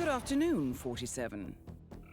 afternoon, 47.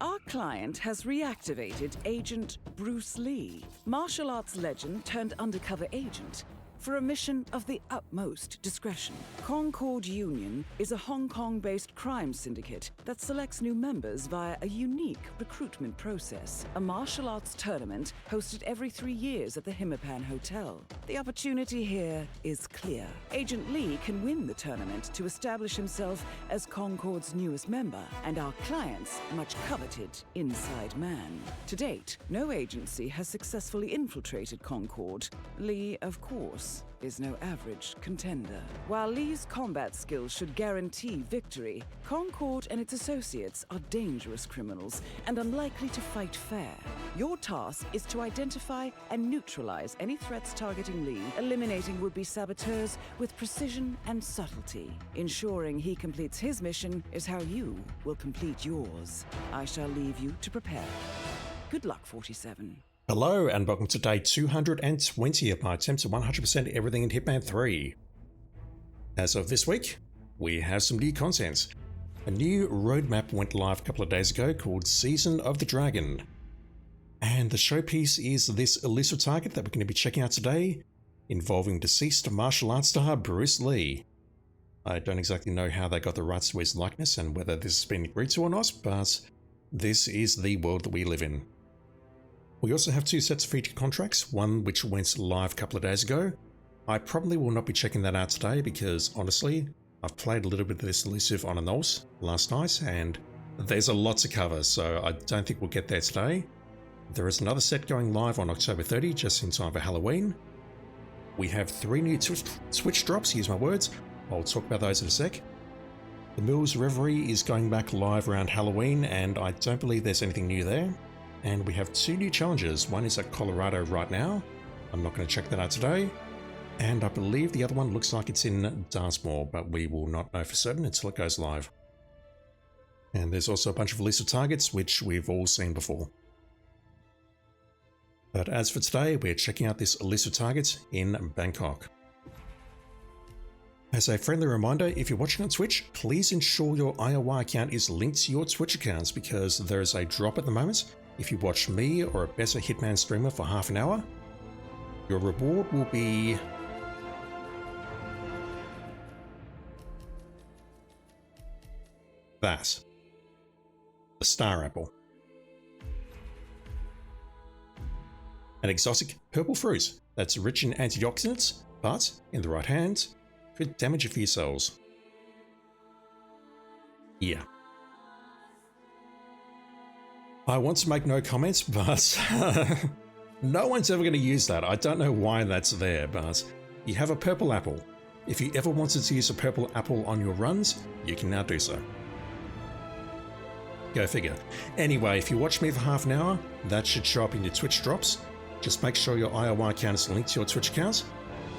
Our client has reactivated Agent Bruce Lee, martial arts legend turned undercover agent, for a mission of the utmost discretion. Concord Union is a Hong Kong-based crime syndicate that selects new members via a unique recruitment process. A martial arts tournament hosted every 3 years at the Hitman Hotel. The opportunity here is clear. Agent Lee can win the tournament to establish himself as Concord's newest member and our client's much coveted inside man. To date, no agency has successfully infiltrated Concord. Lee, of course, is no average contender. While Lee's combat skills should guarantee victory, Concord and its associates are dangerous criminals and unlikely to fight fair. Your task is to identify and neutralize any threats targeting Lee, eliminating would-be saboteurs with precision and subtlety. Ensuring he completes his mission is how you will complete yours. I shall leave you to prepare. Good luck, 47. Hello and welcome to day 220 of my attempt to 100% everything in Hitman 3. As of this week, we have some new content. A new roadmap went live a couple of days ago called Season of the Dragon. And the showpiece is this elusive target that we're going to be checking out today, involving deceased martial arts star Bruce Lee. I don't exactly know how they got the rights to his likeness and whether this has been agreed to or not, but this is the world that we live in. We also have 2 sets of featured contracts, one which went live a couple of days ago. I probably will not be checking that out today because, honestly, I've played a little bit of this elusive on and off last night and there's a lot to cover, so I don't think we'll get there today. There is another set going live on October 30, just in time for Halloween. We have 3 new Twitch drops, use my words. I'll talk about those in a sec. The Mills Reverie is going back live around Halloween and I don't believe there's anything new there. And we have 2 new challenges. One is at Colorado right now. I'm not going to check that out today. And I believe the other one looks like it's in Dartmoor, but we will not know for certain until it goes live. And there's also a bunch of elusive targets, which we've all seen before. But as for today, we're checking out this elusive target in Bangkok. As a friendly reminder, if you're watching on Twitch, please ensure your IOI account is linked to your Twitch accounts because there is a drop at the moment. If you watch me or a better Hitman streamer for half an hour, your reward will be that. The Star Apple. An exotic purple fruit that's rich in antioxidants, but in the right hands, could damage a few cells. Yeah. I want to make no comments, but no one's ever going to use that. I don't know why that's there, but you have a purple apple. If you ever wanted to use a purple apple on your runs, you can now do so. Go figure. Anyway, if you watch me for half an hour, that should show up in your Twitch drops. Just make sure your IOI account is linked to your Twitch account,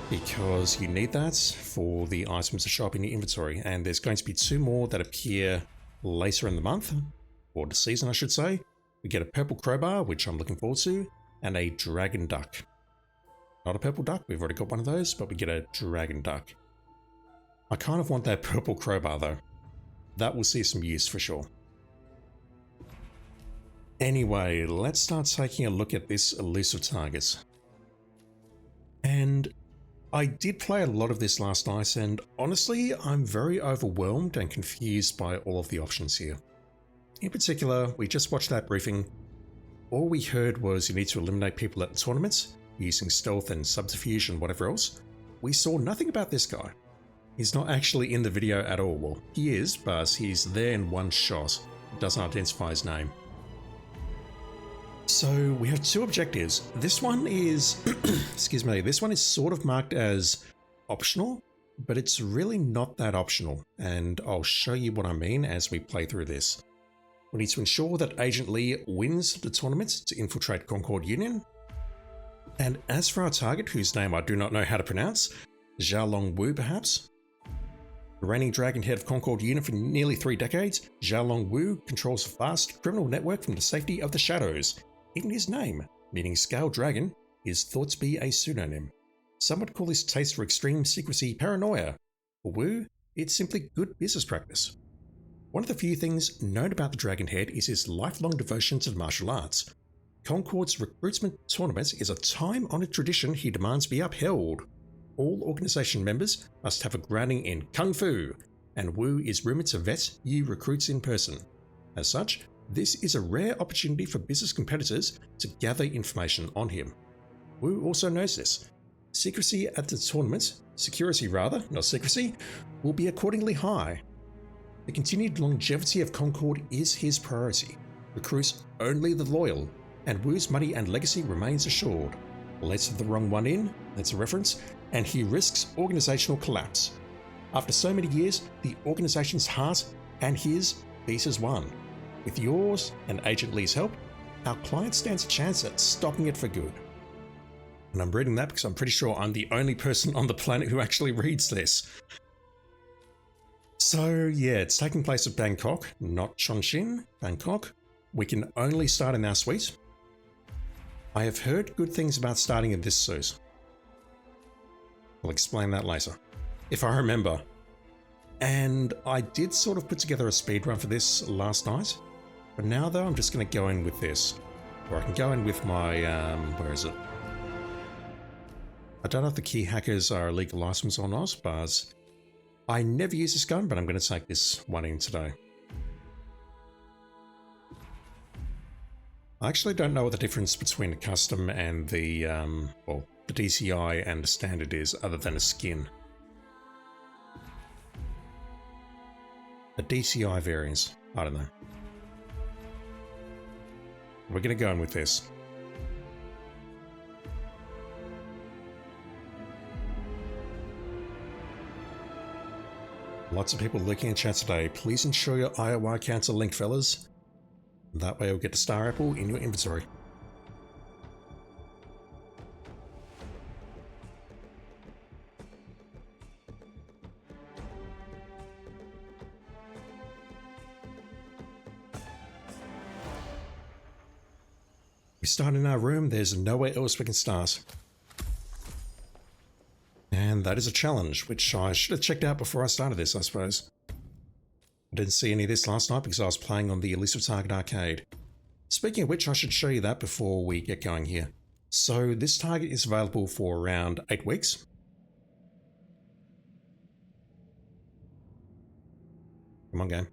because you need that for the items to show up in your inventory. And there's going to be 2 more that appear later in the month, or the season I should say. We get a purple crowbar, which I'm looking forward to, and a dragon duck. Not a purple duck, we've already got one of those, but we get a dragon duck. I kind of want that purple crowbar though. That will see some use for sure. Anyway, let's start taking a look at this elusive target. And I did play a lot of this last night, and honestly, I'm very overwhelmed and confused by all of the options here. In particular, we just watched that briefing. All we heard was you need to eliminate people at the tournament using stealth and subterfuge and whatever else. We saw nothing about this guy. He's not actually in the video at all. Well, he is, but he's there in one shot. It doesn't identify his name. So we have 2 objectives. This one is, excuse me, this one is sort of marked as optional, but it's really not that optional. And I'll show you what I mean as we play through this. We need to ensure that Agent Lee wins the tournament to infiltrate Concord Union. And as for our target, whose name I do not know how to pronounce, Xiaolong Wu perhaps? The reigning dragon head of Concord Union for nearly 3 decades, Xiaolong Wu controls a vast criminal network from the safety of the shadows. Even his name, meaning Scale Dragon, is thought to be a pseudonym. Some would call this taste for extreme secrecy paranoia. For Wu, it's simply good business practice. One of the few things known about the Dragonhead is his lifelong devotion to the martial arts. Concord's recruitment tournament is a time-honoured tradition he demands be upheld. All organisation members must have a grounding in Kung Fu, and Wu is rumoured to vet new recruits in person. As such, this is a rare opportunity for business competitors to gather information on him. Wu also knows this. Secrecy, not secrecy, will be accordingly high. The continued longevity of Concord is his priority. Recruits only the loyal, and Wu's money and legacy remains assured. Lets the wrong one in, that's a reference, and he risks organisational collapse. After so many years, the organisation's heart and his beat as one. With yours and Agent Lee's help, our client stands a chance at stopping it for good. And I'm reading that because I'm pretty sure I'm the only person on the planet who actually reads this. So yeah, it's taking place at Bangkok, not Chongqing, Bangkok. We can only start in our suite. I have heard good things about starting in this suit. I'll explain that later, if I remember. And I did sort of put together a speedrun for this last night, but now though I'm just going to go in with this. Or I can go in with my, where is it? I don't know if the key hackers are illegal items or not, but I never use this gun, but I'm going to take this one in today. I actually don't know what the difference between the custom and the, the DCI and the standard is, other than a skin. The DCI variants, I don't know. We're going to go in with this. Lots of people looking at chat today. Please ensure your IOI accounts are linked, fellas. That way you'll get the star apple in your inventory. We start in our room. There's nowhere else we can start. And that is a challenge, which I should have checked out before I started this, I suppose. I didn't see any of this last night because I was playing on the Elusive Target arcade. Speaking of which, I should show you that before we get going here. So this target is available for around 8 weeks. Come on, game.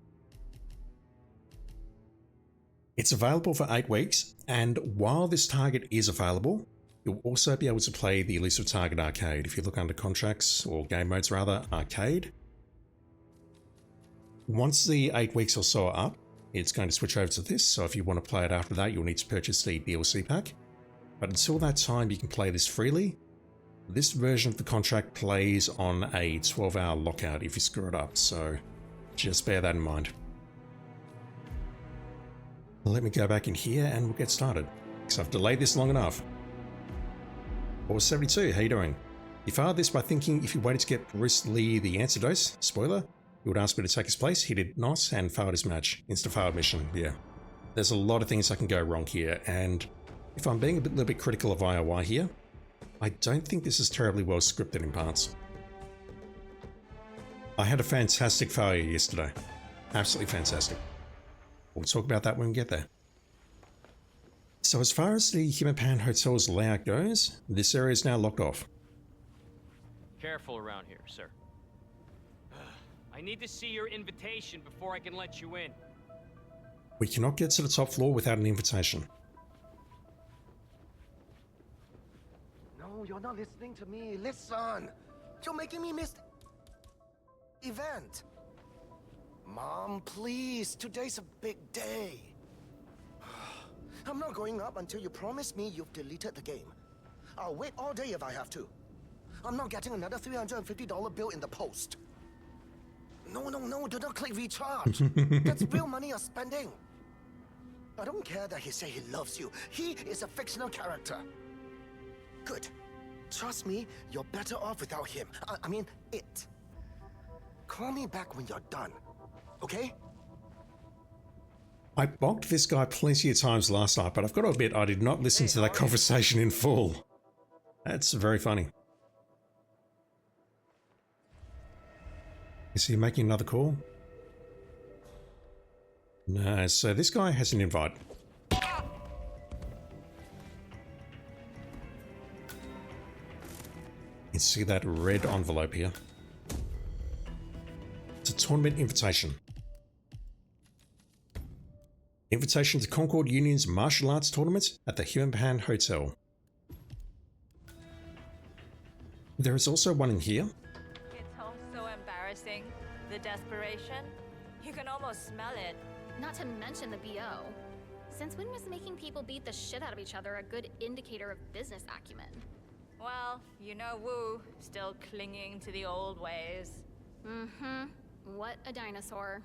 It's available for 8 weeks, and while this target is available, you'll also be able to play the Elusive Target arcade. If you look under contracts, or game modes rather, arcade. Once the 8 weeks or so are up, it's going to switch over to this, so if you want to play it after that, you'll need to purchase the DLC pack. But until that time, you can play this freely. This version of the contract plays on a 12-hour lockout if you screw it up, so just bear that in mind. Let me go back in here and we'll get started, because I've delayed this long enough. Or 72, how you doing? You failed this by thinking if you waited to get Bruce Lee the antidote, spoiler, he would ask me to take his place. He did not and failed his match. Insta-failed mission, yeah. There's a lot of things that can go wrong here, and if I'm being a little bit critical of IOI here, I don't think this is terribly well scripted in parts. I had a fantastic failure yesterday. Absolutely fantastic. We'll talk about that when we get there. So as far as the Hitman Hotel's layout goes, this area is now locked off. Careful around here, sir. I need to see your invitation before I can let you in. We cannot get to the top floor without an invitation. No, you're not listening to me. Listen. You're making me miss the event. Mom, please. Today's a big day. I'm not going up until you promise me you've deleted the game. I'll wait all day if I have to. I'm not getting another $350 bill in the post. No, do not click recharge. That's real money you're spending. I don't care that he said he loves you. He is a fictional character. Good. Trust me, you're better off without him. I mean, it. Call me back when you're done, okay? I bonked this guy plenty of times last night, but I've got to admit I did not listen to that conversation in full. That's very funny. Is he making another call? No, so this guy has an invite. You see that red envelope here? It's a tournament invitation. Invitation to Concord Union's martial arts tournament at the Hitman Hotel. There is also one in here. It's all so embarrassing. The desperation. You can almost smell it. Not to mention the BO. Since when was making people beat the shit out of each other a good indicator of business acumen? Well, you know Wu, still clinging to the old ways. Mm-hmm. What a dinosaur.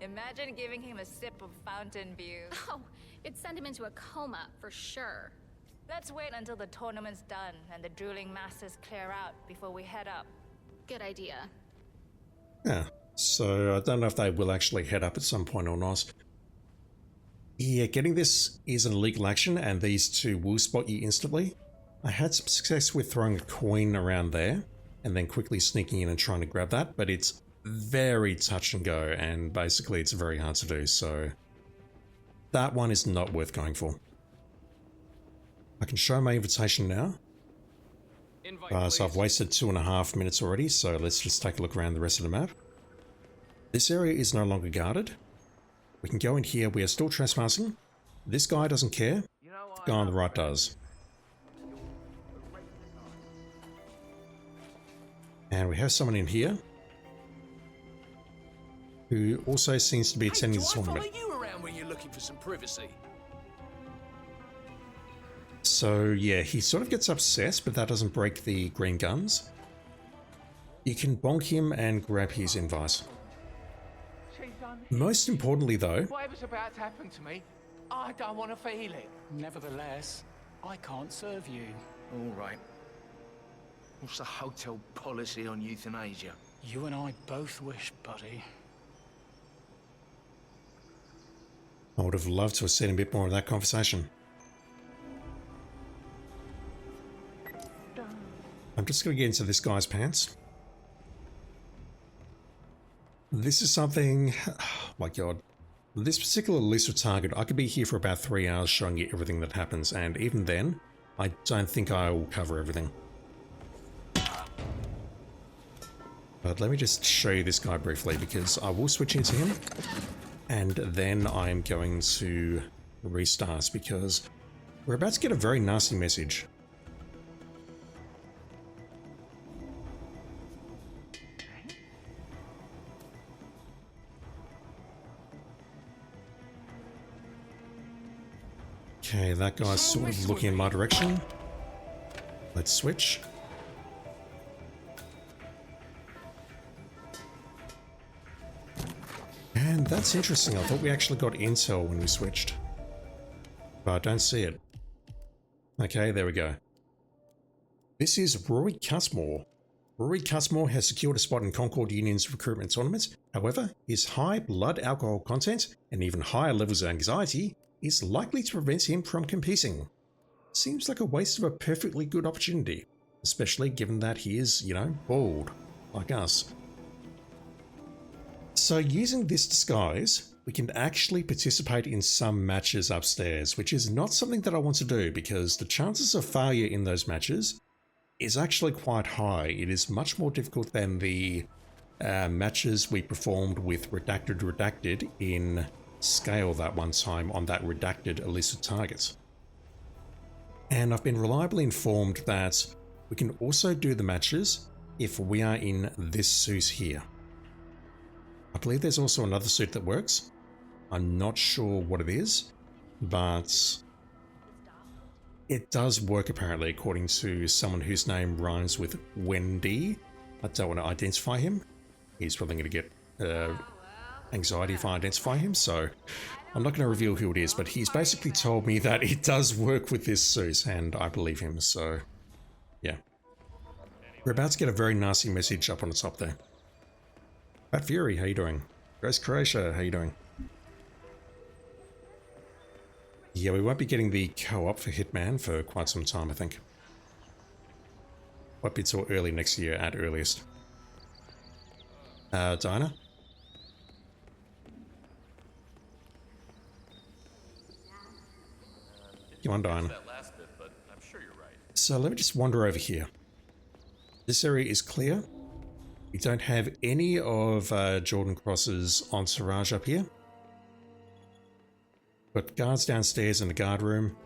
Imagine giving him a sip of Fountain View. Oh, it'd send him into a coma, for sure. Let's wait until the tournament's done and the drooling masters clear out before we head up. Good idea. Yeah, so I don't know if they will actually head up at some point or not. Yeah, getting this is an illegal action and these two will spot you instantly. I had some success with throwing a coin around there and then quickly sneaking in and trying to grab that, but it's very touch and go and basically it's very hard to do, so that one is not worth going for. I can show my invitation now. So I've wasted 2.5 minutes already, so let's just take a look around the rest of the map. This area is no longer guarded. We can go in here, we are still trespassing. This guy doesn't care. The guy on the right does. And we have someone in here who also seems to be attending the tournament. Do I follow you around when you're looking for some privacy? So yeah, he sort of gets obsessed, but that doesn't break the green guns. You can bonk him and grab his invite. Most importantly though, Whatever's about to happen to me, I don't want to feel it. Nevertheless, I can't serve you. All right. What's the hotel policy on euthanasia? You and I both wish, buddy. I would have loved to have seen a bit more of that conversation. I'm just going to get into this guy's pants. This is something, oh my god. This particular Elusive Target, I could be here for about 3 hours showing you everything that happens, and even then, I don't think I will cover everything. But let me just show you this guy briefly, because I will switch into him, and then I'm going to restart, because we're about to get a very nasty message. Okay, that guy's sort of looking in my direction. Let's switch. And that's interesting. I thought we actually got intel when we switched, but I don't see it. Okay, there we go. This is Rory Cutmore. Rory Cutmore has secured a spot in Concord Union's recruitment tournament. However, his high blood alcohol content and even higher levels of anxiety is likely to prevent him from competing. Seems like a waste of a perfectly good opportunity, especially given that he is, you know, bald, like us. So using this disguise, we can actually participate in some matches upstairs, which is not something that I want to do because the chances of failure in those matches is actually quite high. It is much more difficult than the matches we performed with Redacted in Scale that one time on that Redacted Elusive Target. And I've been reliably informed that we can also do the matches if we are in this suit here. I believe there's also another suit that works. I'm not sure what it is, but it does work apparently, according to someone whose name rhymes with Wendy. I don't want to identify him. He's probably going to get anxiety if I identify him, so I'm not going to reveal who it is, but he's basically told me that it does work with this suit, and I believe him, so yeah. We're about to get a very nasty message up on the top there. Pat Fury, how you doing? Grace Croatia, how you doing? Yeah, we won't be getting the co-op for Hitman for quite some time, I think. Won't be till early next year at earliest. Dinah? Come on, Diane. That last bit, but I'm sure you're right. So let me just wander over here. This area is clear. We don't have any of Jordan Cross's entourage up here. Got guards downstairs in the guard room.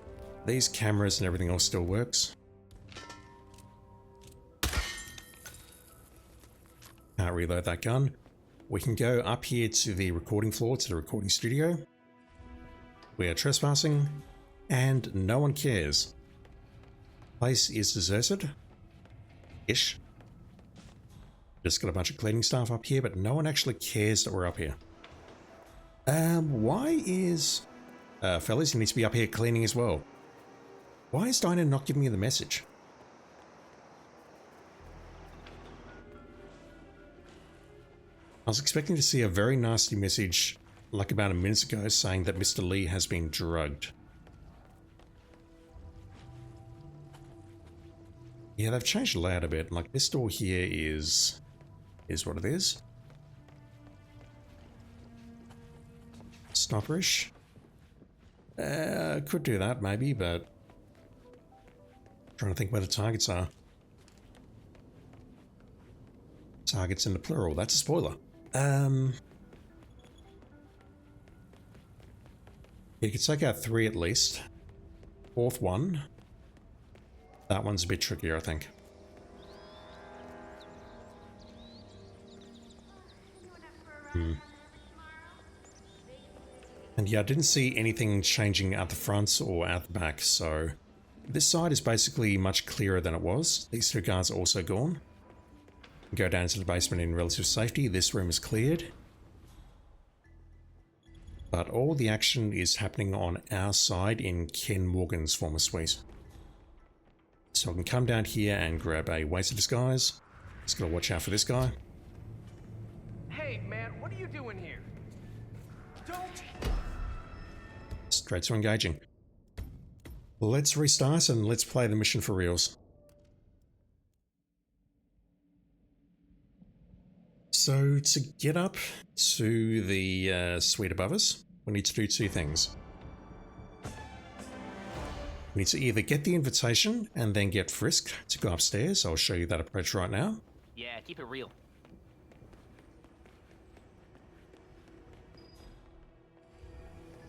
These cameras and everything else still works. Can't reload that gun. We can go up here to the recording floor, to the recording studio. We are trespassing, and no one cares. Place is deserted. Ish. Just got a bunch of cleaning staff up here, but no one actually cares that we're up here. Why is... fellas, you need to be up here cleaning as well. Why is Dinah not giving me the message? I was expecting to see a very nasty message like about a minute ago saying that Mr. Lee has been drugged. Yeah, they've changed the layout a bit. Like this door here is what it is. Snopperish. Could do that maybe, but trying to think where the targets are. Targets in the plural. That's a spoiler. You could take out 3 at least. 4th one. That one's a bit trickier, I think. And yeah, I didn't see anything changing at the front or at the back, so this side is basically much clearer than it was. These 2 guards are also gone. Go down into the basement in relative safety. This room is cleared. But all the action is happening on our side in Ken Morgan's former suite. So I can come down here and grab a weighted disguise. Just gotta watch out for this guy. Hey, man, what are you doing here? Don't! Straight to engaging. Let's restart and let's play the mission for reals. So to get up to the suite above us, we need to do 2 things. We need to either get the invitation and then get frisked to go upstairs. I'll show you that approach right now. Yeah, keep it real.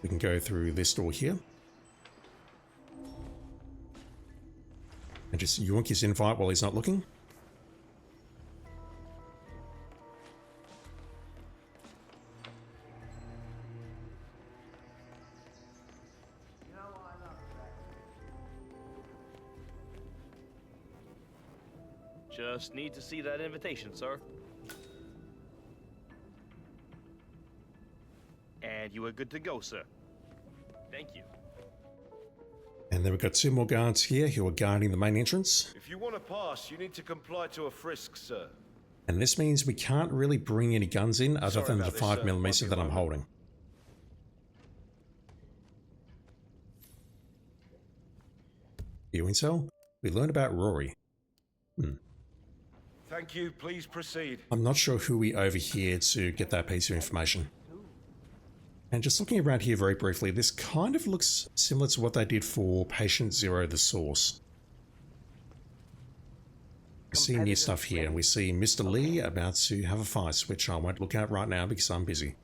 We can go through this door here. And just yoink his invite while he's not looking. Just need to see that invitation, sir. And you are good to go, sir. Thank you. And then we've got 2 more guards here who are guarding the main entrance. If you want to pass, you need to comply to a frisk, sir. And this means we can't really bring any guns in other Sorry than the about this, 5mm that I'm holding. Viewing cell. We learned about Rory. Thank you. Please proceed. I'm not sure who we overhear to get that piece of information. And just looking around here very briefly, this kind of looks similar to what they did for Patient Zero, the Source. We see new stuff here. We see Mr. Lee about to have a fight, which I won't look at right now because I'm busy.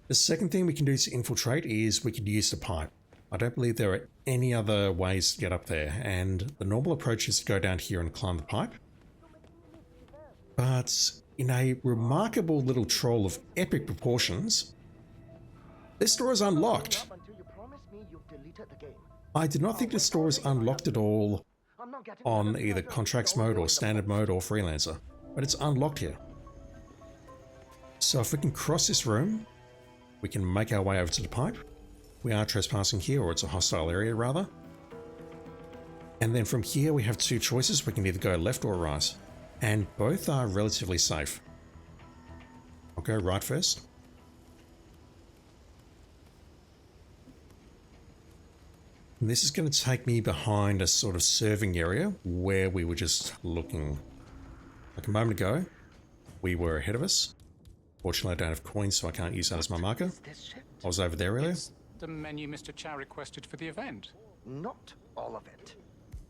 The second thing we can do to infiltrate is we can use the pipe. I don't believe there are any other ways to get up there, and the normal approach is to go down here and climb the pipe. But in a remarkable little troll of epic proportions, this door is unlocked. I did not think this door is unlocked at all on either contracts mode or standard mode or freelancer, but it's unlocked here. So if we can cross this room, we can make our way over to the pipe. We are trespassing here, or it's a hostile area rather. And then from here we have 2 choices. We can either go left or right, and both are relatively safe. I'll go right first. And this is going to take me behind a sort of serving area where we were just looking. Like a moment ago, we were ahead of us. Fortunately, I don't have coins, so I can't use that as my marker. I was over there earlier. It's the menu Mr. Chow requested for the event. Not all of it.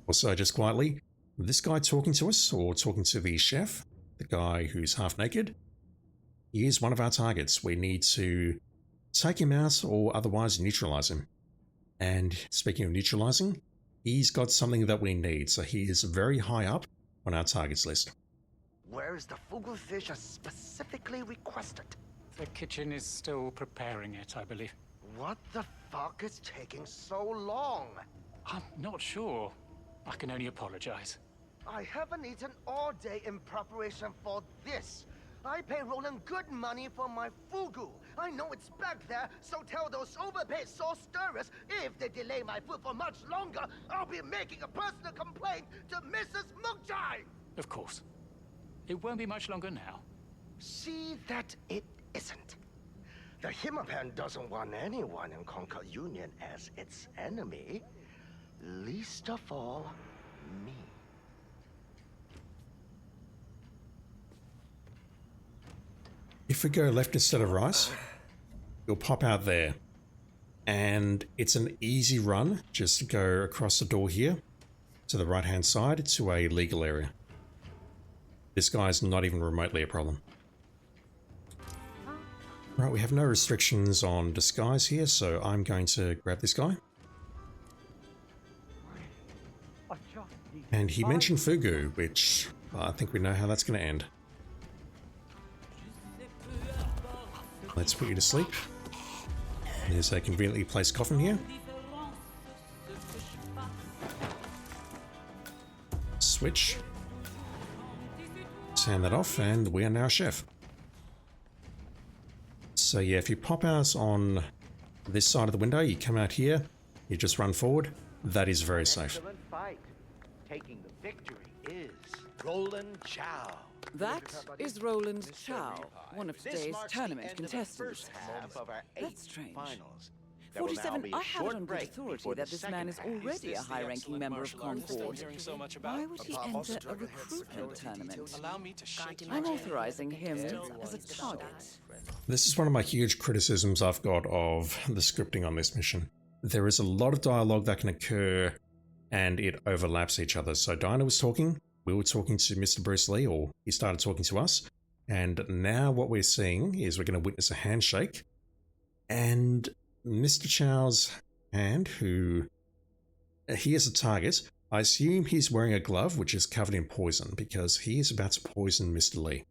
Also, just quietly, this guy talking to us, or talking to the chef, the guy who's half naked, he is one of our targets. We need to take him out or otherwise neutralize him. And speaking of neutralizing, he's got something that we need, so he is very high up on our targets list. Where is the fugu fish as specifically requested? The kitchen is still preparing it, I believe. What the fuck is taking so long? I'm not sure. I can only apologize. I haven't eaten all day in preparation for this. I pay Roland good money for my fugu. I know it's back there, so tell those overpaid sauce stirrers if they delay my food for much longer, I'll be making a personal complaint to Mrs. Mukchai! Of course. It won't be much longer now. See that it isn't. The Hitman doesn't want anyone in Conquer Union as its enemy. Least of all, me. If we go left instead of right, you'll pop out there. And it's an easy run, just to go across the door here, to the right hand side, to a legal area. This guy's not even remotely a problem. Right, we have no restrictions on disguise here, so I'm going to grab this guy. And he mentioned fugu, which I think we know how that's going to end. Let's put you to sleep. There's a conveniently placed coffin here. Switch. Hand that off, and we are now chef. So yeah, if you pop out on this side of the window, you come out here, you just run forward. That is very safe. Excellent fight. Taking the victory is Roland Chow. That is Roland Chow, one of today's tournament contestants. That's strange. 47, I have it on good authority that this man is already a high-ranking member of Concord. Why would he enter a recruitment tournament? I'm authorizing him as a target. This is one of my huge criticisms I've got of the scripting on this mission. There is a lot of dialogue that can occur, and it overlaps each other. So Dinah was talking, we were talking to Mr. Bruce Lee, or he started talking to us, and now what we're seeing is we're going to witness a handshake, and Mr. Chow's hand, who he is a target. I assume he's wearing a glove which is covered in poison because he is about to poison Mr. Lee.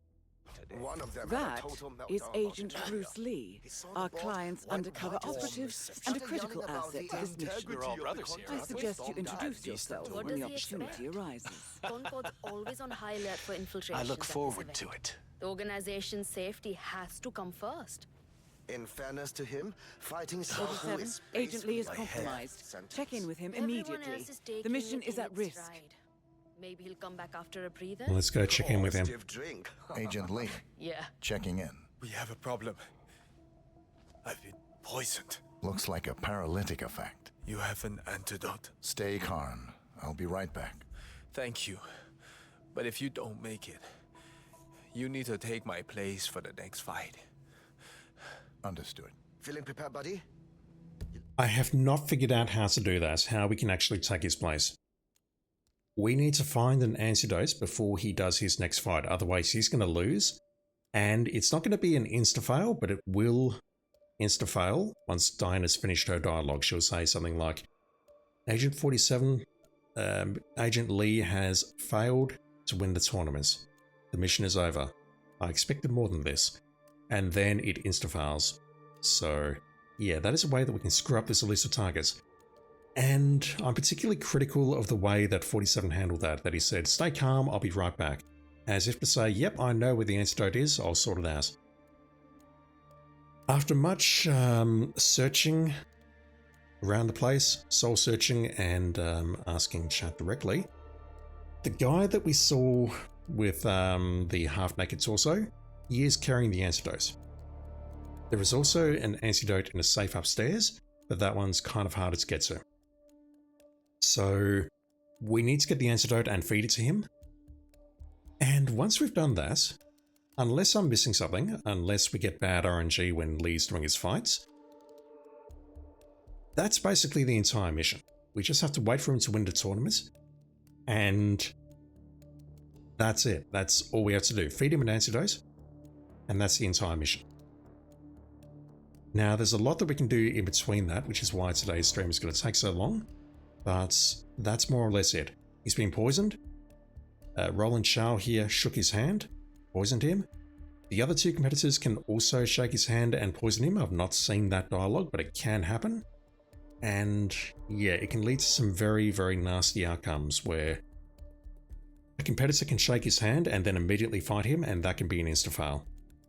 That is Agent Bruce Lee, our client's undercover operative and a critical asset to this mission. We're all brothers here. I suggest you introduce yourself when the opportunity arises. Concord's always on high alert for infiltration. I look forward to it. The organization's safety has to come first. In fairness to him, fighting 47, Agent Lee is compromised. Check in with him immediately. The mission is at risk. Maybe he'll come back after a breather. Let's go check in with him. Agent Lee. Yeah. Checking in. We have a problem. I've been poisoned. Looks like a paralytic effect. You have an antidote? Stay calm. I'll be right back. Thank you. But if you don't make it, you need to take my place for the next fight. Understood. Feeling prepared, buddy? I have not figured out how to do that, how we can actually take his place. We need to find an antidote before he does his next fight, otherwise he's going to lose. And it's not going to be an insta-fail, but it will insta-fail once Diana's finished her dialogue. She'll say something like, Agent 47, Agent Lee has failed to win the tournament. The mission is over. I expected more than this. And then it insta-fails. So, yeah, that is a way that we can screw up this list of targets. And I'm particularly critical of the way that 47 handled that he said, stay calm, I'll be right back. As if to say, yep, I know where the antidote is, I'll sort it out. After much searching around the place, soul searching and asking chat directly, the guy that we saw with the half-naked torso, he is carrying the antidote. There is also an antidote in a safe upstairs, but that one's kind of harder to get to. So we need to get the antidote and feed it to him. And once we've done that, unless I'm missing something, unless we get bad RNG when Lee's doing his fights, that's basically the entire mission. We just have to wait for him to win the tournament. And that's it. That's all we have to do. Feed him an antidote. And that's the entire mission. Now, there's a lot that we can do in between that, which is why today's stream is going to take so long. But that's more or less it. He's been poisoned. Roland Chow here shook his hand, poisoned him. The other two competitors can also shake his hand and poison him. I've not seen that dialogue, but it can happen. And yeah, it can lead to some very, very nasty outcomes where a competitor can shake his hand and then immediately fight him, and that can be an insta-fail.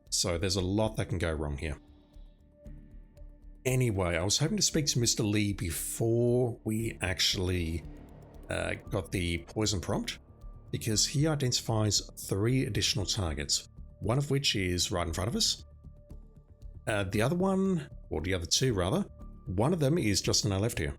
So there's a lot that can go wrong here. Anyway, I was hoping to speak to Mr. Lee before we actually got the poison prompt, because he identifies 3 additional targets, one of which is right in front of us. The other one, or the other 2 rather, one of them is just on our left here.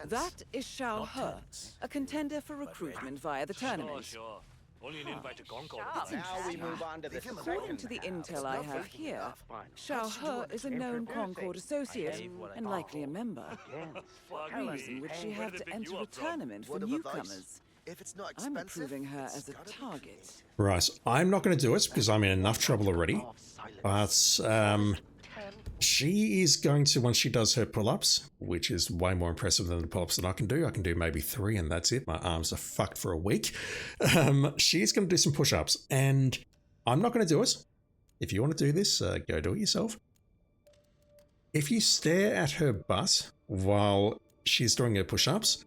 That is Xiao He, a contender for recruitment via the tournament. Sure. Only an invite to Concord. Now we move on to the According to the intel I have here, Xiao He is a known Concord associate and likely a member. What reason would she have to enter a tournament for newcomers? I'm approving her as a target. Right, I'm not going to do it because I'm in enough trouble already. But she is going to, once she does her pull-ups, which is way more impressive than the pull-ups that I can do maybe 3 and that's it. My arms are fucked for a week. She's going to do some push-ups and I'm not going to do it. If you want to do this, go do it yourself. If you stare at her butt while she's doing her push-ups,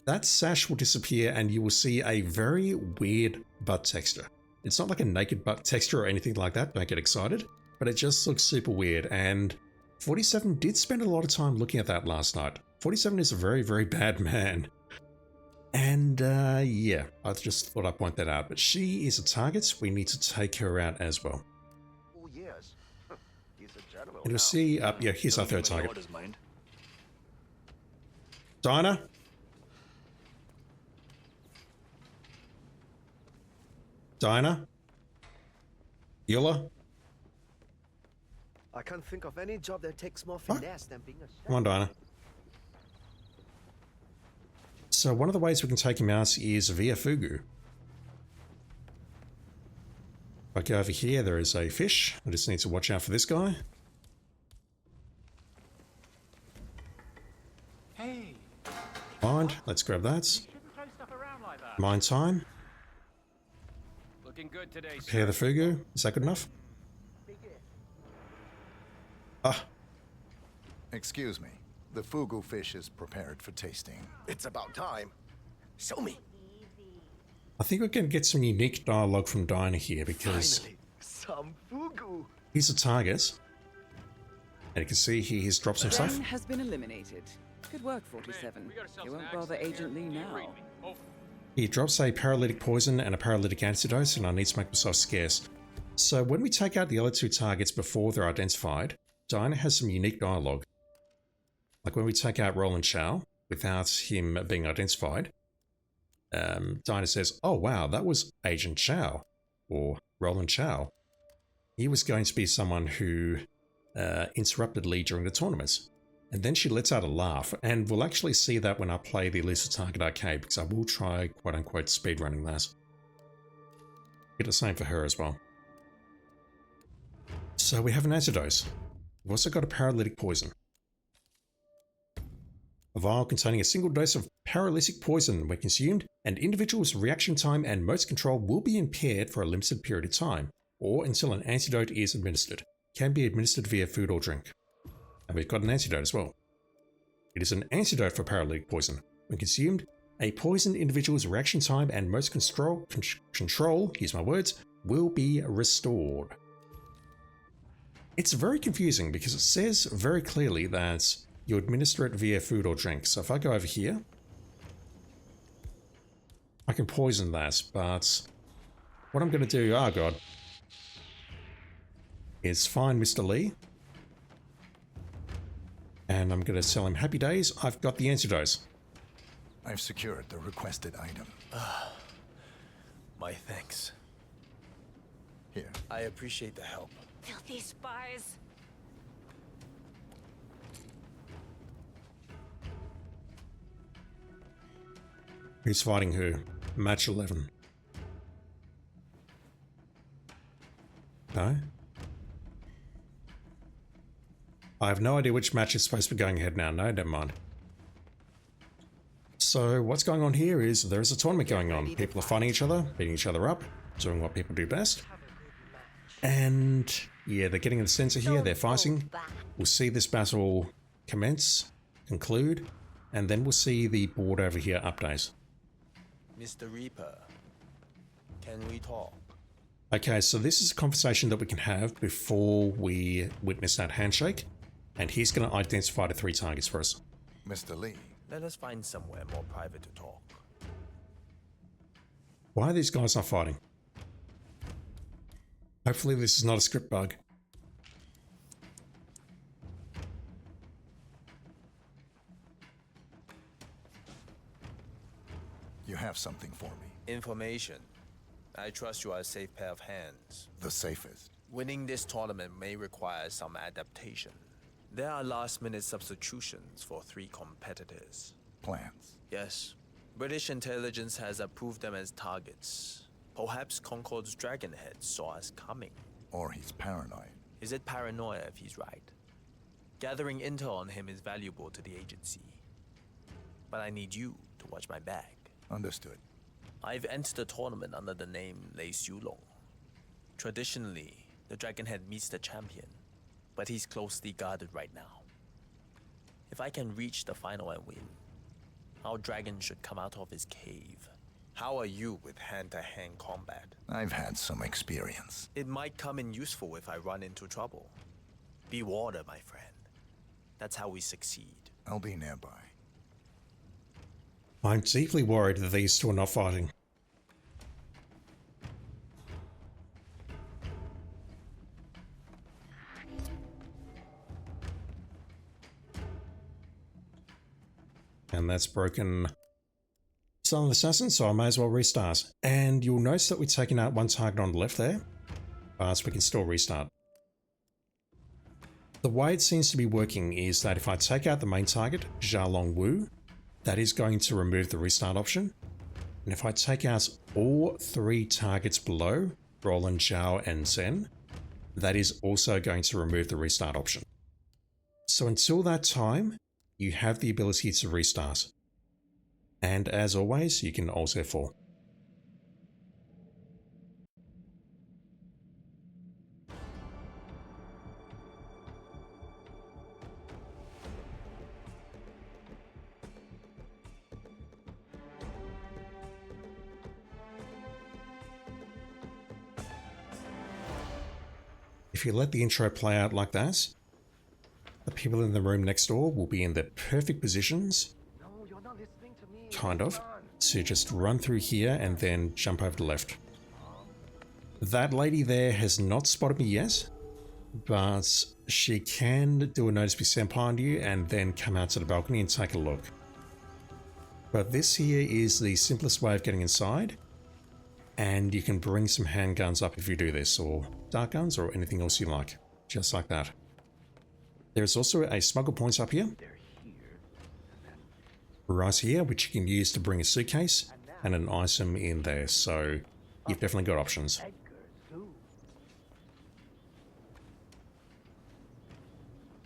that sash will disappear and you will see a very weird butt texture. It's not like a naked butt texture or anything like that, don't get excited, but it just looks super weird. And 47 did spend a lot of time looking at that last night. 47 is a very, very bad man. And yeah, I just thought I'd point that out. But she is a target. We need to take her out as well. Oh, yes. He's a general And you'll see, yeah, here's our 3rd target. Dinah? Dinah? Eula? I can't think of any job that takes more finesse than being a chef. Come on, Dinah. So one of the ways we can take him out is via Fugu. If I go over here, there is a fish. I just need to watch out for this guy. Hey. Mind, let's grab that. Mind time. Looking good today, sir. Prepare the Fugu. Is that good enough? Ah. Excuse me. The fugu fish is prepared for tasting. It's about time. Show me. I think we can get some unique dialogue from Dinah here because Finally, some fugu. he's a target. And you can see he's dropped some stuff. Ben has been eliminated. Good work, 47. You won't bother Agent Lee now. He drops a paralytic poison and a paralytic antidote, and I need to make myself scarce. So when we take out the other 2 targets before they're identified, Dinah has some unique dialogue. Like when we take out Roland Chow without him being identified, Dinah says, "Oh wow, that was Agent Chow," or Roland Chow. He was going to be someone who interrupted Lee during the tournament. And then she lets out a laugh, and we'll actually see that when I play the Elusive Target arcade, because I will try, quote-unquote, speedrunning that. Get the same for her as well. So we have an antidote. We've also got a paralytic poison. A vial containing a single dose of paralytic poison when consumed, an individual's reaction time and motor control will be impaired for a limited period of time, or until an antidote is administered. Can be administered via food or drink. And we've got an antidote as well. It is an antidote for paralytic poison. When consumed, a poisoned individual's reaction time and motor control, use my words, will be restored. It's very confusing because it says very clearly that you administer it via food or drink. So if I go over here, I can poison that, but what I'm going to do, oh god, is find Mr. Lee. And I'm going to tell him, happy days, I've got the antidote. I've secured the requested item. My thanks. Here. I appreciate the help. Filthy spies. Who's fighting who? Match 11. No? I have no idea which match is supposed to be going ahead now. No, never mind. So what's going on here is there's a tournament going on. People are fighting each other, beating each other up, doing what people do best. And yeah, they're getting the sensor here, they're fighting. We'll see this battle commence, conclude, and then we'll see the board over here update. Mr. Reaper, can we talk? Okay, so this is a conversation that we can have before we witness that handshake. And he's going to identify the 3 targets for us. Mr. Lee. Let us find somewhere more private to talk. Why are these guys not fighting? Hopefully this is not a script bug. You have something for me. Information. I trust you are a safe pair of hands. The safest. Winning this tournament may require some adaptation. There are last-minute substitutions for 3 competitors. Plans? Yes. British intelligence has approved them as targets. Perhaps Concord's Dragonhead saw us coming. Or he's paranoid. Is it paranoia if he's right? Gathering intel on him is valuable to the agency. But I need you to watch my bag. Understood. I've entered the tournament under the name Lei Xiulong. Traditionally, the Dragonhead meets the champion, but he's closely guarded right now. If I can reach the final and win, our dragon should come out of his cave. How are you with hand-to-hand combat? I've had some experience. It might come in useful if I run into trouble. Be water, my friend. That's how we succeed. I'll be nearby. I'm deeply worried that these 2 are not fighting. And that's broken Silent Assassin, so I may as well restart. And you'll notice that we've taken out 1 target on the left there, so we can still restart. The way it seems to be working is that if I take out the main target, Xiaolong Wu, that is going to remove the restart option. And if I take out all 3 targets below, Roland, Zhao, and Zen, that is also going to remove the restart option. So until that time, you have the ability to restart. And as always, you can Alt F4. If you let the intro play out like that, the people in the room next door will be in the perfect positions, kind of, to just run through here and then jump over to the left. That lady there has not spotted me yet, but she can do a notice me senpai on you and then come out to the balcony and take a look. But this here is the simplest way of getting inside, and you can bring some handguns up if you do this, or dart guns, or anything else you like, just like that. There's also a smuggle point up here, right here, which you can use to bring a suitcase and an item in there, so you've definitely got options.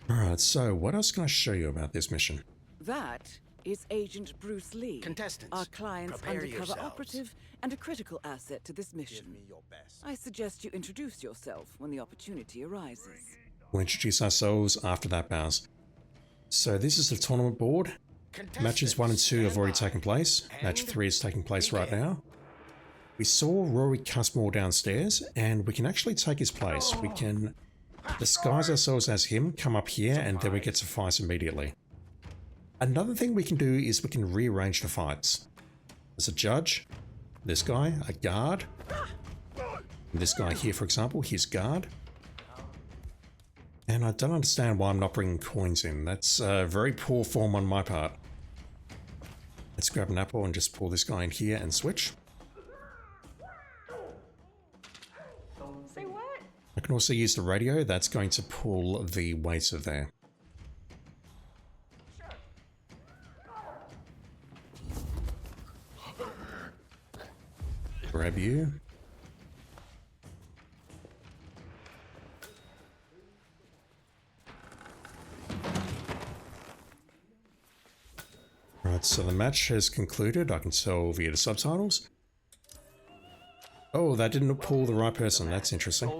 Alright, so what else can I show you about this mission? That is Agent Bruce Lee, Contestants, our client's prepare undercover yourselves. operative and a critical asset to this mission. Give me your best. I suggest you introduce yourself when the opportunity arises. We'll introduce ourselves after that, Bowers. So this is the tournament board. Matches 1 and 2 have already taken place. Match 3 is taking place right now. We saw Rory Cusmore downstairs, and we can actually take his place. We can disguise ourselves as him, come up here, and then we get to fight immediately. Another thing we can do is we can rearrange the fights. There's a judge, this guy, a guard, and this guy here, for example, he's guard. And I don't understand why I'm not bringing coins in. That's very poor form on my part. Let's grab an apple and just pull this guy in here and switch. Say what? I can also use the radio. That's going to pull the waiter there. Grab you. Right, so the match has concluded. I can tell via the subtitles. Oh, that didn't pull the right person. That's interesting.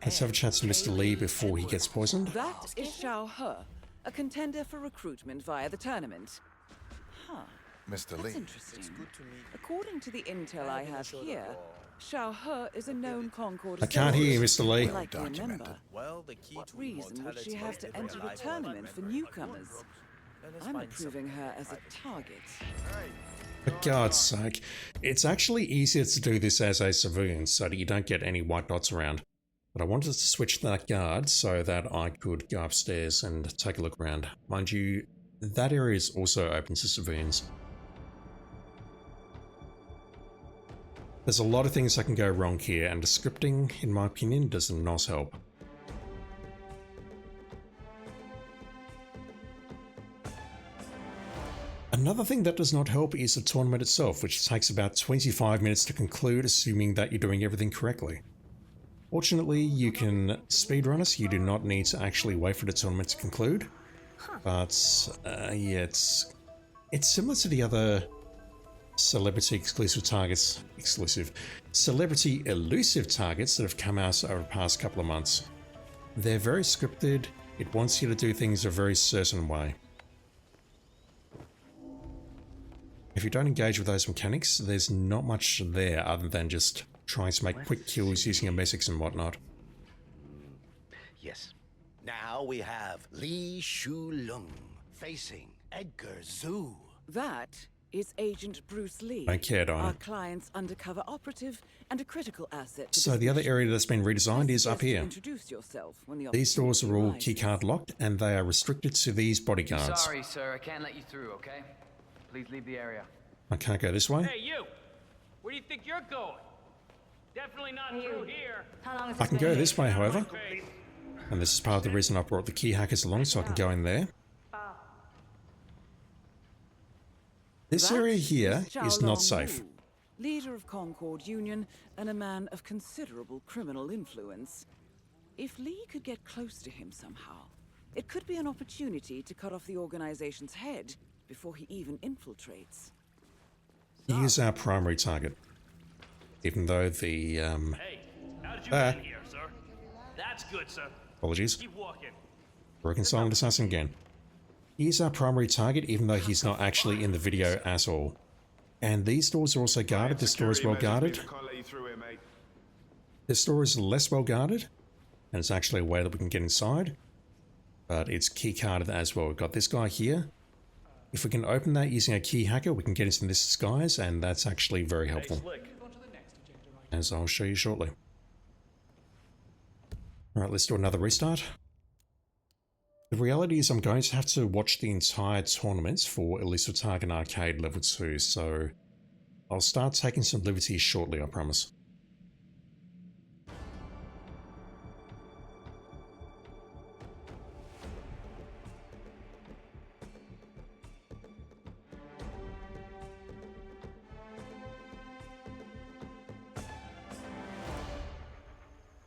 Let's have a chat to Mr. Lee before he gets poisoned. That is Xiao He, a contender for recruitment via the tournament. Huh. Mr. That's Lee. interesting. According to the intel I have here, Xiao He is a known Concord. I can't hear you, Mr. Lee. Like a member. Well, the key What to reason would she have to enter a tournament for newcomers? I'm approving her as a target. For God's sake, it's actually easier to do this as a civilian so that you don't get any white dots around. But I wanted to switch that guard so that I could go upstairs and take a look around. Mind you, that area is also open to civilians. There's a lot of things that can go wrong here, and the scripting, in my opinion, does not help. Another thing that does not help is the tournament itself, which takes about 25 minutes to conclude, assuming that you're doing everything correctly. Fortunately, you can speedrun it, you do not need to actually wait for the tournament to conclude. But, yeah, it's similar to the other celebrity elusive targets that have come out over the past couple of months. They're very scripted, it wants you to do things a very certain way. If you don't engage with those mechanics, there's not much there other than just trying to make quick kills using your basics and whatnot. Yes. Now we have Lee Lung facing Edgar Zhu. That is Agent Bruce Lee, Don't care, don't I? our client's undercover operative and a critical asset to So this the other mission. area that's been redesigned is up here. Introduce yourself when the These doors are all opportunity keycard locked and they are restricted to these bodyguards. Sorry, sir. I can't let you through, okay? Please leave the area. I can't go this way. Hey, you! Where do you think you're going? Definitely not through here. I can go this way, however. And this is part of the reason I brought the key hackers along, so I can go in there. This area here is not safe. Leader of Concord Union and a man of considerable criminal influence. If Lee could get close to him somehow, it could be an opportunity to cut off the organization's head before he even infiltrates. He is our primary target. Even though the, Hey, how did you get in here, sir? That's good, sir. apologies. Keep walking. Broken silent assassin again. He is our primary target, even though he's not actually in the video at all. And these doors are also guarded. This door is well guarded. This door is less well guarded, and it's actually a way that we can get inside. But it's key carded as well. We've got this guy here. If we can open that using a key hacker, we can get into this disguise, and that's actually very helpful. As I'll show you shortly. Alright, let's do another restart. The reality is I'm going to have to watch the entire tournament for Elusive Target Arcade Level 2, so I'll start taking some liberties shortly, I promise.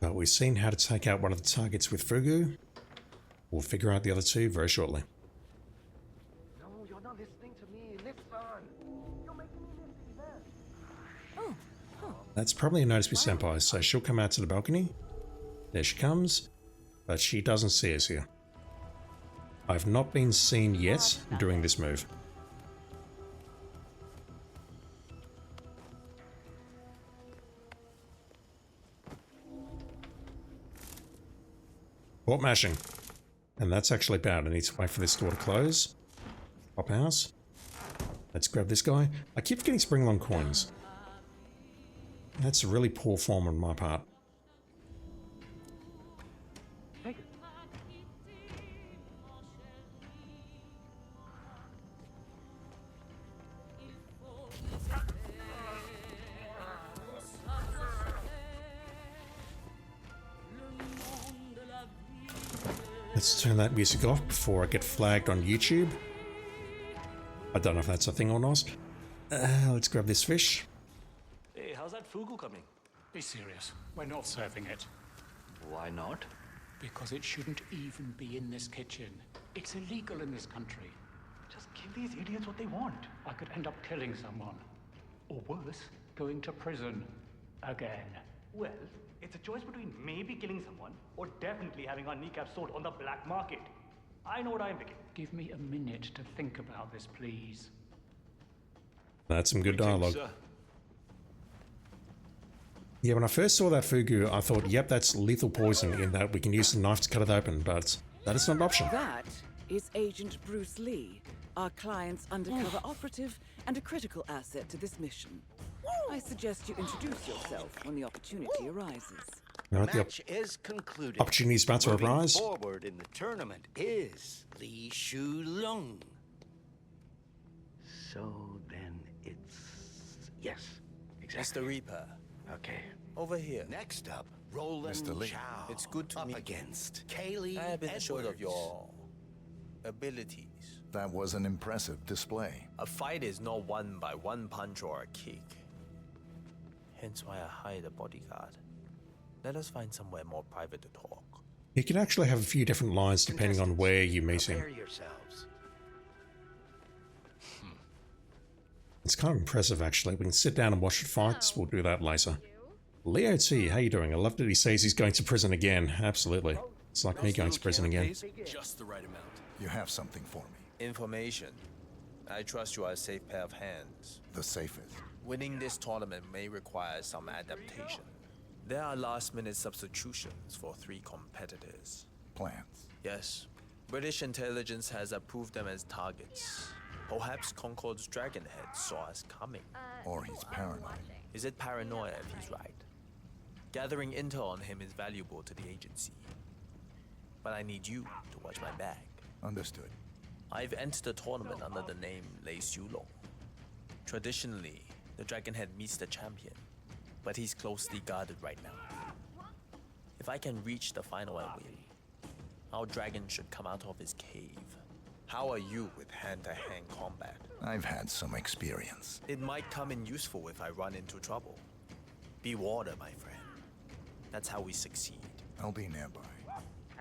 But we've seen how to take out one of the targets with Fugu. We'll figure out the other two very shortly. No, you're not listening to me. Listen. You're making me miss the event. That's probably a Notice Me Senpai, so she'll come out to the balcony. There she comes, but she doesn't see us here. I've not been seen yet doing this move. Port mashing. And that's actually bad. I need to wait for this door to close. Pop house. Let's grab this guy. I keep getting spring long coins. That's a really poor form on my part. Let's turn that music off before I get flagged on YouTube. I don't know if that's a thing or not. Let's grab this fish. how's that fugu coming? Be serious. We're not serving it. Why not? Because it shouldn't even be in this kitchen. It's illegal in this country. Just give these idiots what they want. I could end up killing someone. Or worse, going to prison. Again. Well, it's a choice between maybe killing someone or definitely having our kneecaps sold on the black market. I know what I'm picking. Give me a minute to think about this, please. That's some good dialogue. Yeah, when I first saw that fugu, I thought, yep, that's lethal poison in that we can use a knife to cut it open, but that is not an option. That is Agent Bruce Lee, our client's undercover operative and a critical asset to this mission. I suggest you introduce yourself when the opportunity arises. Right, the Match is concluded. opportunity is about to Moving arise. forward in the tournament is Lee Lung. So then it's... Yes, exactly. Mr. Reaper. Okay. Over here. Next up, Roland Mr. Lee. Chow. It's good to up meet you. against Kaylee I have been assured of Edwards. your abilities. That was an impressive display. A fight is not won by one punch or a kick. Hence why I hired a bodyguard. Let us find somewhere more private to talk. You can actually have a few different lines depending on where you meet him. Prepare yourselves. It's kind of impressive, actually. We can sit down and watch the fights. We'll do that later. Leo T, how you doing? I love that he says he's going to prison again. Absolutely. It's like me going to prison again. Just the right amount. You have something for me. Information. I trust you are a safe pair of hands. The safest. Winning this tournament may require some adaptation. There are last-minute substitutions for 3 competitors. Plans. Yes. British intelligence has approved them as targets. Perhaps Concord's Dragonhead saw us coming. Or he's paranoid. Is it paranoia if he's right? Gathering intel on him is valuable to the agency. But I need you to watch my back. Understood. I've entered the tournament under the name Lee Elusive. Traditionally, the Dragonhead meets the champion, but he's closely guarded right now. If I can reach the final and win, our dragon should come out of his cave. How are you with hand-to-hand combat? I've had some experience. It might come in useful if I run into trouble. Be water, my friend. That's how we succeed. I'll be nearby.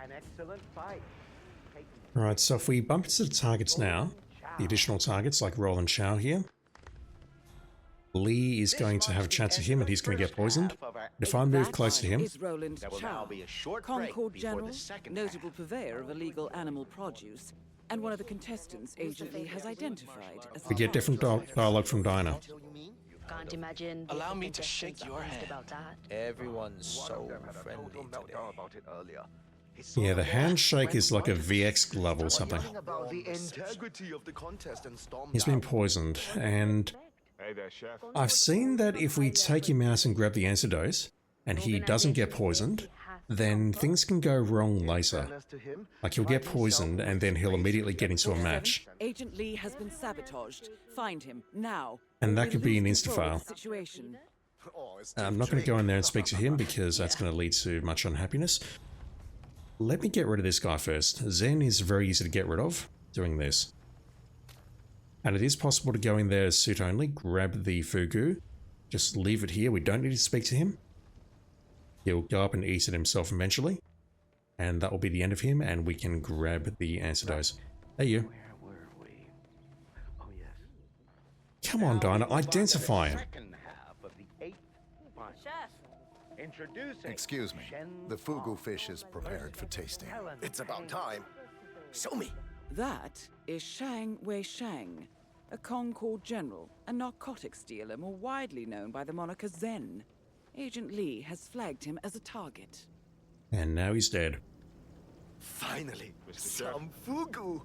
An excellent fight. Alright, so if we bump into the targets now, the additional targets like Roland Chow here, Lee is going to have a chance at him and he's going to get poisoned. If I move close to him... Is Roland Chow, Concord General, notable purveyor of illegal animal produce, and one of the contestants Agent Lee has identified as... We get different dialogue from Dinah. Can't imagine. Allow me to shake your hand. About that. Everyone's so friendly today. Yeah, the handshake is like a VX glove or something. About the integrity of the contest and stormed He's been out. poisoned, and I've seen that if we take him out and grab the antidote, and he doesn't get poisoned, then things can go wrong later. Like he'll get poisoned and then he'll immediately get into a match. Agent Lee has been sabotaged. Find him now. And that We'll could be an lose control of insta-file. the situation. I'm not going to go in there and speak to him because that's going to lead to much unhappiness. Let me get rid of this guy first. Zen is very easy to get rid of doing this. And it is possible to go in there suit only, grab the fugu, just leave it here. We don't need to speak to him. He'll go up and eat it himself eventually. And that will be the end of him, and we can grab the antidote. Hey, you. Come on, Dinah, identify him. Excuse me. The fugu fish is prepared for tasting. It's about time. Show me. That is Shang Wei Shang, a Concord General, a narcotics dealer more widely known by the moniker Zen. Agent Lee has flagged him as a target. And now he's dead. Finally, some fugu.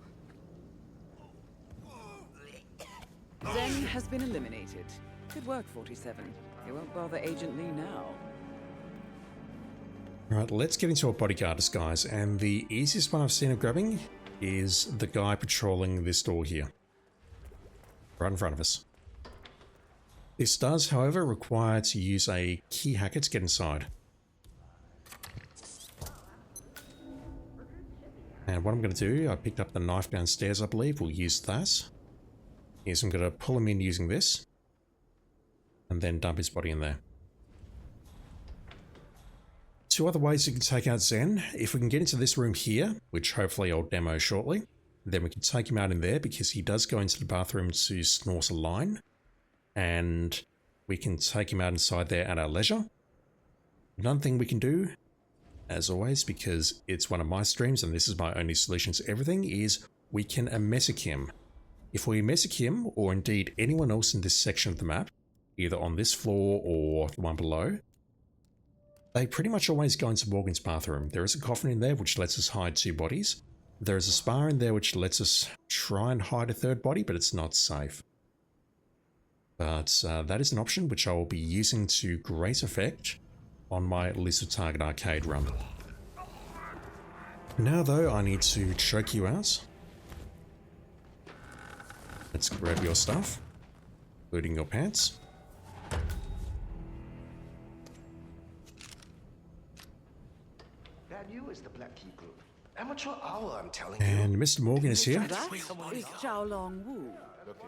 Zen has been eliminated. Good work, 47. You won't bother Agent Lee now. Alright, let's get into a bodyguard disguise, and the easiest one I've seen of grabbing is the guy patrolling this door here. Right in front of us. This does, however, require to use a key hacker to get inside. And what I'm going to do, I picked up the knife downstairs, I believe. We'll use that. Yes, I'm going to pull him in using this. and then dump his body in there. Two other ways you can take out Zen. If we can get into this room here, which hopefully I'll demo shortly, then we can take him out in there because he does go into the bathroom to snort a line, and we can take him out inside there at our leisure. Another thing we can do, as always, because it's one of my streams and this is my only solution to everything, is we can messic him. If we messic him, or indeed anyone else in this section of the map, either on this floor or the one below, they pretty much always go into Morgan's bathroom. There is a coffin in there which lets us hide two bodies. There is a spa in there which lets us try and hide a third body, but it's not safe. But that is an option which I will be using to great effect on my Elusive Target arcade run. Now though, I need to choke you out. Let's grab your stuff, including your pants. That you is the Black Key Group. Amateur hour, I'm telling you. And Mr. Morgan is here. That is Xiaolong Wu,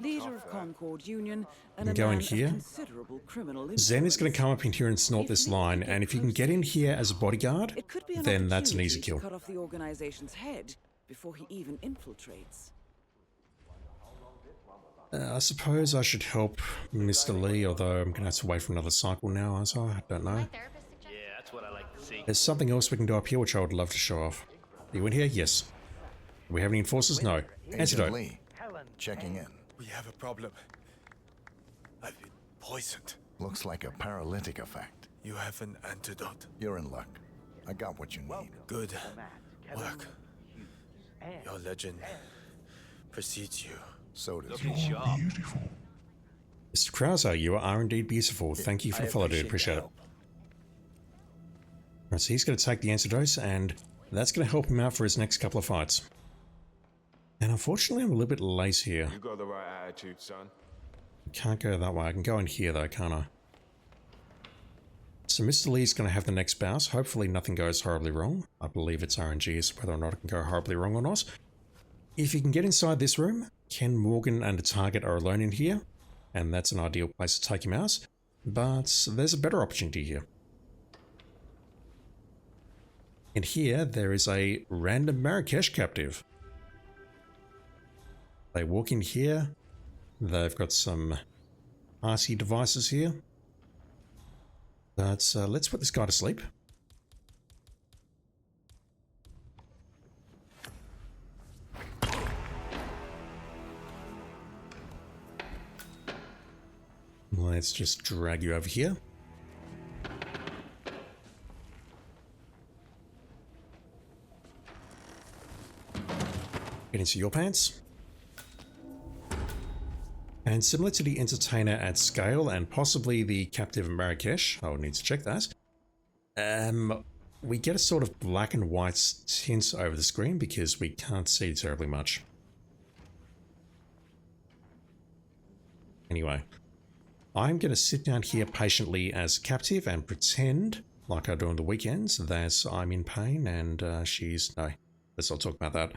leader of Concord Union and a Go in man here. of considerable criminal Zen is going to come up in here and snort this line, and if you can get in here as a bodyguard, It could be an then that's an opportunity easy kill. to cut off the organization's head before he even infiltrates. I suppose I should help Mr. Lee, although I'm going to have to wait for another cycle now, so I don't know. Yeah, that's what I like to see. There's something else we can do up here which I would love to show off. Are you in here? Yes. Do we have any enforcers? No. Agent Antidote. Lee, checking in. We have a problem. I've been poisoned. Looks like a paralytic effect. You have an antidote. You're in luck. I got what you need. Good work. Your legend precedes you. So does Looking sharp. Mr. Krauser, you are indeed beautiful. Thank you for the follow, dude. Appreciate it. Right, so he's going to take the antidote, and that's going to help him out for his next couple of fights. And unfortunately, I'm a little bit late here. You got the right attitude, son. Can't go that way. I can go in here, though, can't I? So Mr. Lee's going to have the next bout. Hopefully nothing goes horribly wrong. I believe it's RNG as to whether or not it can go horribly wrong or not. If you can get inside this room, Ken, Morgan, and the target are alone in here, and that's an ideal place to take him out. But there's a better opportunity here. In here, there is a random Marrakesh captive. They walk in here. They've got some RC devices here. But let's put this guy to sleep. Let's just drag you over here. Get into your pants. And similar to the entertainer at scale and possibly the captive in Marrakesh, I'll need to check that. We get a sort of black and white tint over the screen because we can't see terribly much. Anyway, I'm going to sit down here patiently as captive and pretend, like I do on the weekends, that I'm in pain and no, let's not talk about that.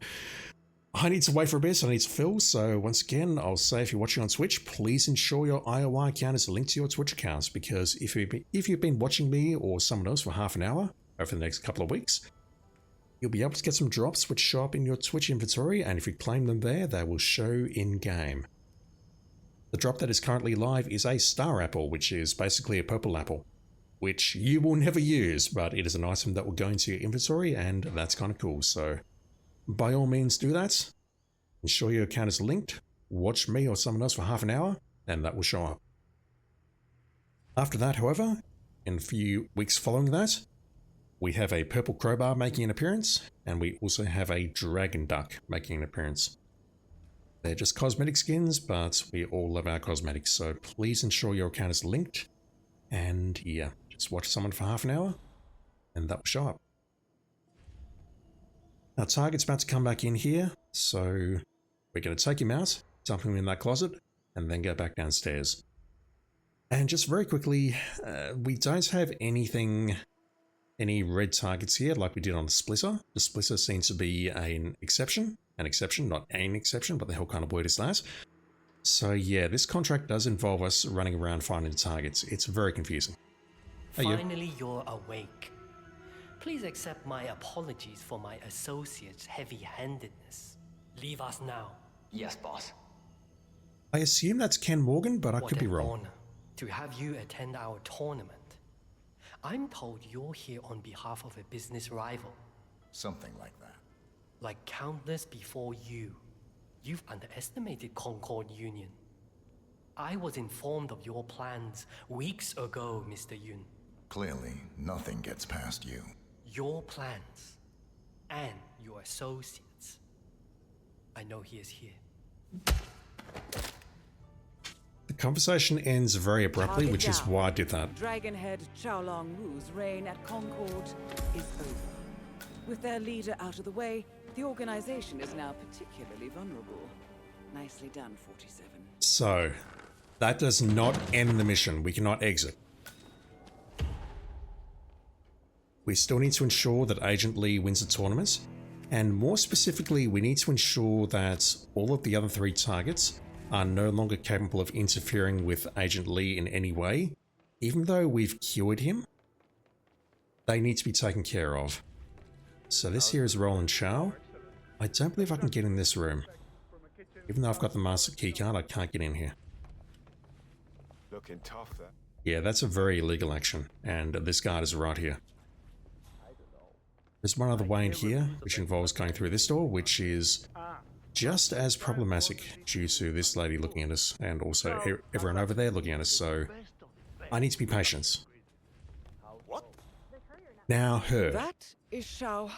I need to wait for a bit, I need to fill, so once again, I'll say if you're watching on Twitch, please ensure your IOI account is linked to your Twitch accounts, because if you've been watching me or someone else for half an hour over the next couple of weeks, you'll be able to get some drops which show up in your Twitch inventory, and if you claim them there, they will show in-game. The drop that is currently live is a star apple, which is basically a purple apple, which you will never use, but it is an item that will go into your inventory, and that's kind of cool, so by all means do that. Ensure your account is linked, watch me or someone else for half an hour, and that will show up. After that, however, in a few weeks following that, we have a purple crowbar making an appearance, and we also have a dragon duck making an appearance. They're just cosmetic skins, but we all love our cosmetics, so please ensure your account is linked, and yeah, just watch someone for half an hour, and that will show up. Our target's about to come back in here, so we're going to take him out, dump him in that closet, and then go back downstairs. And just very quickly, we don't have any red targets here like we did on the splitter. The splitter seems to be an exception, not an exception, but the hell kind of word is that? So yeah, this contract does involve us running around finding targets. It's very confusing. Hey, you. Finally, you're awake. Please accept my apologies for my associate's heavy-handedness. Leave us now. Yes, boss. I assume that's Ken Morgan, but I could be wrong. What an honor to have you attend our tournament. I'm told you're here on behalf of a business rival. Something like that. Like countless before you, you've underestimated Concord Union. I was informed of your plans weeks ago, Mr. Yun. Clearly, nothing gets past you. Your plans and your associates. I know he is here. The conversation ends very abruptly, Target which is down. why I did that. Dragonhead Xiaolong Wu's reign at Concord is over. With their leader out of the way, the organization is now particularly vulnerable. Nicely done, 47. So, that does not end the mission. We cannot exit. We still need to ensure that Agent Lee wins the tournament, and more specifically, we need to ensure that all of the other 3 targets are no longer capable of interfering with Agent Lee in any way. Even though we've cured him, they need to be taken care of. So this here is Roland Chow. I don't believe I can get in this room. Even though I've got the master keycard, I can't get in here. Looking tough, that. Yeah, that's a very illegal action, and this guard is right here. There's one other way in here, which involves going through this door, which is just as problematic due to this lady looking at us, and also everyone over there looking at us, so I need to be patient. Now her. That is Xiao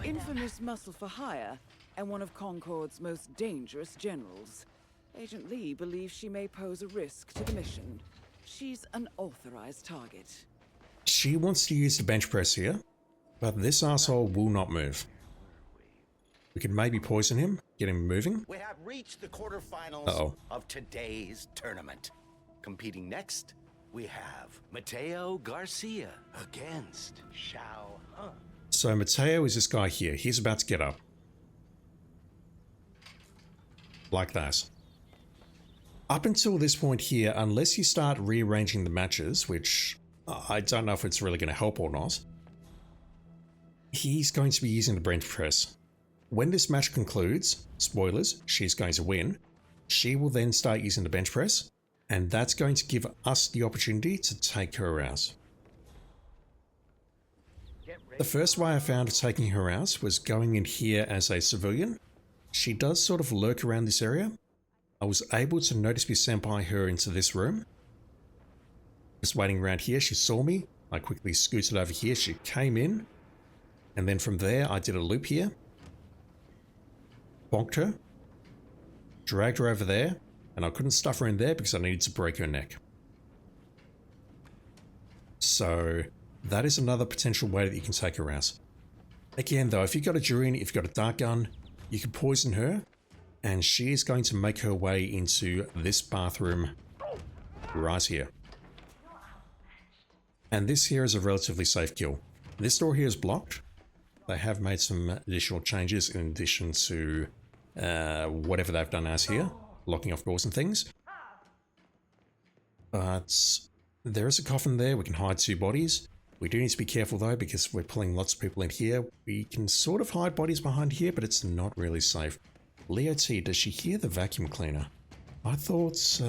He, infamous muscle for hire, and one of Concord's most dangerous generals. Agent Lee believes she may pose a risk to the mission. She's an authorized target. She wants to use the bench press here, but this asshole will not move. We could maybe poison him, get him moving. We have reached the quarterfinals of today's tournament. Competing next, we have Mateo Garcia against Xiao He. So Mateo is this guy here. He's about to get up. Like that. Up until this point here, unless you start rearranging the matches, which I don't know if it's really going to help or not, he's going to be using the bench press. When this match concludes, spoilers, she's going to win, she will then start using the bench press, and that's going to give us the opportunity to take her out. The first way I found of taking her out was going in here as a civilian. She does sort of lurk around this area. I was able to notice me senpai her into this room. Just waiting around here, she saw me. I quickly scooted over here, she came in. And then from there, I did a loop here. Bonked her. Dragged her over there. And I couldn't stuff her in there because I needed to break her neck. So that is another potential way that you can take her out. Again though, if you've got a Durian, if you've got a dart gun, you can poison her. And she is going to make her way into this bathroom right here. And this here is a relatively safe kill. This door here is blocked. They have made some additional changes in addition to whatever they've done as here, locking off doors and things. But there is a coffin there. We can hide 2 bodies. We do need to be careful though, because we're pulling lots of people in here. We can sort of hide bodies behind here, but it's not really safe. Leo T, does she hear the vacuum cleaner? I thought,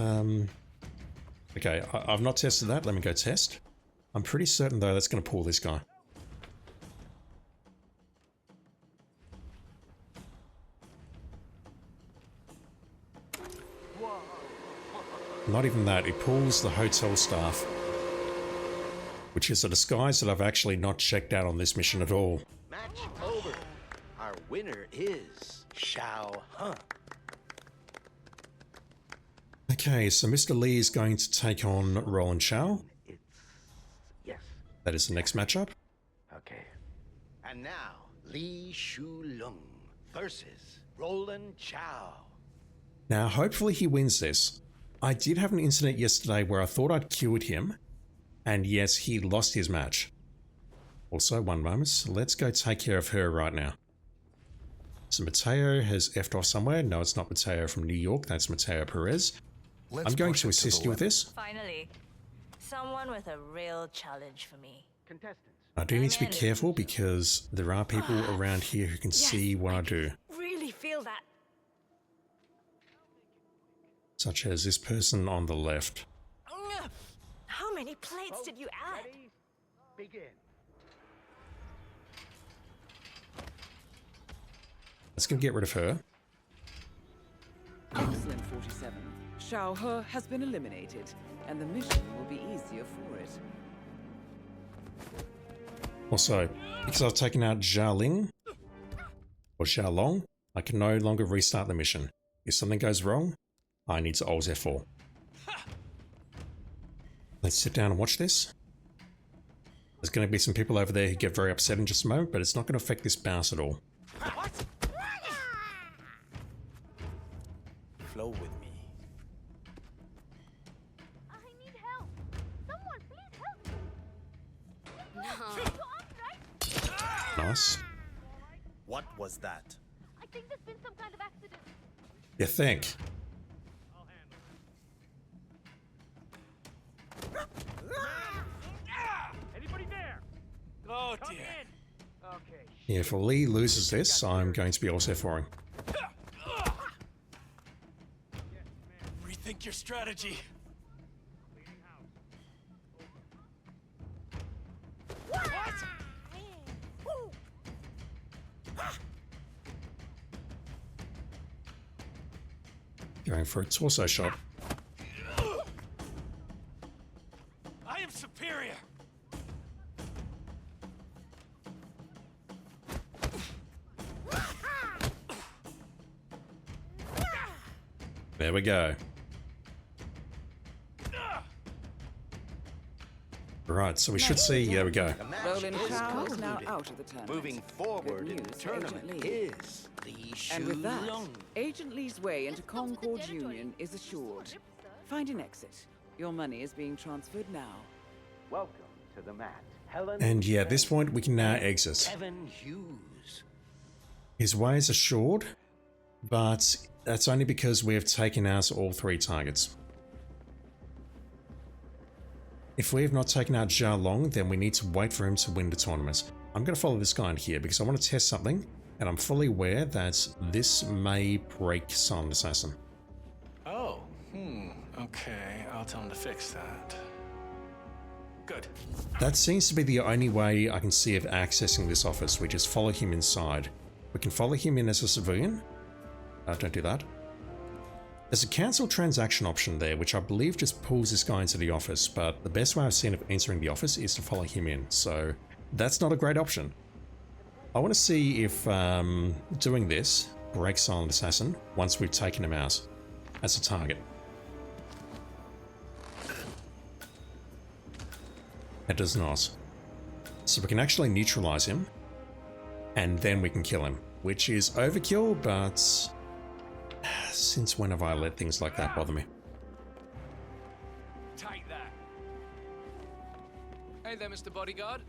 okay, I've not tested that. Let me go test. I'm pretty certain though that's going to pull this guy. Not even that, it pulls the hotel staff. Which is a disguise that I've actually not checked out on this mission at all. Match over. Our winner is Xiao He. Okay, so Mr. Lee is going to take on Roland Chow. Yes. That is the next matchup. Okay. And now, Lee Shulung versus Roland Chow. Now, hopefully he wins this. I did have an incident yesterday where I thought I'd cured him, and yes, he lost his match. Also, one moment, let's go take care of her right now. So Mateo has effed off somewhere. No, it's not Mateo from New York. That's Mateo Perez. I'm going to assist you with this. Finally, someone with a real challenge for me. I do need to be careful because there are people around here who can see what I do. Really feel that. Such as this person on the left. How many plates did you add? Begin. Let's go get rid of her. Excellent, 47. Xiao He has been eliminated, and the mission will be easier for it. Also, because I've taken out Xiaoling, or Xiaolong, I can no longer restart the mission. If something goes wrong, I need to Alt F4. Let's sit down and watch this. There's going to be some people over there who get very upset in just a moment, but it's not going to affect this bounce at all. Flow with me. I need help. Someone, please help me. No. Nice. What was that? I think there's been some kind of accident. You think? Anybody there? Oh dear. Okay. Yeah, if Lee loses this, I'm going to be also F4ing. Rethink your strategy. Going for a torso shot. I am superior. There we go. Right, so we should see, there we go. Roland Chow is now out of the tournament. Moving forward Good in the news, tournament Agent Lee. is Lee And with that, Long. Agent Lee's way into Concord Union is assured. Find an exit. Your money is being transferred now. Welcome to the mat, Helen. And yeah, at this point we can now exit. Kevin Hughes. His way is assured, but that's only because we have taken out all 3 targets. If we have not taken out Jia Long, then we need to wait for him to win the tournament. I'm going to follow this guy in here because I want to test something, and I'm fully aware that this may break Silent Assassin. Oh, okay. I'll tell him to fix that. Good. That seems to be the only way I can see of accessing this office. We just follow him inside. We can follow him in as a civilian. Don't do that. There's a cancel transaction option there, which I believe just pulls this guy into the office, but the best way I've seen of entering the office is to follow him in, so that's not a great option. I want to see if doing this breaks Silent Assassin once we've taken him out as a target. It does not. So we can actually neutralize him, and then we can kill him, which is overkill, but since when have I let things like that bother me? Take that. Hey there, Mr. Bodyguard.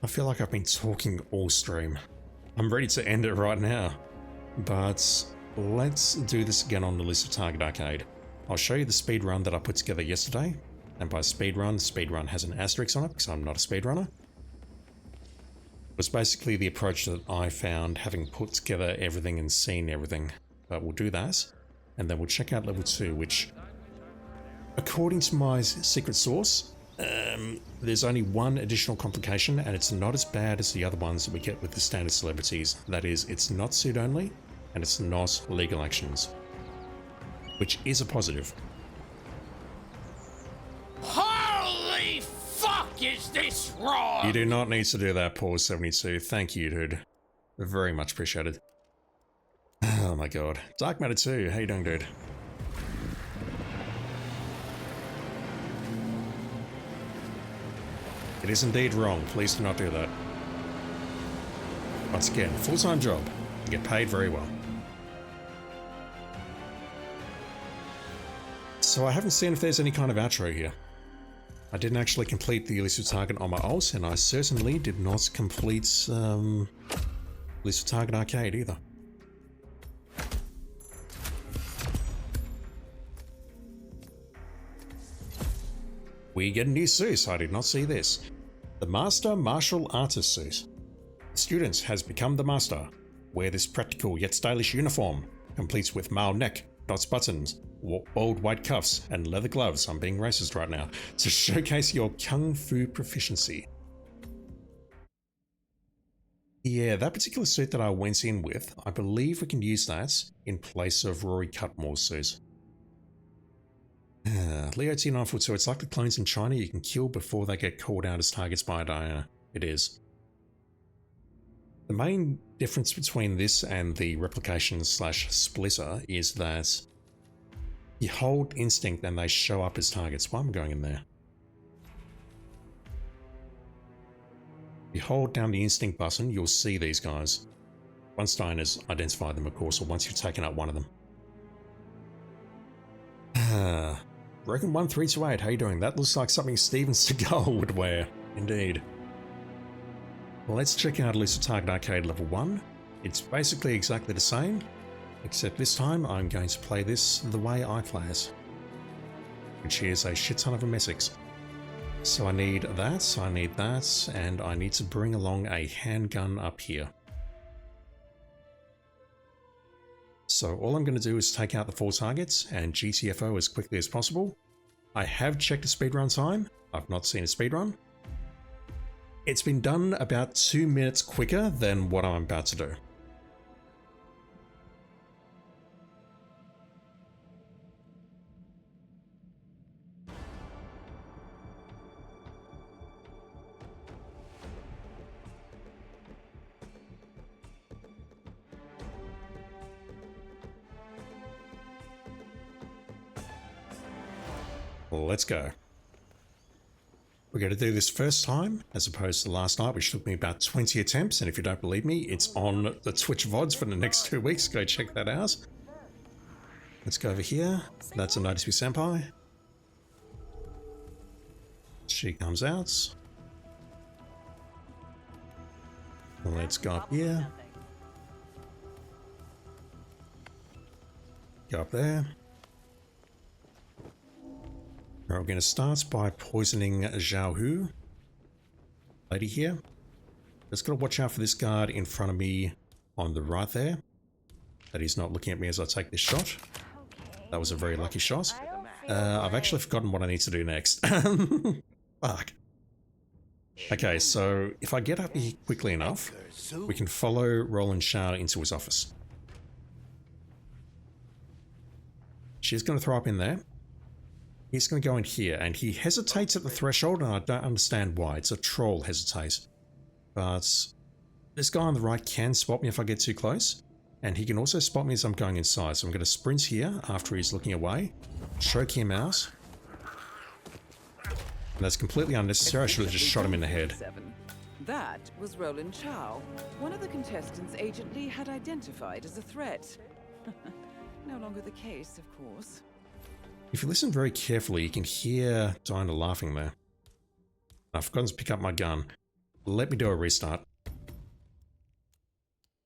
I feel like I've been talking all stream. I'm ready to end it right now, but let's do this again on the Elusive Target Arcade. I'll show you the speedrun that I put together yesterday, and by speedrun has an asterisk on it because I'm not a speedrunner. It was basically the approach that I found having put together everything and seen everything. But we'll do that, and then we'll check out level 2, which, according to my secret source, there's only one additional complication, and it's not as bad as the other ones that we get with the standard celebrities. That is, it's not suit only, and it's not legal actions, which is a positive. Holy fuck, is this wrong? You do not need to do that, Pause 72. Thank you, dude. Very much appreciated. Oh my god. Dark Matter 2, how you doing, dude? It is indeed wrong. Please do not do that. Once again, full-time job. You get paid very well. So I haven't seen if there's any kind of outro here. I didn't actually complete the Elusive Target on my ult, and I certainly did not complete Elusive Target Arcade either. We get a new suit. I did not see this. The Master Martial Artist suit. The student has become the master. Wear this practical yet stylish uniform, complete with male neck, dots buttons, bold white cuffs, and leather gloves. I'm being racist right now. To showcase your kung fu proficiency. Yeah, that particular suit that I went in with, I believe we can use that in place of Rory Cutmore's suit. Leo T942, it's like the clones in China you can kill before they get called out as targets by Diana. It is. The main difference between this and the replication / splitter is that you hold instinct and they show up as targets. Why am I going in there? You hold down the instinct button, you'll see these guys. Once Diana's identified them, of course, or once you've taken out one of them. Broken 1328, how you doing? That looks like something Steven Seagal would wear. Indeed. Well, let's check out Elusive Target Arcade Level 1. It's basically exactly the same, except this time I'm going to play this the way I play it, which is a shit ton of emetics. So I need that, and I need to bring along a handgun up here. So all I'm going to do is take out the 4 targets and GTFO as quickly as possible. I have checked the speedrun time. I've not seen a speedrun. It's been done about 2 minutes quicker than what I'm about to do. Let's go. We're going to do this first time, as opposed to last night, which took me about 20 attempts, and if you don't believe me, it's on the Twitch VODs for the next 2 weeks. Go check that out. Let's go over here. That's a Notice Me Senpai. She comes out. Let's go up here. Go up there. We're going to start by poisoning Zhao Hu. Lady here. Just got to watch out for this guard in front of me on the right there. That he's not looking at me as I take this shot. That was a very lucky shot. I've actually forgotten what I need to do next. Fuck. Okay, so if I get up here quickly enough, we can follow Roland Shah into his office. She's going to throw up in there. He's going to go in here, and he hesitates at the threshold, and I don't understand why. It's a troll hesitate. But this guy on the right can spot me if I get too close, and he can also spot me as I'm going inside. So I'm going to sprint here after he's looking away, choke him out. And that's completely unnecessary. I should have just shot him in the head. That was Roland Chow, one of the contestants Agent Lee had identified as a threat. No longer the case, of course. If you listen very carefully, you can hear Dinah laughing there. I've forgotten to pick up my gun. Let me do a restart.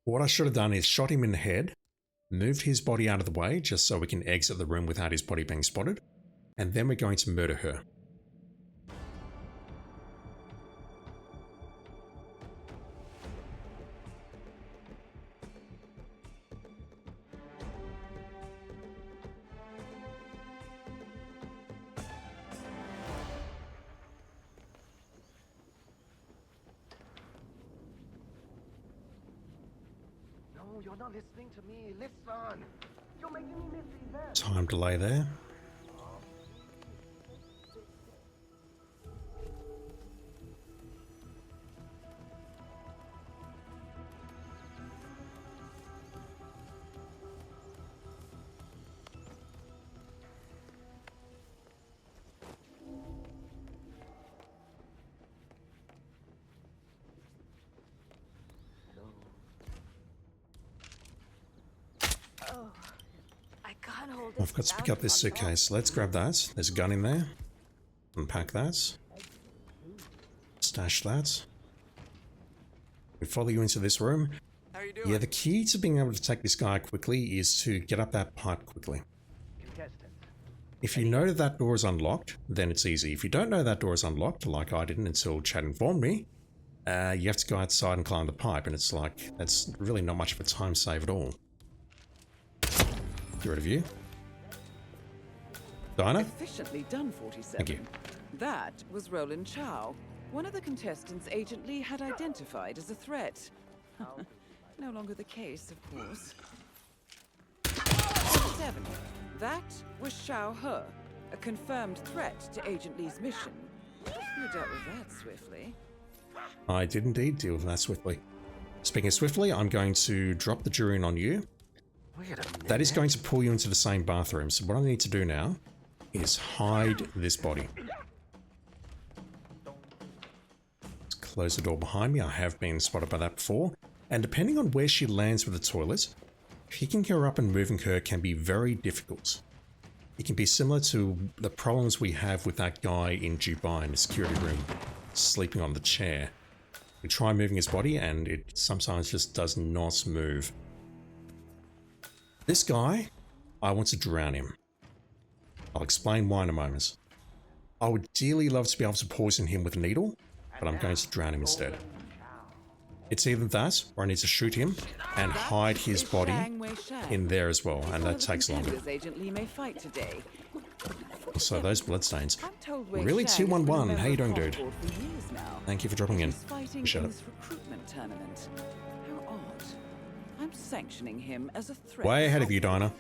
What I should have done is shot him in the head, moved his body out of the way just so we can exit the room without his body being spotted, and then we're going to murder her. You're not listening to me. Listen. You're making me miss the event. Time delay there. I've got to pick up this suitcase. Let's grab that. There's a gun in there. Unpack that. Stash that. We follow you into this room. How you doing? Yeah, the key to being able to take this guy quickly is to get up that pipe quickly. If you know that that door is unlocked, then it's easy. If you don't know that door is unlocked, like I didn't until Chad informed me, you have to go outside and climb the pipe, and it's like, that's really not much of a time save at all. Get rid of you. Dinah? Efficiently done, 47. Thank you. That was Roland Chow, one of the contestants Agent Lee had identified as a threat. No longer the case, of course. 47. That was Xiao He, a confirmed threat to Agent Lee's mission. You dealt with that swiftly. I did indeed deal with that swiftly. Speaking of swiftly, I'm going to drop the Durian on you. That is going to pull you into the same bathroom. So what I need to do now is hide this body. Let's close the door behind me. I have been spotted by that before. And depending on where she lands with the toilet, picking her up and moving her can be very difficult. It can be similar to the problems we have with that guy in Dubai in the security room, sleeping on the chair. We try moving his body and it sometimes just does not move. This guy, I want to drown him. I'll explain why in a moment. I would dearly love to be able to poison him with a needle, but I'm going to drown him instead. It's either that, or I need to shoot him and hide his body in there as well, and that takes longer. Agent Lee may fight today. So those bloodstains. Really, 211. How you doing, dude? Thank you for dropping in. Appreciate it. Recruitment tournament. How odd. I'm sanctioning him as a threat. Way ahead of you, Dinah.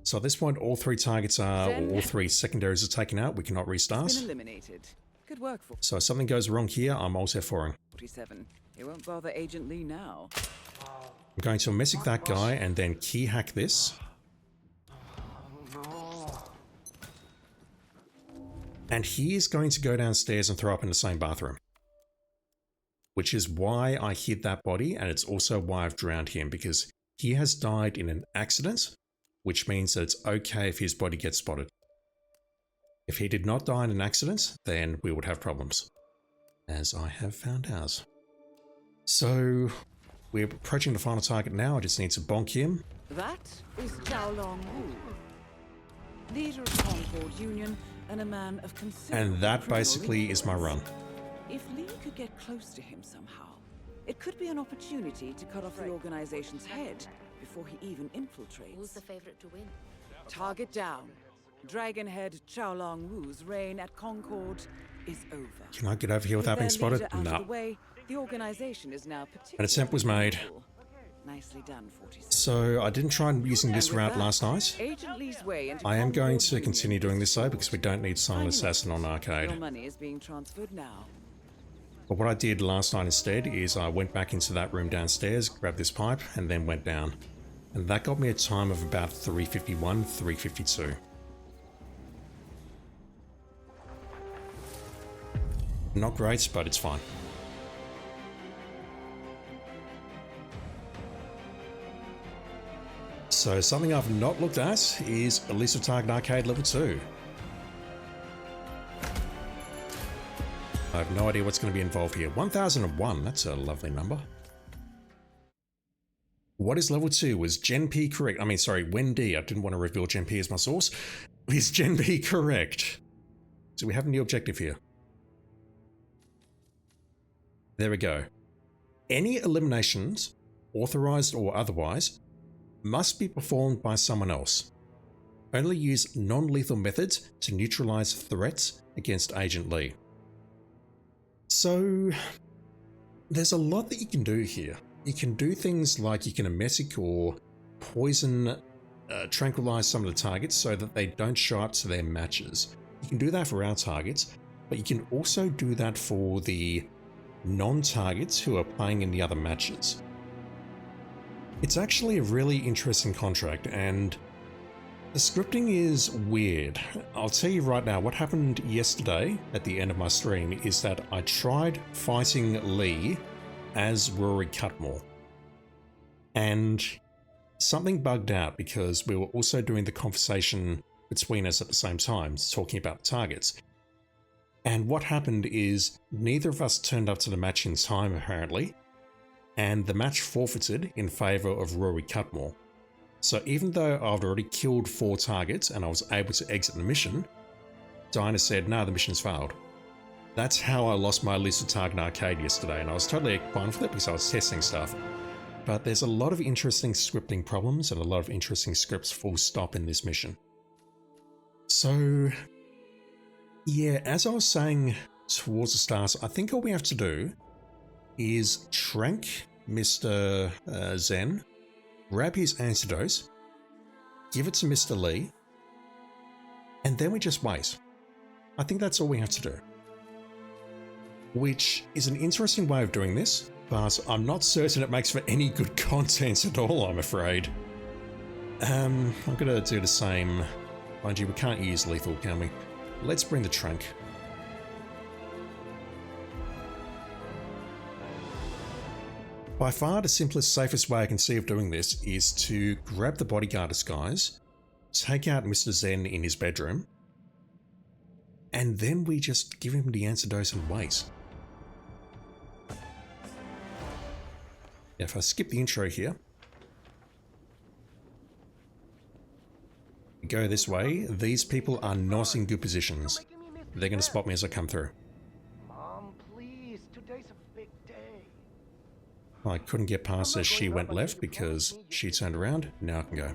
So at this point, all three targets are, or all three secondaries are taken out. We cannot restart. Been eliminated. Good work for. So if something goes wrong here, I'm also F4ing. 47. It won't bother Agent Lee now. I'm going to message that guy and then key hack this. And he is going to go downstairs and throw up in the same bathroom. Which is why I hid that body, and it's also why I've drowned him, because he has died in an accident, which means that it's okay if his body gets spotted. If he did not die in an accident, then we would have problems, as I have found out. So, we're approaching the final target now. I just need to bonk him. That is Zhao Long Wu, leader of Concord Union and a man of considerable. And that basically is my run. If Lee could get close to him somehow, it could be an opportunity to cut off the organization's head before he even infiltrates. Who's the favorite to win? Target down. Dragonhead Xiaolong Wu's reign at Concord is over. Can I get over here without being spotted? No. The organization is now particularly. An attempt was made. Nicely done, 47. So I didn't try using this route last night. Agent Lee's way into I am going Concord to continue doing this though, because we don't need Silent Assassin on arcade. Your money is being transferred now. But what I did last night instead is I went back into that room downstairs, grabbed this pipe, and then went down. And that got me a time of about 3:51, 3:52. Not great, but it's fine. So something I've not looked at is Elusive Target Arcade Level 2. I have no idea what's going to be involved here. 1001, that's a lovely number. What is level 2? Was Gen P correct? I mean, sorry, Wendy. I didn't want to reveal Gen P as my source. Is Gen P correct? So we have a new objective here. There we go. Any eliminations, authorized or otherwise, must be performed by someone else. Only use non-lethal methods to neutralize threats against Agent Lee. So, there's a lot that you can do here. You can do things like you can emetic or poison, tranquilize some of the targets so that they don't show up to their matches. You can do that for our targets, but you can also do that for the non-targets who are playing in the other matches. It's actually a really interesting contract, and the scripting is weird. I'll tell you right now, what happened yesterday at the end of my stream is that I tried fighting Lee as Rory Cutmore, and something bugged out because we were also doing the conversation between us at the same time, talking about the targets. And what happened is neither of us turned up to the match in time, apparently, and the match forfeited in favour of Rory Cutmore. So even though I'd already killed 4 targets and I was able to exit the mission, Dinah said, no, the mission's failed. That's how I lost my Elusive Target arcade yesterday, and I was totally fine with it because I was testing stuff. But there's a lot of interesting scripting problems and a lot of interesting scripts full stop in this mission. So, yeah, as I was saying towards the start, I think all we have to do is trank Mr. Zen, grab his antidote, give it to Mr. Lee, and then we just wait. I think that's all we have to do. Which is an interesting way of doing this, but I'm not certain it makes for any good content at all, I'm afraid. I'm gonna do the same. Mind you, we can't use lethal, can we? Let's bring the trunk. By far the simplest, safest way I can see of doing this is to grab the bodyguard disguise, take out Mr. Zen in his bedroom, and then we just give him the antidote and wait. If I skip the intro here, go this way, these people are not in good positions. They're going to spot me as I come through. Mom, please, today's a big day. I couldn't get past as she went left because she turned around. Now I can go.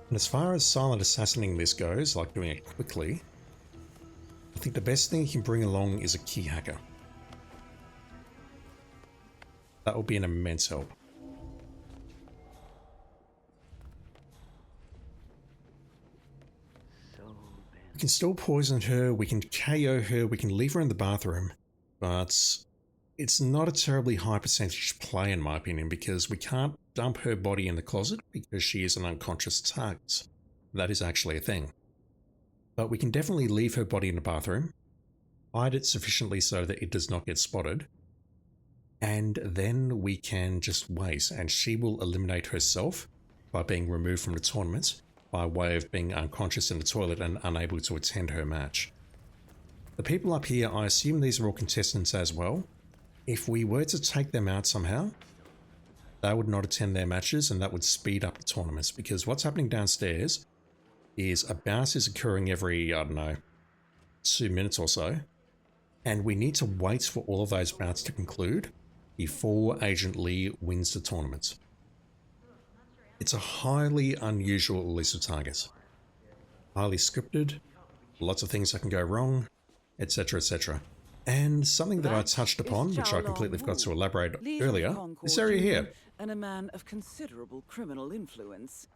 And as far as silent assassinating this goes, like doing it quickly, I think the best thing you can bring along is a key hacker. That will be an immense help. We can still poison her, we can KO her, we can leave her in the bathroom, but it's not a terribly high percentage play in my opinion because we can't dump her body in the closet because she is an unconscious target. That is actually a thing. But we can definitely leave her body in the bathroom, hide it sufficiently so that it does not get spotted, and then we can just wait, and she will eliminate herself by being removed from the tournament by way of being unconscious in the toilet and unable to attend her match. The people up here, I assume these are all contestants as well. If we were to take them out somehow, they would not attend their matches and that would speed up the tournaments because what's happening downstairs is a bout is occurring every, I don't know, 2 minutes or so, and we need to wait for all of those bouts to conclude before Agent Lee wins the tournament. It's a highly unusual elusive target. Highly scripted, lots of things that can go wrong, etc, etc. And something that I touched upon, which I completely forgot to elaborate earlier, this area here. And a man of considerable criminal influence.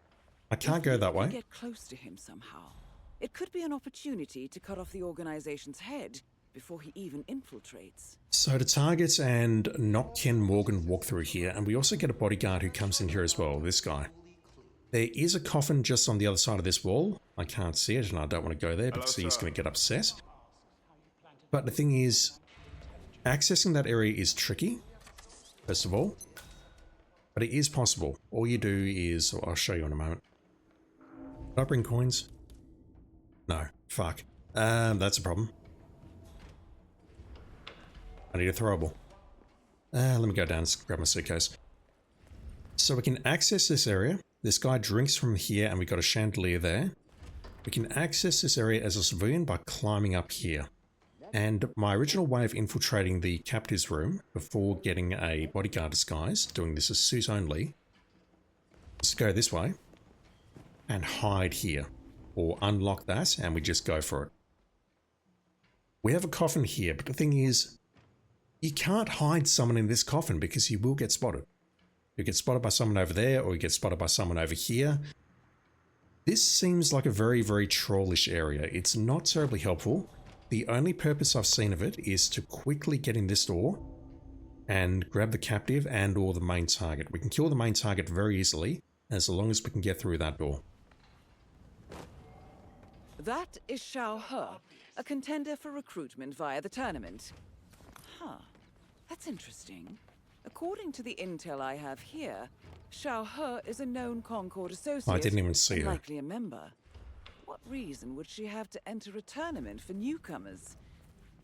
I can't go that way. Get close to him somehow. It could be an opportunity to cut off the organization's head before he even infiltrates. So the target and not Ken Morgan walk through here, and we also get a bodyguard who comes in here as well, this guy. There is a coffin just on the other side of this wall. I can't see it and I don't want to go there because he's going to get upset. But the thing is, accessing that area is tricky, first of all. But it is possible. All you do is, I'll show you in a moment. Did I bring coins? No. Fuck. That's a problem. I need a throwable. Let me go down and grab my suitcase. So we can access this area. This guy drinks from here and we got a chandelier there. We can access this area as a civilian by climbing up here. And my original way of infiltrating the captive's room before getting a bodyguard disguise, doing this as suit only, is to go this way and hide here. Or unlock that and we just go for it. We have a coffin here, but the thing is, you can't hide someone in this coffin because you will get spotted. You get spotted by someone over there or you get spotted by someone over here. This seems like a very, very trollish area. It's not terribly helpful. The only purpose I've seen of it is to quickly get in this door and grab the captive and or the main target. We can kill the main target very easily as long as we can get through that door. That is Xiao He, a contender for recruitment via the tournament. Huh, that's interesting. According to the intel I have here, Xiao He is a known Concord associate. I didn't even see and her. likely a member. What reason would she have to enter a tournament for newcomers?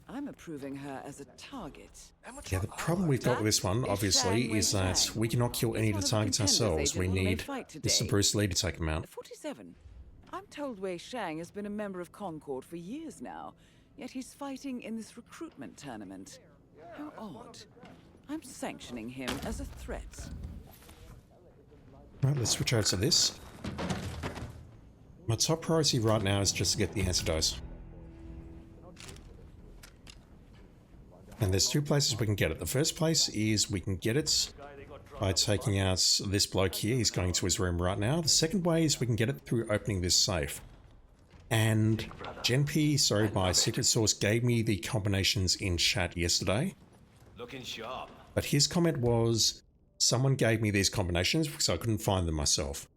I'm approving her as a target. Yeah, the problem we've got with this one, obviously, is that we cannot kill any of the targets ourselves. We need Mr. Bruce Lee to take them out. 47. I'm told Wei Shang has been a member of Concord for years now, yet he's fighting in this recruitment tournament. How odd. I'm sanctioning him as a threat. Right, let's switch over to this. My top priority right now is just to get the antidote. And there's two places we can get it. The first place is we can get it by taking out this bloke here. He's going to his room right now. The second way is we can get it through opening this safe. And Genp, sorry, my secret source gave me the combinations in chat yesterday. Looking sharp. But his comment was, someone gave me these combinations because I couldn't find them myself.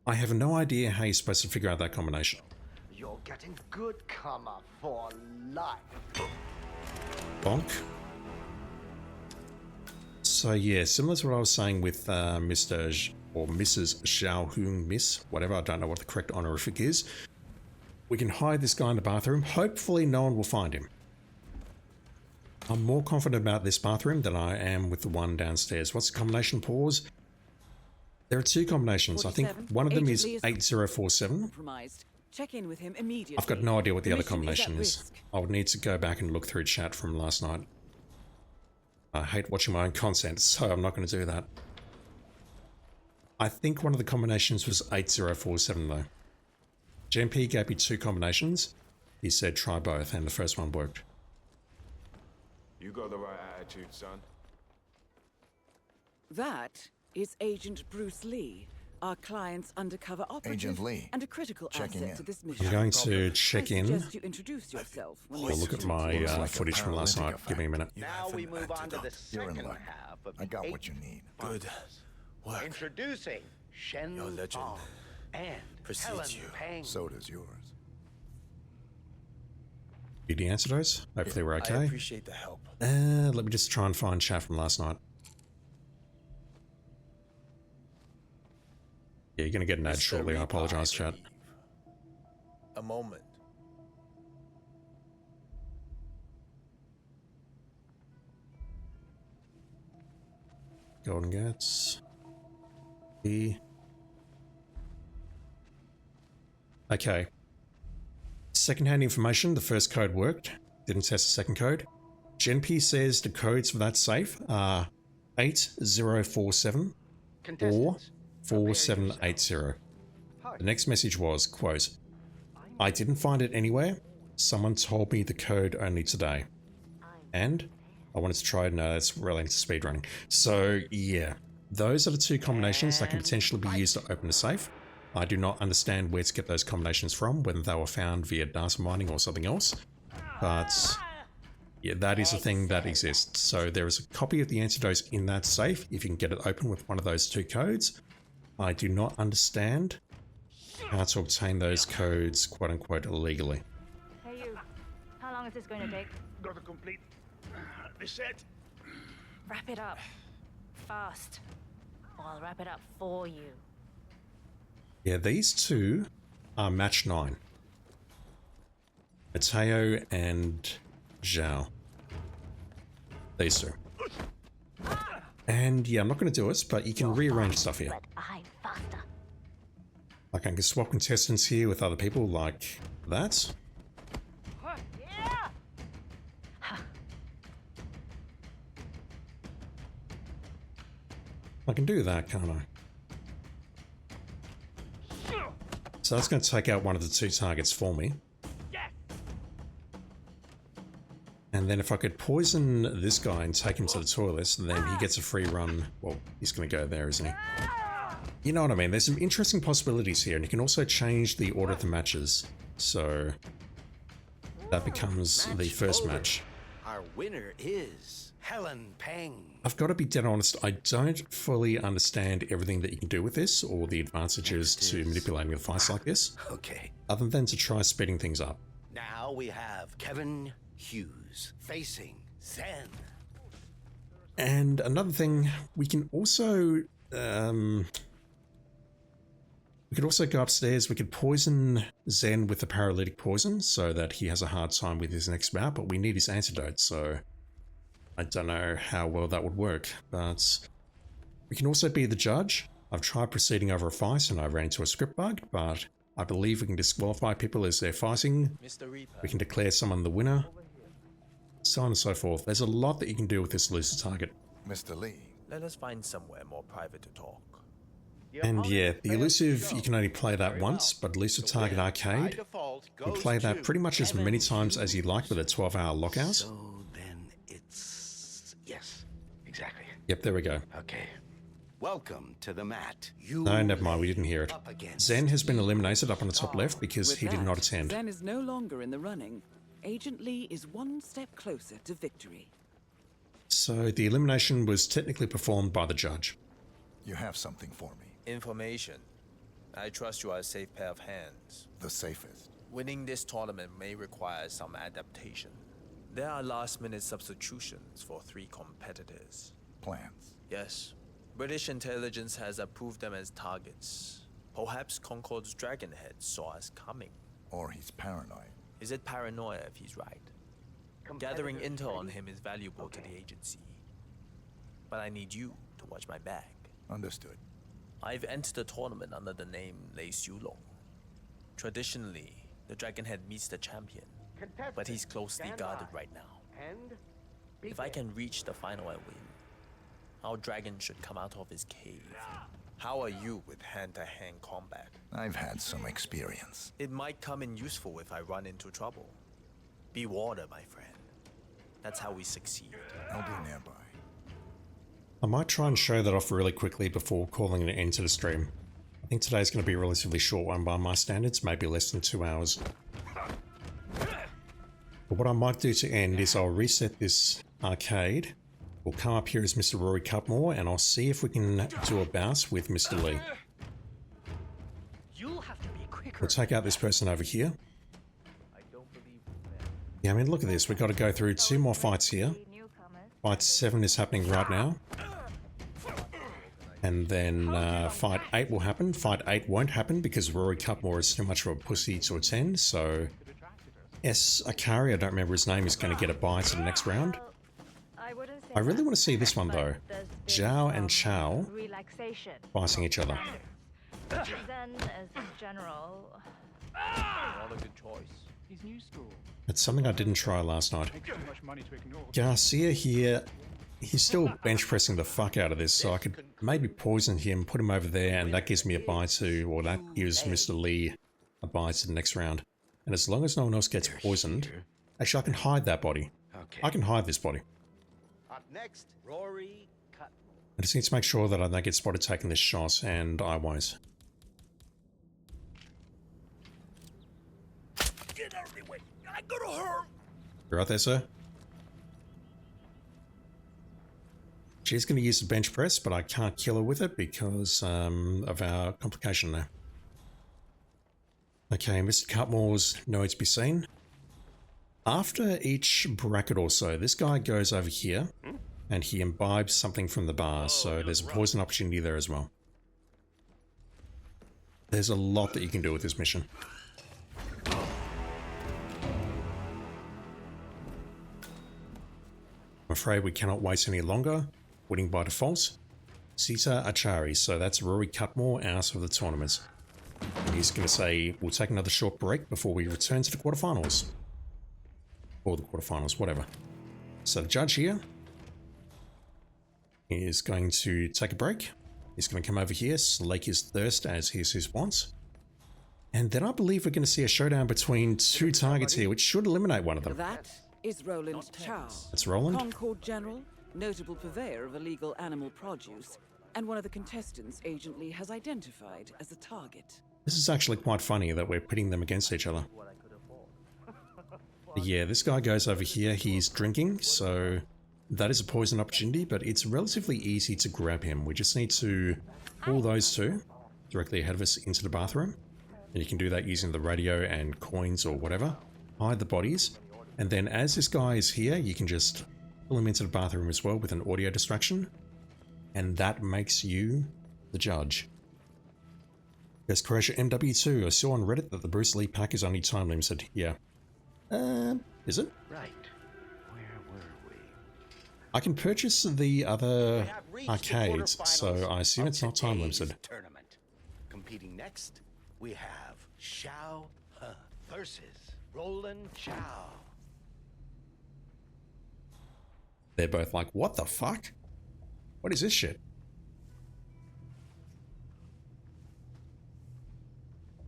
I have no idea how you're supposed to figure out that combination. You're getting good karma for life. Bonk. So yeah, similar to what I was saying with Mr. or Mrs. Xiao Hung Miss, whatever, I don't know what the correct honorific is. We can hide this guy in the bathroom. Hopefully no one will find him. I'm more confident about this bathroom than I am with the one downstairs. What's the combination, pause? There are two combinations. I think one of them is 8047. Check in with him immediately. I've got no idea what the other combination is. I would need to go back and look through chat from last night. I hate watching my own content, so I'm not going to do that. I think one of the combinations was 8047 though. GMP gave me two combinations. He said try both, and the first one worked. You got the right attitude, son. That is Agent Bruce Lee, our client's undercover operative, Agent Lee, and a critical checking asset in. to this mission. I'm going to check in. I suggest you introduce yourself. We'll look at my footage from last night. Give me a minute. Now we move on to the second half of the I got what you need. Good work. Introducing Shen Your legend Fong and precedes Helen you. Peng. So does yours. Beauty antidotes. Hopefully we're okay. I appreciate the help. Let me just try and find chat from last night. Yeah, you're going to get an ad shortly. I apologize, chat. A moment. Golden Gates. E. Okay. Secondhand information. The first code worked. Didn't test the second code. GenP says the codes for that safe are 8047 or 4780. The next message was, quote, I didn't find it anywhere. Someone told me the code only today. And I wanted to try it. No, that's related to speedrunning. So yeah, those are the two combinations that can potentially be used to open a safe. I do not understand where to get those combinations from, whether they were found via data mining or something else. But yeah, that is a thing that exists. So there is a copy of the antidote in that safe if you can get it open with one of those two codes. I do not understand how to obtain those codes, quote unquote, illegally. Hey you, how long is this going to take? Got to complete this set. Wrap it up. Fast. Or I'll wrap it up for you. Yeah, these two are match 9. Mateo and Zhao. These two. And yeah, I'm not going to do it, but you can rearrange stuff here. Like I can swap contestants here with other people like that. I can do that, can't I? So that's going to take out one of the two targets for me. And then if I could poison this guy and take him to the toilets, then he gets a free run. Well, he's going to go there, isn't he? You know what I mean? There's some interesting possibilities here, and you can also change the order of the matches. So that becomes the first match. Our winner is Helen Peng. I've got to be dead honest, I don't fully understand everything that you can do with this, or the advantages to manipulating the fights like this. Okay. Other than to try speeding things up. Now we have Kevin Hughes facing Zen. And another thing, we can also go upstairs. We could poison Zen with the paralytic poison so that he has a hard time with his next bout, but we need his antidote, so I don't know how well that would work. But we can also be the judge. I've tried proceeding over a fight and I ran into a script bug, but I believe we can disqualify people as they're fighting. We can declare someone the winner, so on and so forth. There's a lot that you can do with this Elusive Target. Mr. Lee. Let us find somewhere more private to talk. And yeah, the Elusive, you can only play that once, but Elusive Target Arcade, you can play that pretty much as many times as you like with a 12-hour lockout. So then it's... yes, exactly. Yep, there we go. Okay. Welcome to the mat. No, never mind, we didn't hear it. Zen has been eliminated up on the top left because With he did that, not attend. Zen is no longer in the running. Agent Lee is one step closer to victory. So the elimination was technically performed by the judge. You have something for me. Information. I trust you are a safe pair of hands. The safest. Winning this tournament may require some adaptation. There are last-minute substitutions for 3 competitors. Plans? Yes. British intelligence has approved them as targets. Perhaps Concord's Dragonhead saw us coming. Or he's paranoid. Is it paranoia if he's right? Gathering intel on him is valuable to the agency. But I need you to watch my back. Understood. I've entered the tournament under the name Lee Elusive. Traditionally, the Dragonhead meets the champion, but he's closely guarded right now. If I can reach the final and win, our dragon should come out of his cave. How are you with hand-to-hand combat? I've had some experience. It might come in useful if I run into trouble. Be water, my friend. That's how we succeed. I'll be nearby. I might try and show that off really quickly before calling an end to the stream. I think today's going to be a relatively short one by my standards, maybe less than 2 hours. But what I might do to end is I'll reset this arcade. We'll come up here as Mr. Rory Cutmore and I'll see if we can do a bout with Mr. Lee. You'll have to be quicker. We'll take out this person over here. Yeah, I mean, look at this. We've got to go through 2 more fights here. Fight 7 is happening right now. And then fight 8 will happen. Fight 8 won't happen because Rory Cutmore is too much of a pussy to attend. So, S. Akari, I don't remember his name, is going to get a bye to the next round. I really want to see this one though. Zhao and Chao fighting each other. Zen as general. Not a good choice. He's new school. It's something I didn't try last night. Makes too much money to ignore. Garcia here, he's still bench pressing the fuck out of this, so I could maybe poison him, put him over there, and that gives me a bye to, or that gives Mr. Lee a bye to the next round. And as long as no one else gets poisoned, actually I can hide that body. I can hide this body. Up next, Rory Cutmore. I just need to make sure that I don't get spotted taking this shot, and I won't. Get out of the way! I gotta hurt! You right there, sir? She's going to use the bench press, but I can't kill her with it because of our complication there. Okay, Mr. Cutmore's nowhere to be seen. After each bracket or so, this guy goes over here and he imbibes something from the bar, so there's a poison opportunity there as well. There's a lot that you can do with this mission. I'm afraid we cannot wait any longer. Winning by default, Sita Achari, so that's Rory Cutmore out of the tournament. And he's going to say, we'll take another short break before we return to the quarterfinals. Or the quarterfinals, whatever. So the judge here is going to take a break. He's going to come over here, slake his thirst as he's his wants. And then I believe we're going to see a showdown between 2 targets here, which should eliminate one of them. That is Roland Chow. That's Roland. Concord General, notable purveyor of illegal animal produce, and one of the contestants Agent Lee has identified as a target. This is actually quite funny that we're pitting them against each other. Yeah, this guy goes over here, he's drinking, so that is a poison opportunity, but it's relatively easy to grab him. We just need to pull those 2 directly ahead of us into the bathroom. And you can do that using the radio and coins or whatever. Hide the bodies. And then as this guy is here, you can just Pull him into the bathroom as well with an audio distraction. And that makes you the judge. Yes, Croatia MW2. I saw on Reddit that the Bruce Lee pack is only time limited. Yeah. Is it? Right. Where were we? I can purchase the other arcades, so I assume it's not time limited. Tournament. Competing next, we have Xiao He versus Roland Chow. They're both like, what the fuck? What is this shit?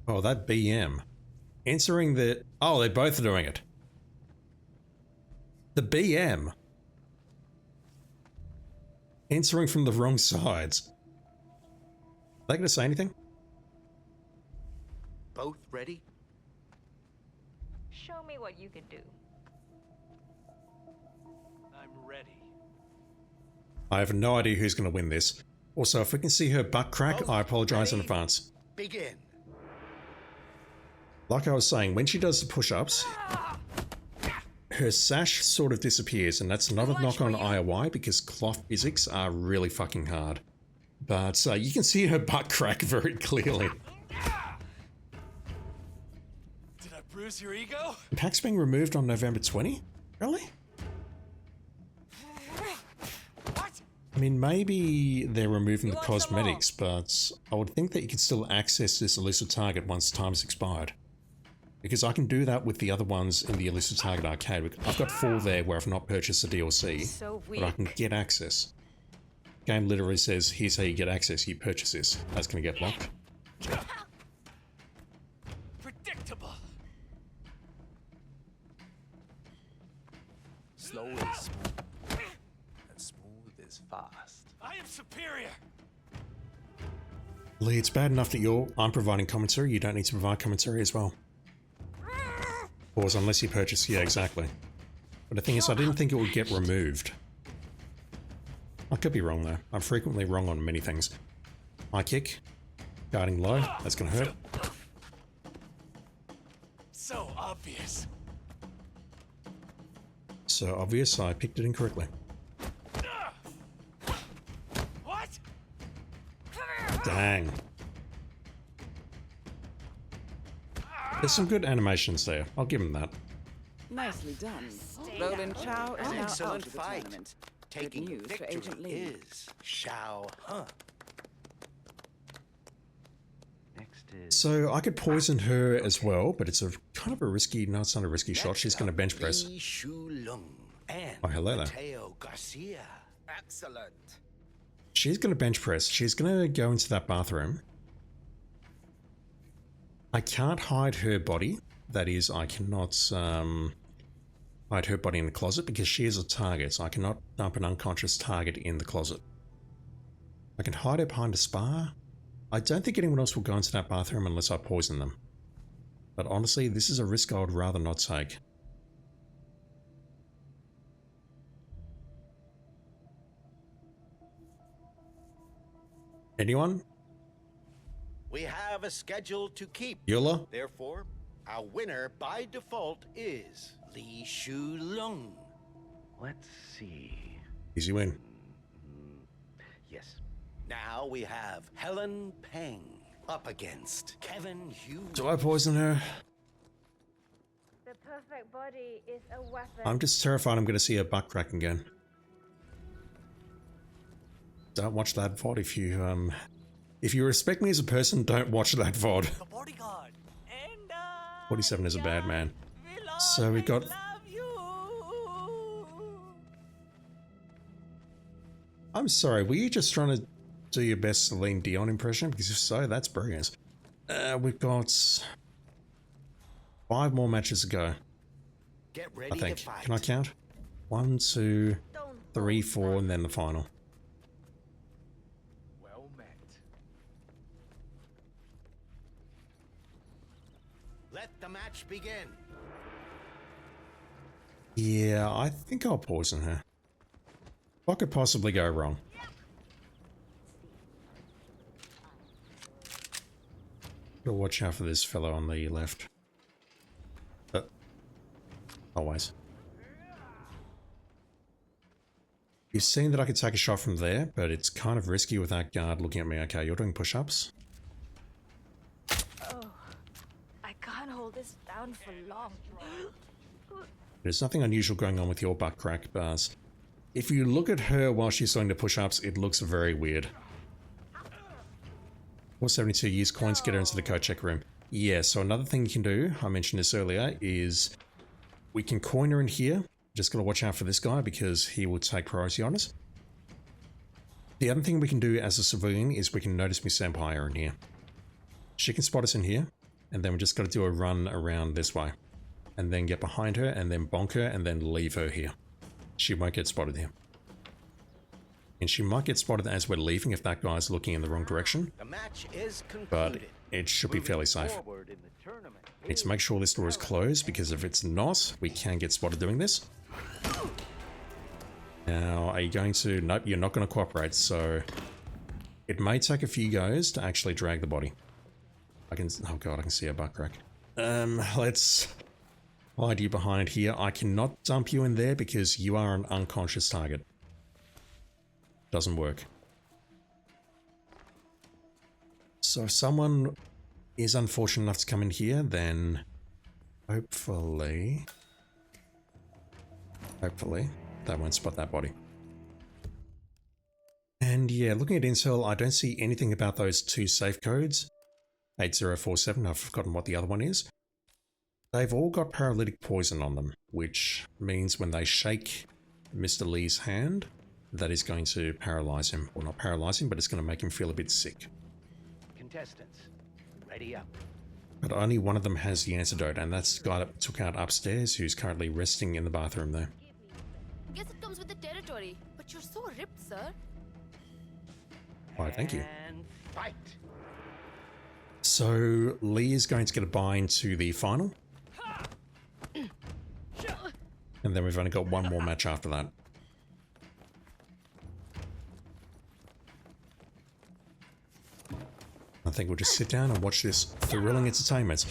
Oh, that BM. Answering the... Oh, they both are doing it. The BM. Answering from the wrong sides. Are they going to say anything? Both ready? Show me what you can do. I'm ready. I have no idea who's going to win this. Also, if we can see her butt crack, Both I apologize in ready? advance. Begin. Like I was saying, when she does the push-ups, her sash sort of disappears, and that's not a knock on IOI because cloth physics are really fucking hard. But you can see her butt crack very clearly. Did I bruise your ego? The pack's being removed on November 20? Really? I mean, maybe they're removing the cosmetics, but I would think that you can still access this Elusive Target once time has expired. Because I can do that with the other ones in the Elusive Target arcade. I've got 4 there where I've not purchased the DLC, but I can get access. Game literally says, here's how you get access, you purchase this. That's going to get blocked. Predictable. Slow is smooth, and smooth is fast. I am superior. Lee, it's bad enough that I'm providing commentary, you don't need to provide commentary as well. Pause, unless you purchase, yeah, exactly. But the thing is, I didn't think it would get removed. I could be wrong though. I'm frequently wrong on many things. High kick. Guarding low, that's gonna hurt. So obvious. So obvious, I picked it incorrectly. What? Dang. There's some good animations there. I'll give him that. Nicely done. Roland Chow is now out Excellent of the fight. tournament. Taking Good news for victory Agent Lee. is Xiao He. Next is So I could poison her as well, but it's a kind of a risky, no, it's not a risky shot. She's going to bench press. Lee Elusive and Oh, hello there. Mateo Garcia. Excellent. She's going to bench press. She's going to go into that bathroom. I can't hide her body. That is, I cannot hide her body in the closet because she is a target, so I cannot dump an unconscious target in the closet. I can hide her behind a spa. I don't think anyone else will go into that bathroom unless I poison them. But honestly, this is a risk I would rather not take. Anyone? We have a schedule to keep. Eula? Therefore, our winner by default is Lee Elusive. Let's see. Easy win. Yes. Now we have Helen Peng up against Kevin Hughes. Do I poison her? The perfect body is a weapon. I'm just terrified I'm going to see her butt crack again. Don't watch that VOD if you respect me as a person, don't watch that VOD. 47 is a bad man. So we got... I'm sorry, were you just trying to do your best Celine Dion impression? Because if so, that's brilliant. We've got 5 more matches to go. Get ready I think. to fight. Can I count? 1, 2, 3, 4, and then the final. Well met. Let the match begin. Yeah, I think I'll poison her. What could possibly go wrong? Gotta watch out for this fellow on the left. Always. You've seen that I could take a shot from there, but it's kind of risky with that guard looking at me. Okay, you're doing push-ups. Oh, I can't hold this down for long. There's nothing unusual going on with your butt crack, Bars. If you look at her while she's doing the push-ups, it looks very weird. 472 use coins to get her into the code check room. Yeah, so another thing you can do, I mentioned this earlier, is we can coin her in here. Just gotta watch out for this guy because he will take priority on us. The other thing we can do as a civilian is we can notice Miss Empire in here. She can spot us in here, and then we just gotta do a run around this way. And then get behind her, and then bonk her, and then leave her here. She won't get spotted here. And she might get spotted as we're leaving if that guy's looking in the wrong direction. The match is concluded. But it should be fairly safe. Need to make sure this door is closed, because if it's not, we can get spotted doing this. Now, are you going to... Nope, you're not going to cooperate, so... It may take a few goes to actually drag the body. I can... Oh god, I can see a butt crack. Let's... hide you behind here. I cannot dump you in there because you are an unconscious target. Doesn't work. So if someone is unfortunate enough to come in here, then hopefully they won't spot that body. And yeah, looking at Intel, I don't see anything about those two safe codes. 8047, I've forgotten what the other one is. They've all got paralytic poison on them, which means when they shake Mr. Lee's hand, that is going to paralyze him. Well, not paralyze him, but it's going to make him feel a bit sick. Contestants, ready up. But only one of them has the antidote, and that's the guy that took out upstairs, who's currently resting in the bathroom there. Guess it comes with the territory, but you're so ripped, sir. Why, thank you. And fight. So, Lee is going to get a bye into the final. And then we've only got one more match after that. I think we'll just sit down and watch this thrilling entertainment.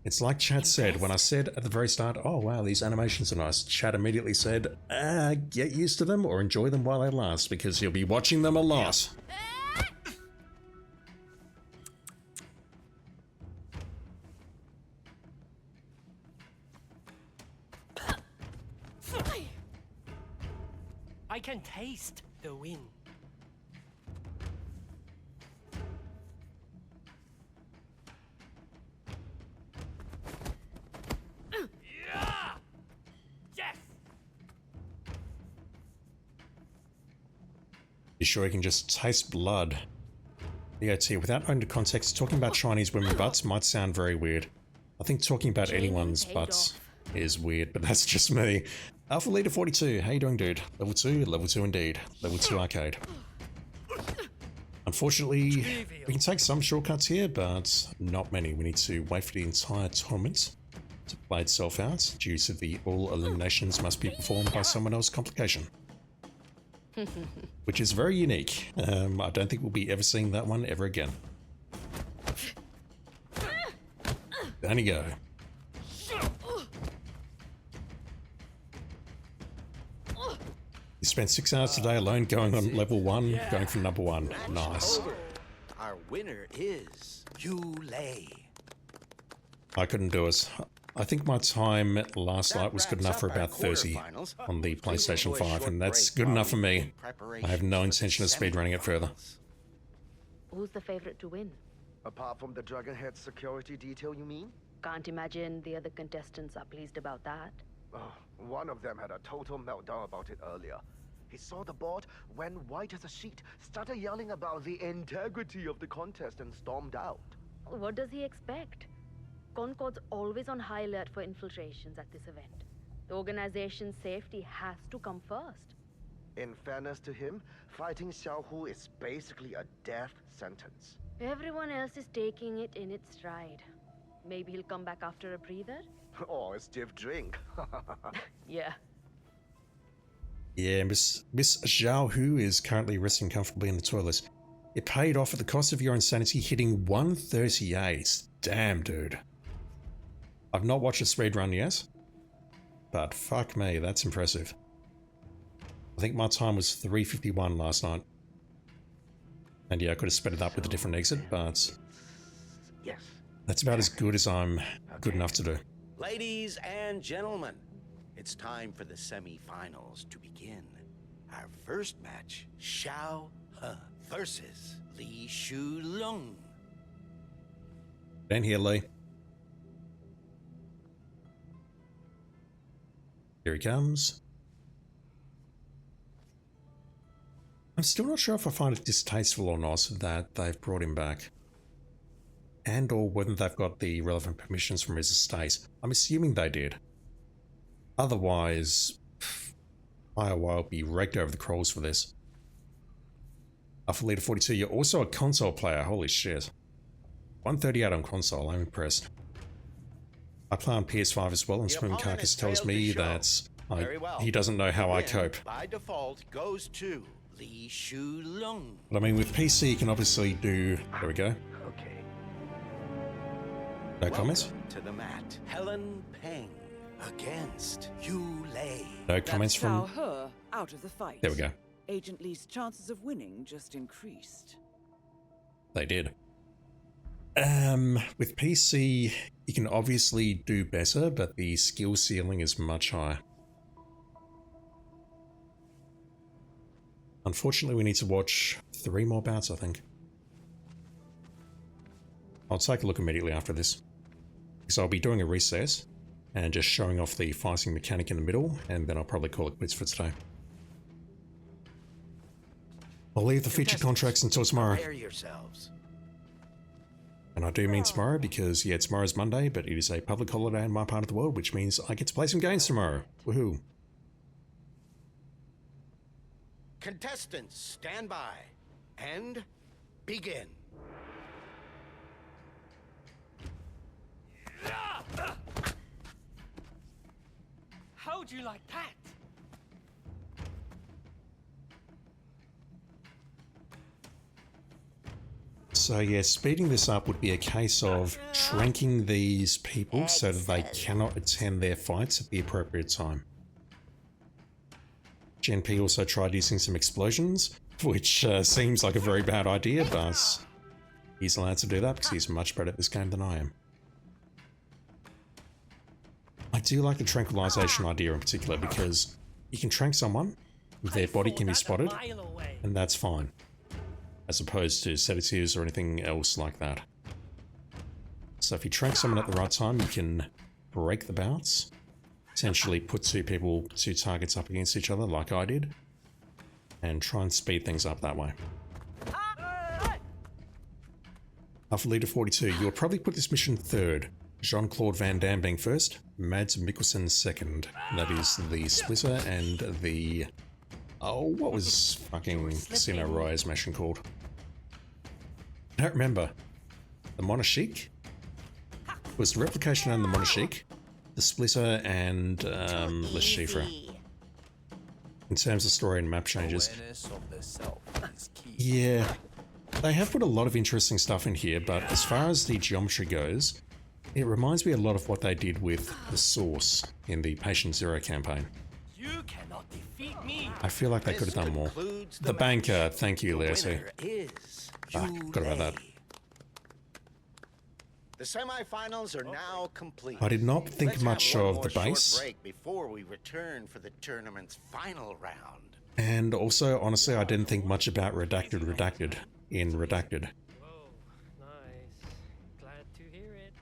It's like Chad said, when I said at the very start, oh wow, these animations are nice, Chad immediately said, get used to them or enjoy them while they last, because you'll be watching them a lot. I can taste the wind. You sure you can just taste blood? DOT, without knowing the context, talking about Chinese women butts might sound very weird. I think talking about anyone's butts is weird, but that's just me. Alpha Leader 42, how you doing, dude? Level 2 indeed. Level 2 arcade. Unfortunately, we can take some shortcuts here, but not many. We need to wait for the entire tournament to play itself out, due to the all eliminations must be performed by someone else's complication. Which is very unique. I don't think we'll be ever seeing that one ever again. Down you go. You spent 6 hours today alone going on level 1, going for number 1. Nice. Our winner is Yulei. I couldn't do it. I think my time last night was good enough for about 30 on the PlayStation 5, and that's good enough for me. I have no intention of speedrunning it further. Who's the favorite to win? Apart from the Dragonhead security detail, you mean? Can't imagine the other contestants are pleased about that. Oh, one of them had a total meltdown about it earlier. He saw the board, went white as a sheet, started yelling about the integrity of the contest and stormed out. What does he expect? Concord's always on high alert for infiltrations at this event. The organization's safety has to come first. In fairness to him, fighting Xiaohu is basically a death sentence. Everyone else is taking it in its stride. Maybe he'll come back after a breather? Or a stiff drink. Yeah. Yeah, Miss Zhao Hu is currently resting comfortably in the toilet. It paid off at the cost of your insanity, hitting 138. Damn, dude. I've not watched a speedrun yet, but fuck me, that's impressive. I think my time was 3:51 last night. And yeah, I could have sped it up with a different exit, but Yes. that's about as good as I'm good enough to do. Ladies and gentlemen, it's time for the semi-finals to begin. Our first match, Xiao He versus Lee Elusive. Down here, Lee. Here he comes. I'm still not sure if I find it distasteful or not that they've brought him back. And or whether they've got the relevant permissions from his estate. I'm assuming they did. Otherwise, IOI will be raked over the coals for this. Alpha Leader 42, you're also a console player, holy shit. 138 on console, I'm impressed. I play on PS5 as well, and Spoon Carcass tells me that he doesn't know how I cope. By default goes to Lee Elusive. But I mean, with PC, you can obviously do. There we go. Okay. No comments? To the mat, Helen Peng against Yu Lei. No comments from. Xiao He out of the fight. There we go. Agent Lee's chances of winning just increased. They did. With PC, you can obviously do better, but the skill ceiling is much higher. Unfortunately, we need to watch 3 more bouts, I think. I'll take a look immediately after this, because I'll be doing a recess and just showing off the fighting mechanic in the middle, and then I'll probably call it quits for today. I'll leave the feature contracts until tomorrow. Prepare yourselves. And I do mean tomorrow because, yeah, tomorrow's Monday, but it is a public holiday in my part of the world, which means I get to play some games tomorrow. Woohoo. Contestants, stand by and begin. How'd you like that? So yeah, speeding this up would be a case of shrinking these people so that they cannot attend their fights at the appropriate time. Gen P also tried using some explosions, which seems like a very bad idea, but he's allowed to do that because he's much better at this game than I am. I do like the tranquilization idea in particular because you can trank someone, their body can be spotted, and that's fine, as opposed to sedatives or anything else like that. So if you trank someone at the right time, you can break the bouts, essentially put 2 targets up against each other like I did, and try and speed things up that way. Alpha Leader 42, you'll probably put this mission 3rd. Jean-Claude Van Damme being 1st, Mads Mikkelsen 2nd. That is the Splitter and the... Oh, what was fucking Casino Royale's mission called? I don't remember. The Monarchique? It was the Replication and the Monarchique, the Splitter and Le Chiffre. In terms of story and map changes. Yeah, they have put a lot of interesting stuff in here, but as far as the geometry goes, it reminds me a lot of what they did with the Source in the Patient Zero campaign. You cannot defeat me. I feel like they could have done more. The banker, thank you, Lacey. Forgot about that. The semifinals are now complete. I did not think much of the base. Break before we return for the tournament's final round. And also, honestly, I didn't think much about Redacted in Redacted. Whoa, nice. Glad to hear it.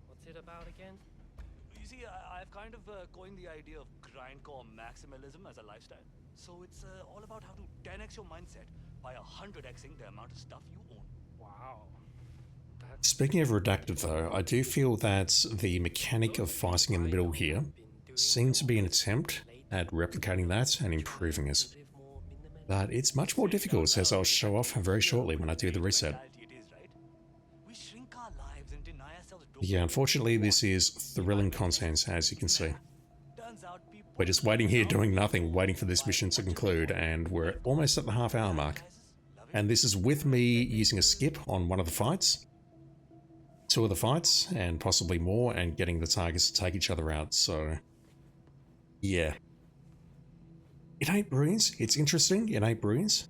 What's it about again? You see, I've kind of coined the idea of grindcore maximalism as a lifestyle. So it's all about how to 10x your mindset by 100xing the amount of stuff you own. Wow. Speaking of Redacted though, I do feel that the mechanic of fighting in the middle here seems to be an attempt at replicating that and improving it. But it's much more difficult, as I'll show off very shortly when I do the reset. Yeah, unfortunately this is thrilling content, as you can see. We're just waiting here doing nothing, waiting for this mission to conclude, and we're almost at the half-hour mark. And this is with me using a skip on one of the fights, 2 of the fights, and possibly more, and getting the targets to take each other out, so... yeah. It ain't ruins. It's interesting. It ain't ruins.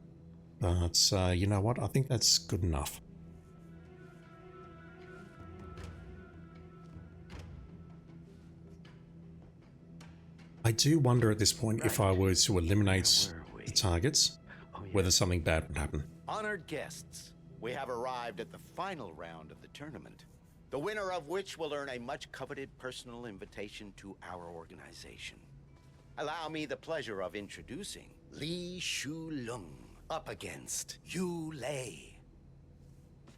But you know what? I think that's good enough. I do wonder at this point if I were to eliminate the targets, whether something bad would happen. Honored guests, we have arrived at the final round of the tournament, the winner of which will earn a much-coveted personal invitation to our organization. Allow me the pleasure of introducing Lee Elusive up against Yu Lei.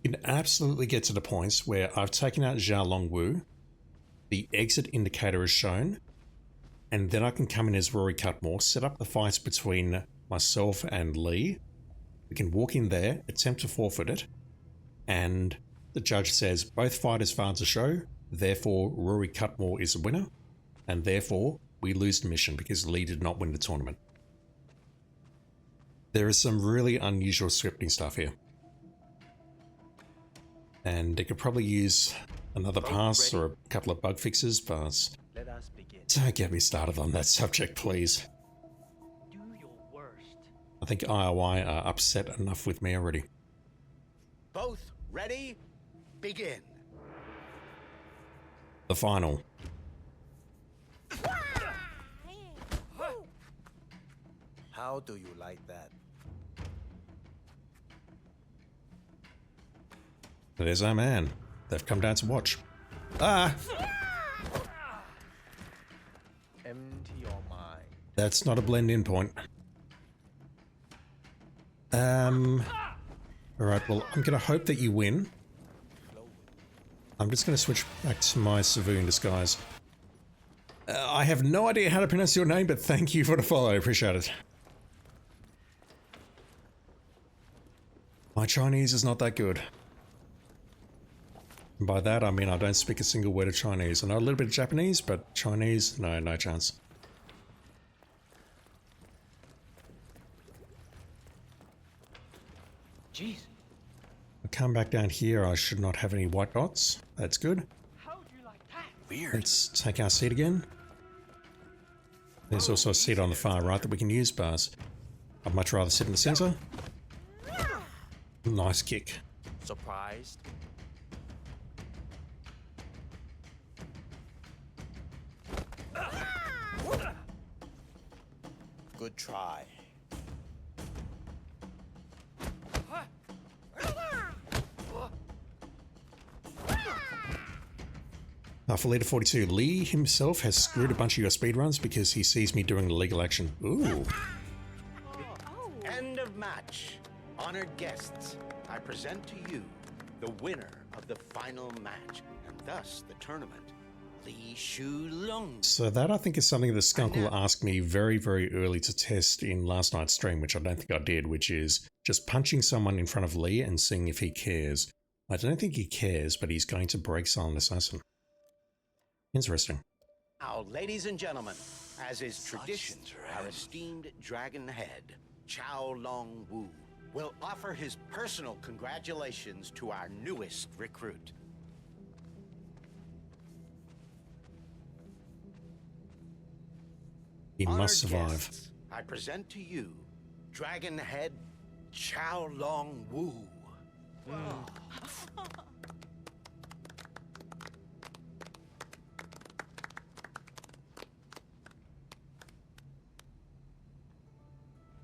You can absolutely get to the points where I've taken out Zhao Longwu, the exit indicator is shown, and then I can come in as Rory Cutmore, set up the fights between myself and Lee. We can walk in there, attempt to forfeit it, and the judge says both fighters failed to show, therefore Rory Cutmore is the winner, and therefore we lose the mission because Lee did not win the tournament. There is some really unusual scripting stuff here. And it could probably use another pass or a couple of bug fixes, but Let us begin. don't get me started on that subject, please. Do your worst. I think IOI are upset enough with me already. Both ready? Begin. The final. How do you like that? There's our man. They've come down to watch. Ah! Empty your mind. That's not a blend-in point. Alright, well, I'm going to hope that you win. I'm just going to switch back to my civilian disguise. I have no idea how to pronounce your name, but thank you for the follow. I appreciate it. My Chinese is not that good. And by that, I mean I don't speak a single word of Chinese. I know a little bit of Japanese, but Chinese, no chance. Jeez. I come back down here, I should not have any white dots. That's good. Weird. Let's take our seat again. There's also a seat on the far right that we can use, but I'd much rather sit in the center. Nice kick. Surprised? Good try. For leader 42, Lee himself has screwed a bunch of your speedruns because he sees me doing illegal action. Ooh. End of match. Honored guests, I present to you the winner of the final match, and thus the tournament, Lee Elusive. So that I think is something the skunk will ask me very, very early to test in last night's stream, which I don't think I did, which is just punching someone in front of Lee and seeing if he cares. I don't think he cares, but he's going to break Silent Assassin. Interesting. Now, ladies and gentlemen, as is tradition, our esteemed dragon head, Chao Long Wu, will offer his personal congratulations to our newest recruit. He must survive. Guests, I present to you Dragon Head Chao Long Wu.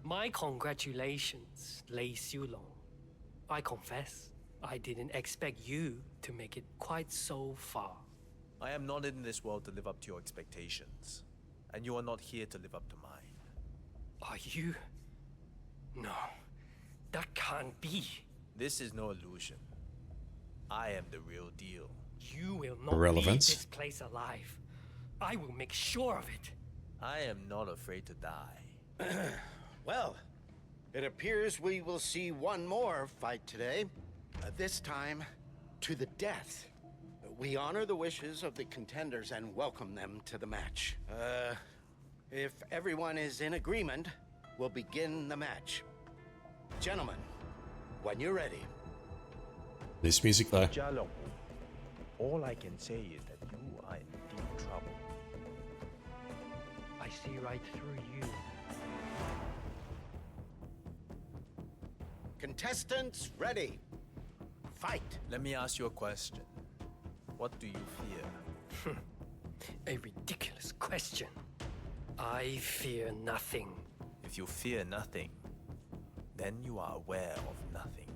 My congratulations, Lee Elusive. I confess, I didn't expect you to make it quite so far. I am not in this world to live up to your expectations, and you are not here to live up to mine. Are you? No, that can't be. This is no illusion. I am the real deal. You will not leave this place alive. I will make sure of it. I am not afraid to die. Well, it appears we will see one more fight today. This time, to the death. We honor the wishes of the contenders and welcome them to the match. If everyone is in agreement, we'll begin the match. Gentlemen, when you're ready. This music though. All I can say is that you are in deep trouble. I see right through you. Contestants, ready. Fight. Let me ask you a question. What do you fear? A ridiculous question. I fear nothing. If you fear nothing, then you are aware of nothing.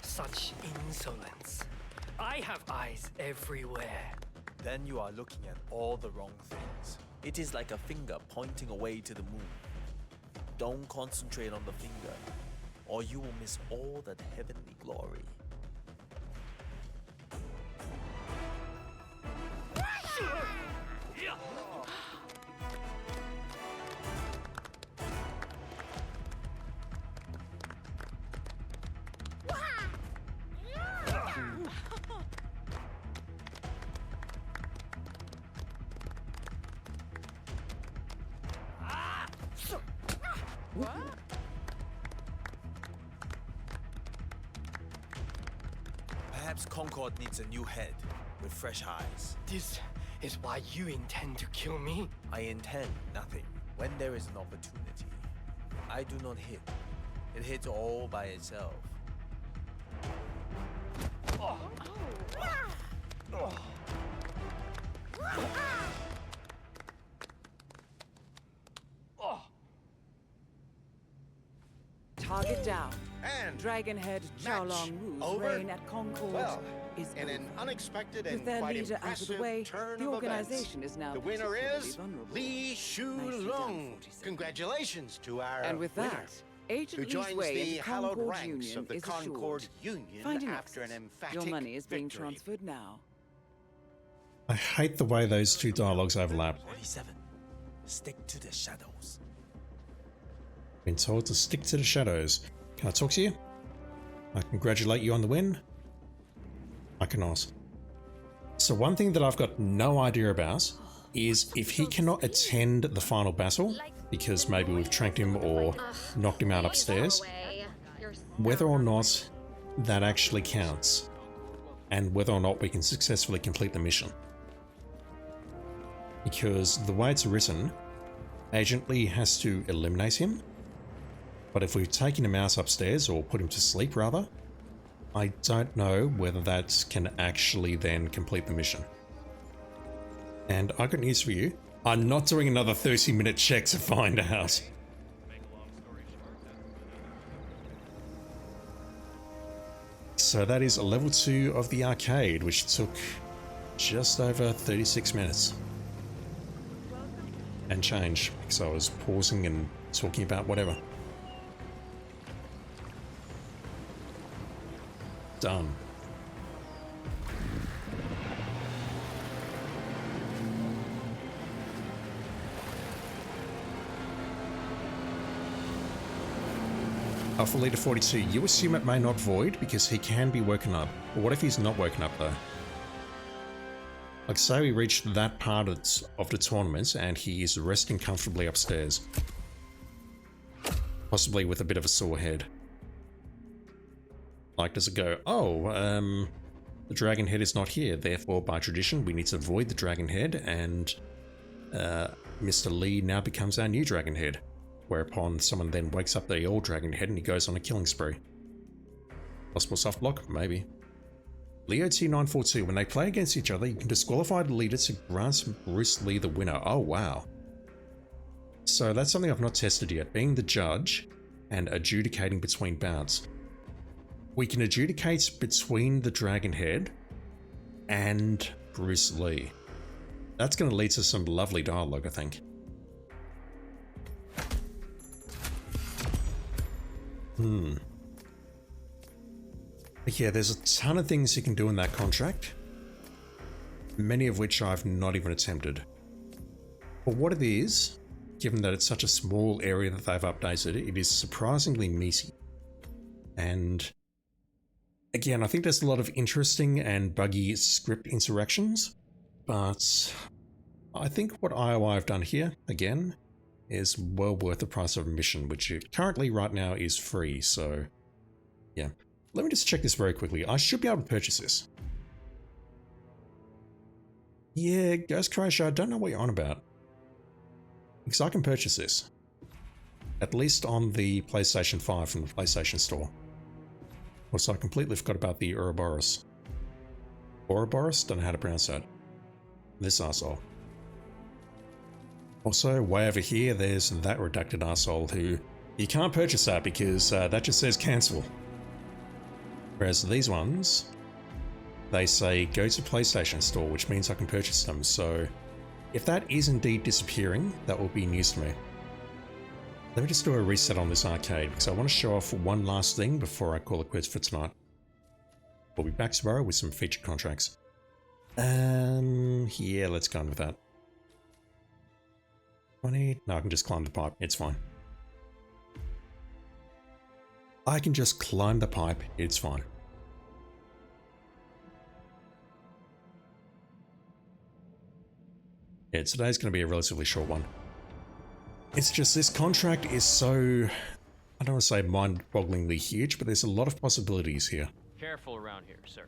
Such insolence. I have eyes everywhere. Then you are looking at all the wrong things. It is like a finger pointing away to the moon. Don't concentrate on the finger, or you will miss all that heavenly glory. Perhaps Concord needs a new head with fresh eyes. This is why you intend to kill me? I intend nothing. When there is an opportunity, I do not hit. It hits all by itself. Target down. And Dragonhead Xiaolong Wu's over. reign at Concord Well, is in over. an unexpected With and their quite leader out of the impressive way, turn the of organization events, is now the winner particularly is vulnerable. Lee Nicely done, 47. Congratulations to our And with winner, that, Agent who Lee's joins way the into hallowed Concord ranks Union of the is Concord assured. Union Find an after an exit. emphatic Your money is being victory. transferred now. I hate the way those two dialogues overlap. 47. Stick to the shadows. Been told to stick to the shadows. Can I talk to you? I congratulate you on the win. I cannot. So one thing that I've got no idea about is if he cannot attend the final battle, because maybe we've tranked him or knocked him out upstairs, whether or not that actually counts, and whether or not we can successfully complete the mission. Because the way it's written, Agent Lee has to eliminate him, but if we've taken him out upstairs, or put him to sleep rather, I don't know whether that can actually then complete the mission. And I got news for you. I'm not doing another 30-minute check to find out. So that is level 2 of the arcade, which took just over 36 minutes. And change, because I was pausing and talking about whatever. Done. Alpha Leader 42, you assume it may not void because he can be woken up. But what if he's not woken up though? Like say we reached that part of the tournament and he is resting comfortably upstairs. Possibly with a bit of a sore head. Like does it go, oh, the dragon head is not here, therefore by tradition we need to void the dragon head and Mr. Lee now becomes our new dragon head. Whereupon someone then wakes up the old dragon head and he goes on a killing spree. Possible soft block? Maybe. Leo T942, when they play against each other, you can disqualify the leader to grant Bruce Lee the winner. Oh wow. So that's something I've not tested yet, being the judge and adjudicating between bouts. We can adjudicate between the dragon head and Bruce Lee. That's going to lead to some lovely dialogue, I think. But yeah, there's a ton of things you can do in that contract. many of which I've not even attempted. For what it is, given that it's such a small area that they've updated, it is surprisingly meaty. And again, I think there's a lot of interesting and buggy script interactions, but I think what IOI have done here, again, is well worth the price of admission, which currently right now is free, so yeah. Let me just check this very quickly. I should be able to purchase this. Yeah, Ghost Crusher, I don't know what you're on about. Because I can purchase this. At least on the PlayStation 5 from the PlayStation Store. Also, I completely forgot about the Ouroboros. Ouroboros? Don't know how to pronounce that. This arsehole. Also, way over here, there's that redacted arsehole who... You can't purchase that because that just says cancel. Whereas these ones, they say go to PlayStation Store, which means I can purchase them. So if that is indeed disappearing, that will be news to me. Let me just do a reset on this arcade because I want to show off one last thing before I call it quits for tonight. We'll be back tomorrow with some feature contracts. Yeah, let's go on with that. 20? No, I can just climb the pipe. It's fine. I can just climb the pipe, it's fine. Yeah, today's going to be a relatively short one. It's just this contract is so, I don't want to say mind-bogglingly huge, but there's a lot of possibilities here. Careful around here, sir.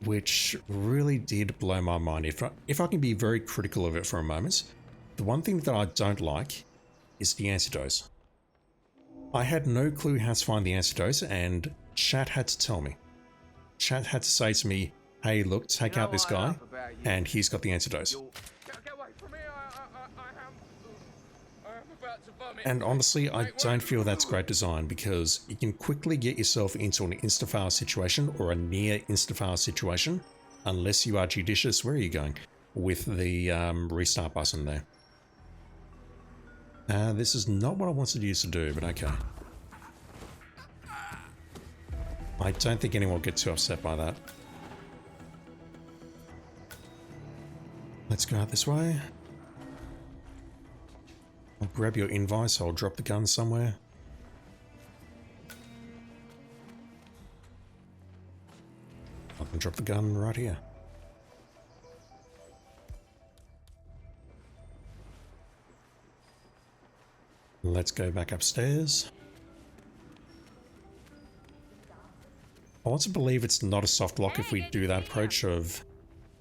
Which really did blow my mind. If I can be very critical of it for a moment, the one thing that I don't like is the antidote. I had no clue how to find the antidote, and chat had to tell me. Chat had to say to me, hey look, take out this guy, and he's got the antidote. And honestly, I don't feel that's great design, because you can quickly get yourself into an insta-file situation, or a near insta-file situation, unless you are judicious. Where are you going? With the restart button there. This is not what I wanted you to do, but okay. I don't think anyone will get too upset by that. Let's go out this way. I'll grab your invite, so I'll drop the gun somewhere. I can drop the gun right here. Let's go back upstairs. I want to believe it's not a soft lock if we do that approach of...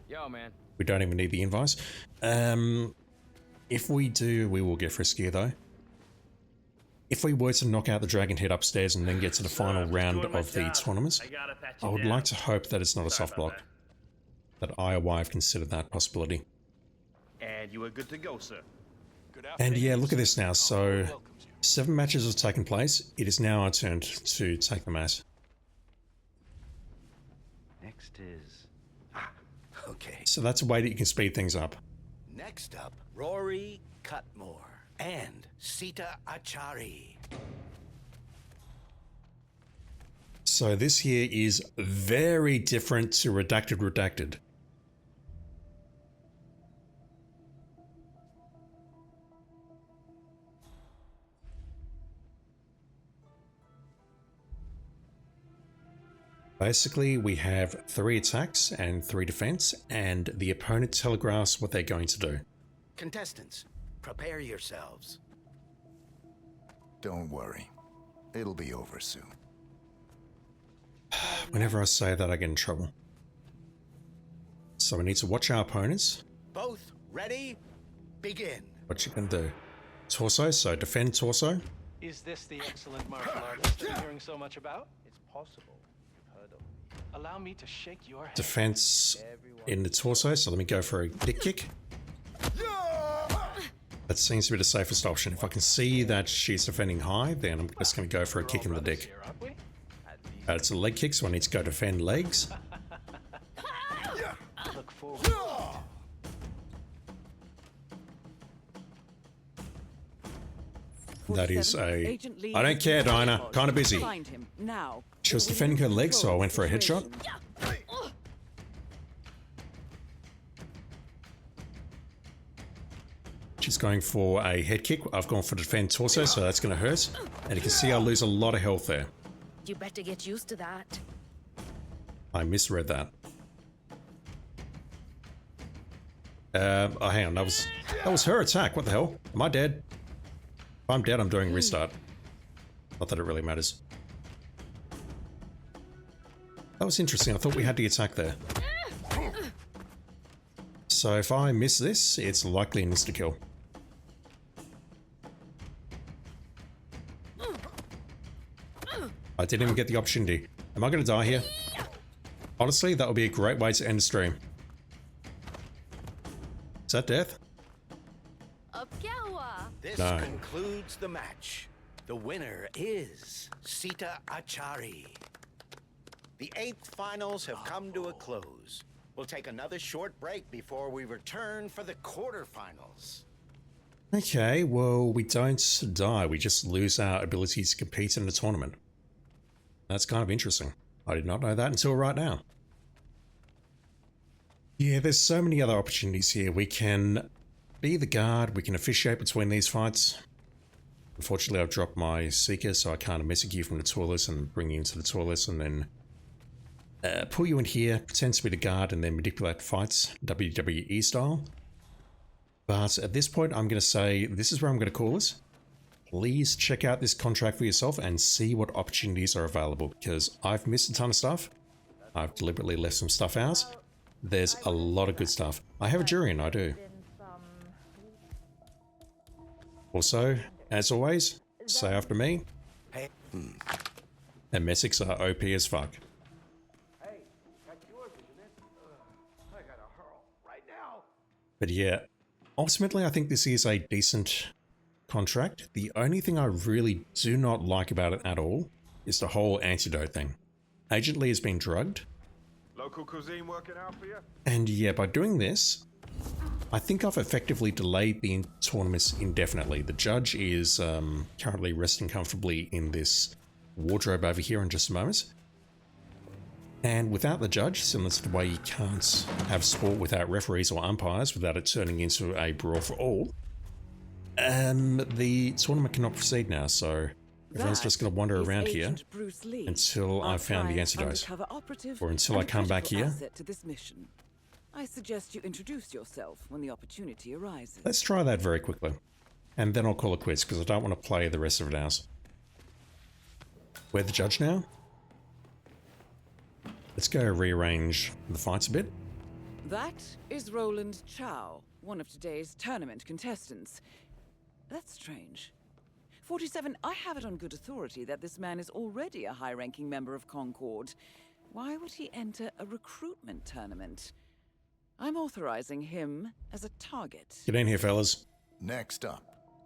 Yo, man. We don't even need the invites. If we do, we will get friskier though. If we were to knock out the dragon head upstairs and then get to the final round of the tournament, I would like to hope that it's not a soft block. That IOI have considered that possibility. And you are good to go, sir. And yeah, look at this now. So, 7 matches have taken place. It is now our turn to take the mat. Next is... okay. So that's a way that you can speed things up. Next up, Rory Cutmore and Sita Achari. So this here is very different to Redacted. Basically, we have 3 attacks and 3 defense, and the opponent telegraphs what they're going to do. Contestants, prepare yourselves. Don't worry. It'll be over soon. Whenever I say that, I get in trouble. So we need to watch our opponents. Both ready? Begin. What you gonna do? Torso, so defend torso. Is this the excellent martial artist I'm hearing so much about? It's possible. Allow me to shake your head. Defense in the torso, so let me go for a dick kick. That seems to be the safest option. If I can see that she's defending high, then I'm just going to go for a kick in the dick. It's a leg kick, so I need to go defend legs. Look forward. That is a... I don't care, Dinah. Kind of busy. She was defending her legs, so I went for a headshot. She's going for a head kick. I've gone for defend torso, so that's going to hurt. And you can see I lose a lot of health there. You better get used to that. I misread that. Oh, hang on. That was her attack. What the hell? Am I dead? If I'm dead, I'm doing restart. Not that it really matters. That was interesting. I thought we had the attack there. So if I miss this, it's likely an insta-kill. I didn't even get the opportunity. Am I going to die here? Honestly, that would be a great way to end the stream. Is that death? This No. concludes the match. The winner is Sita Achari. The 8th finals have come to a close. We'll take another short break before we return for the quarterfinals. Okay, well, we don't die. We just lose our ability to compete in the tournament. That's kind of interesting. I did not know that until right now. Yeah, there's so many other opportunities here. We can be the guard. We can officiate between these fights. Unfortunately, I've dropped my Seeker, so I can't message you from the toilet and bring you into the toilet and then pull you in here, pretend to be the guard, and then manipulate fights, WWE style. But at this point, I'm going to say, this is where I'm going to call this. Please check out this contract for yourself and see what opportunities are available, because I've missed a ton of stuff. I've deliberately left some stuff out. There's a lot of good stuff. I have a Jurian, I do. Also, as always, say after me. And Messics are OP as fuck. But yeah, ultimately I think this is a decent contract. The only thing I really do not like about it at all is the whole antidote thing. Agent Lee has been drugged. Local cuisine working out for you? And yeah, by doing this, I think I've effectively delayed the tournaments indefinitely. The judge is currently resting comfortably in this wardrobe over here in just a moment. And without the judge, similar to the way you can't have sport without referees or umpires without it turning into a brawl for all, the tournament cannot proceed now, so everyone's just going to wander around here until I've found the antidote. Or until I come back here. To this mission. I suggest you introduce yourself when the opportunity arises. Let's try that very quickly. And then I'll call it quits, because I don't want to play the rest of it out. We're the judge now. Let's go rearrange the fights a bit. That is Roland Chow, one of today's tournament contestants. That's strange. 47, I have it on good authority that this man is already a high-ranking member of Concord. Why would he enter a recruitment tournament? I'm authorizing him as a target. Get in here, fellas. Next up,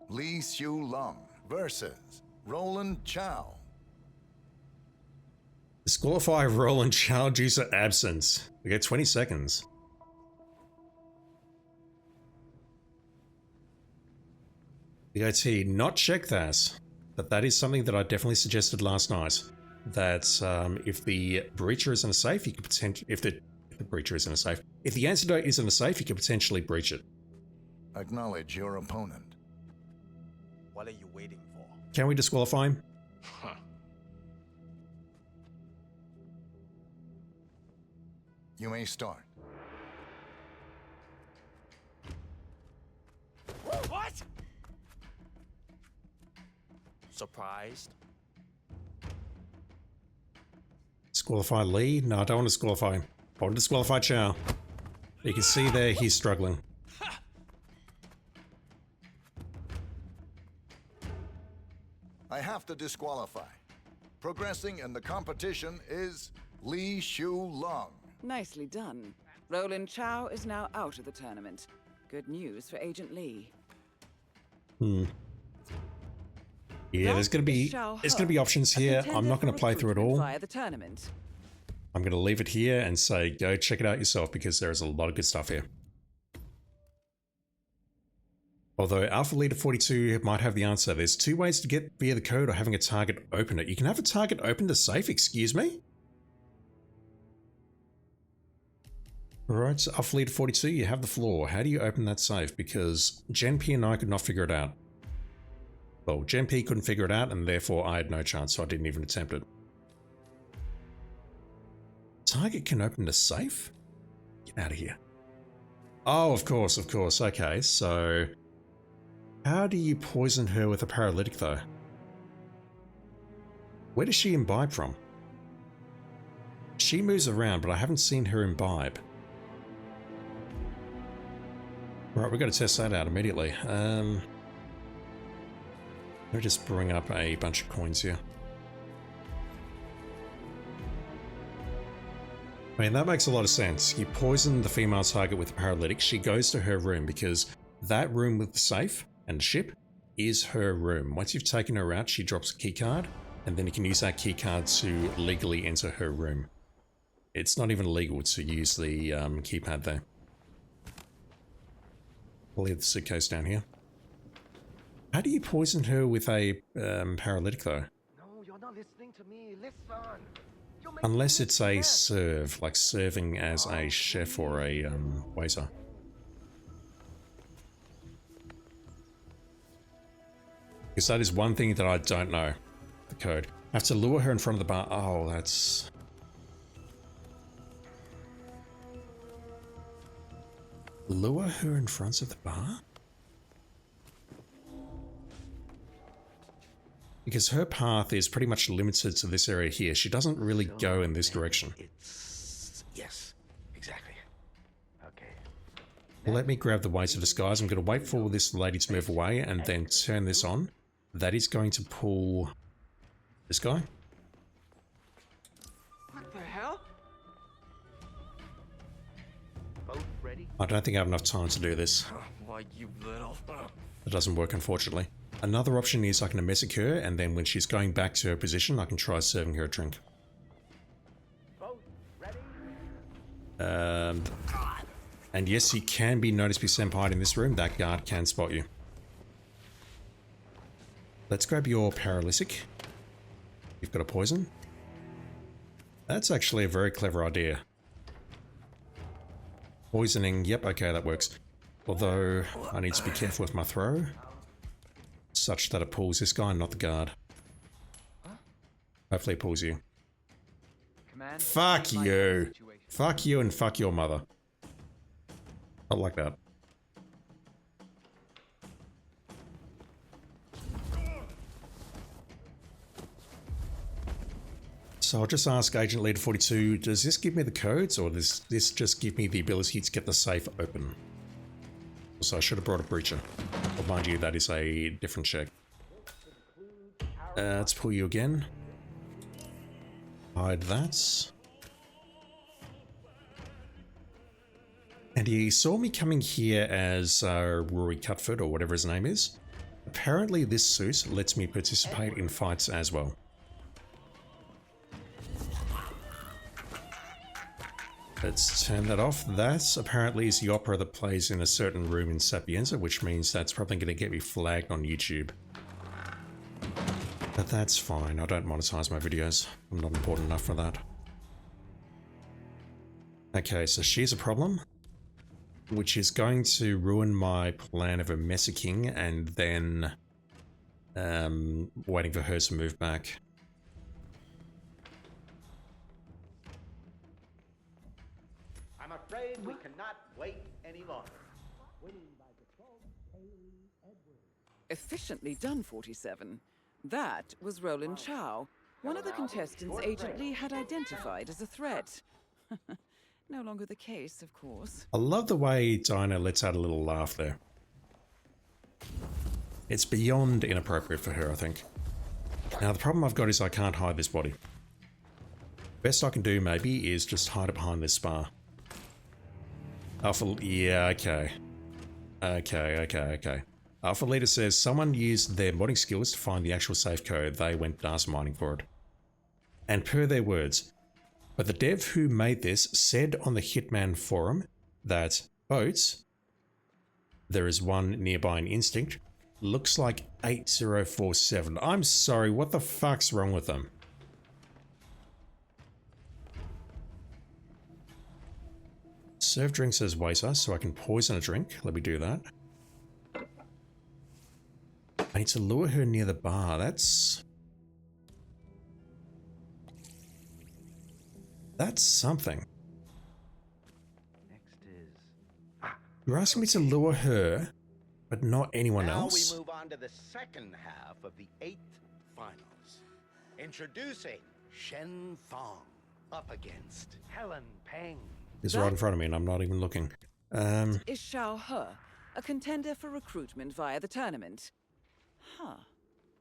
Lee Elusive versus Roland Chow. Disqualify Roland Chow due to absence. We get 20 seconds. DOT, not check that. But that is something that I definitely suggested last night. That if the breacher is in a safe, you could potentially... If the breacher is in a safe. If the antidote is in a safe, you could potentially breach it. Acknowledge your opponent. What are you waiting for? Can we disqualify him? You may start. What? Surprised? Disqualify Lee? No, I don't want to disqualify him. I want to disqualify Chow. You can see there he's struggling. I have to disqualify. Progressing in the competition is Lee Elusive. Nicely done. Roland Chow is now out of the tournament. Good news for Agent Lee. Yeah, there's gonna be options here. I'm not gonna play through it all. Via the tournament. I'm gonna leave it here and say go check it out yourself because there's a lot of good stuff here. Although Alpha Leader 42 might have the answer. There's two ways to get via the code or having a target open it. You can have a target open to safe, excuse me? Alright, off lead 42, you have the floor. How do you open that safe? Because Gen P and I could not figure it out. Well, Gen P couldn't figure it out, and therefore I had no chance, so I didn't even attempt it. Target can open the safe? Get out of here. Oh, of course, of course. Okay, so how do you poison her with a paralytic, though? Where does she imbibe from? She moves around, but I haven't seen her imbibe. Right, we've got to test that out immediately. Let me just bring up a bunch of coins here. I mean, that makes a lot of sense. You poison the female target with a paralytic, she goes to her room because that room with the safe and the ship is her room. Once you've taken her out, she drops a key card, and then you can use that key card to legally enter her room. It's not even illegal to use the keypad there. I'll leave the suitcase down here. How do you poison her with a paralytic, though? No, you're not listening to me. Listen. Unless it's a serve, like serving as a chef or a waiter. Because that is one thing that I don't know. The code. I have to lure her in front of the bar. Oh, that's... Lure her in front of the bar? Because her path is pretty much limited to this area here. She doesn't really go in this direction. Yes, exactly. Okay. Let me grab the weights of disguise. I'm going to wait for this lady to move away and then turn this on. That is going to pull this guy. What the hell? Both ready? I don't think I have enough time to do this. Why, you little... It doesn't work, unfortunately. Another option is I can domestic her, and then when she's going back to her position, I can try serving her a drink. Both ready? And yes, you can be noticed by senpai in this room. That guard can spot you. Let's grab your paralytic. You've got a poison. That's actually a very clever idea. Poisoning, yep, okay, that works. Although, I need to be careful with my throw. Such that it pulls this guy, not the guard. Hopefully it pulls you. Fuck you! Fuck you and fuck your mother. Not like that. So I'll just ask Agent Leader 42, does this give me the codes, or does this just give me the ability to get the safe open? So I should have brought a breacher. Well, mind you, that is a different check. Let's pull you again. Hide that. And he saw me coming here as Rory Cutford, or whatever his name is. Apparently this suit lets me participate in fights as well. Let's turn that off. That apparently is the opera that plays in a certain room in Sapienza, which means that's probably going to get me flagged on YouTube. But that's fine, I don't monetize my videos. I'm not important enough for that. Okay, so she's a problem, which is going to ruin my plan of a messaging and then waiting for her to move back. I'm afraid we cannot wait any longer. Efficiently done, 47. That was Roland Chow, one of the contestants Agent Lee had identified as a threat. No longer the case, of course. I love the way Dinah lets out a little laugh there. It's beyond inappropriate for her, I think. Now the problem I've got is I can't hide this body. Best I can do maybe is just hide it behind this spar. Alpha, yeah, okay. Okay. Alpha Leader says someone used their modding skills to find the actual safe code. They went data mining for it. And per their words, but the dev who made this said on the Hitman forum that boats, there is one nearby in Instinct, looks like 8047. I'm sorry, what the fuck's wrong with them? Serve drinks as waiter, so I can poison a drink. Let me do that. I need to lure her near the bar. That's something. Next is... You're asking me to lure her, but not anyone else? Now we move on to the second half of the 8th finals. Introducing Shen Fong up against Helen Peng. He's right in front of me and I'm not even looking. Is Xiao He a contender for recruitment via the tournament? Huh.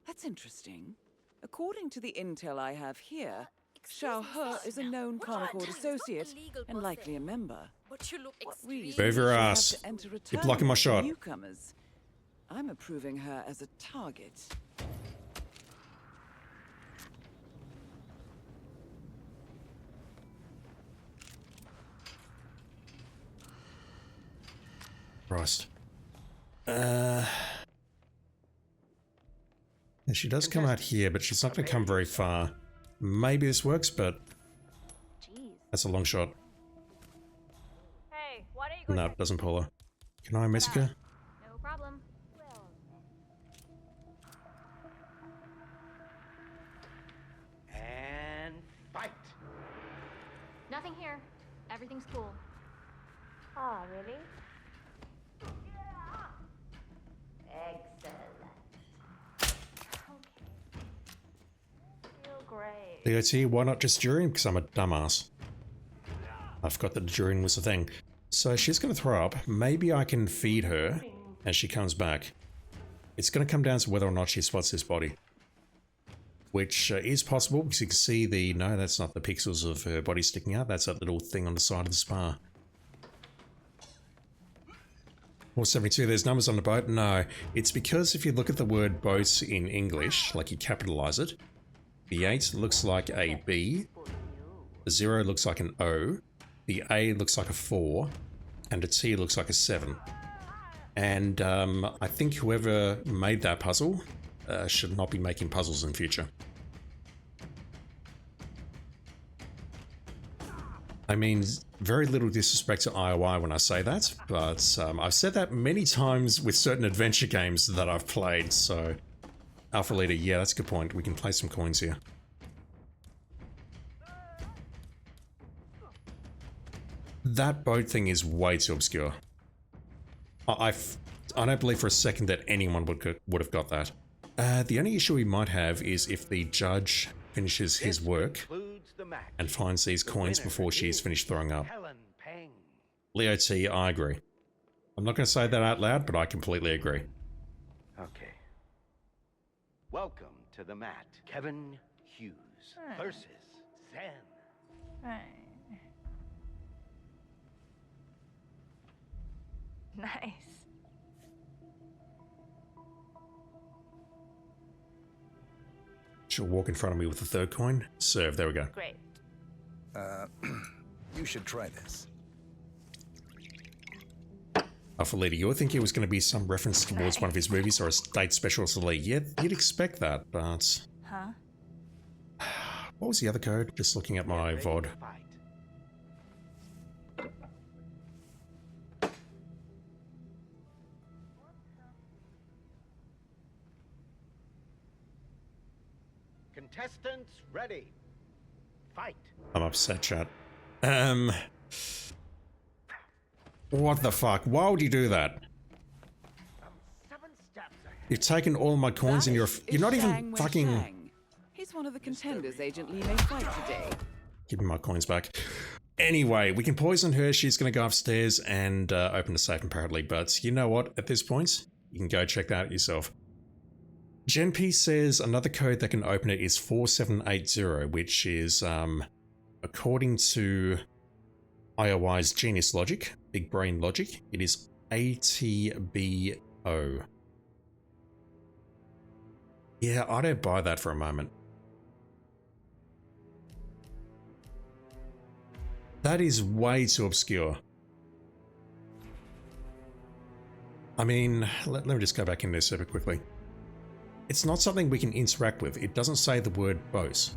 That's interesting. According to the intel I have here, Xiao He is a known Concord associate and likely a member. But you look Move your ass. You're blocking my shot. Newcomers. I'm approving her as a target. Christ. She does come out here, but she's not going to come very far. Maybe this works, but that's a long shot. Hey, why don't you go No, it doesn't pull her. Can I message her? No problem. And fight. Nothing here. Everything's cool. Oh, really? Excellent. Feel great. DOT, why not just Durian? Because I'm a dumbass. I forgot that Durian was a thing. So she's going to throw up. Maybe I can feed her as she comes back. It's going to come down to whether or not she spots this body. Which is possible because you can see the... No, that's not the pixels of her body sticking out. That's that little thing on the side of the spa. 472, there's numbers on the boat? No. It's because if you look at the word boat in English, like you capitalize it, the 8 looks like a B, the 0 looks like an O, the A looks like a 4, and a T looks like a 7. And I think whoever made that puzzle should not be making puzzles in future. I mean, very little disrespect to IOI when I say that, but I've said that many times with certain adventure games that I've played, so... Alpha Leader, yeah, that's a good point. We can play some coins here. That boat thing is way too obscure. I don't believe for a second that anyone would have got that. The only issue we might have is if the judge finishes his work and finds these coins before she's finished throwing up. Leo T, I agree. I'm not going to say that out loud, but I completely agree. Okay. Welcome to the mat, Kevin Hughes versus Zen. Nice. She'll walk in front of me with the third coin. Serve, there we go. Great. You should try this. Alpha Leader, you were thinking it was going to be some reference towards one of his movies or a state special to Lee. Yeah, you'd expect that, but... Huh? What was the other code? Just looking at my VOD. Contestants ready. Fight. I'm upset, chat. What the fuck? Why would you do that? You've taken all my coins and you're not even fucking... He's one of the contenders Agent Lee may fight today. Give me my coins back. Anyway, we can poison her. She's going to go upstairs and open the safe apparently. But you know what? At this point, you can go check that out yourself. GenP says another code that can open it is 4780, which is, according to IOI's genius logic, big brain logic, it is ATBO. Yeah, I don't buy that for a moment. That is way too obscure. I mean, let me just go back in there super quickly. It's not something we can interact with. It doesn't say the word boat.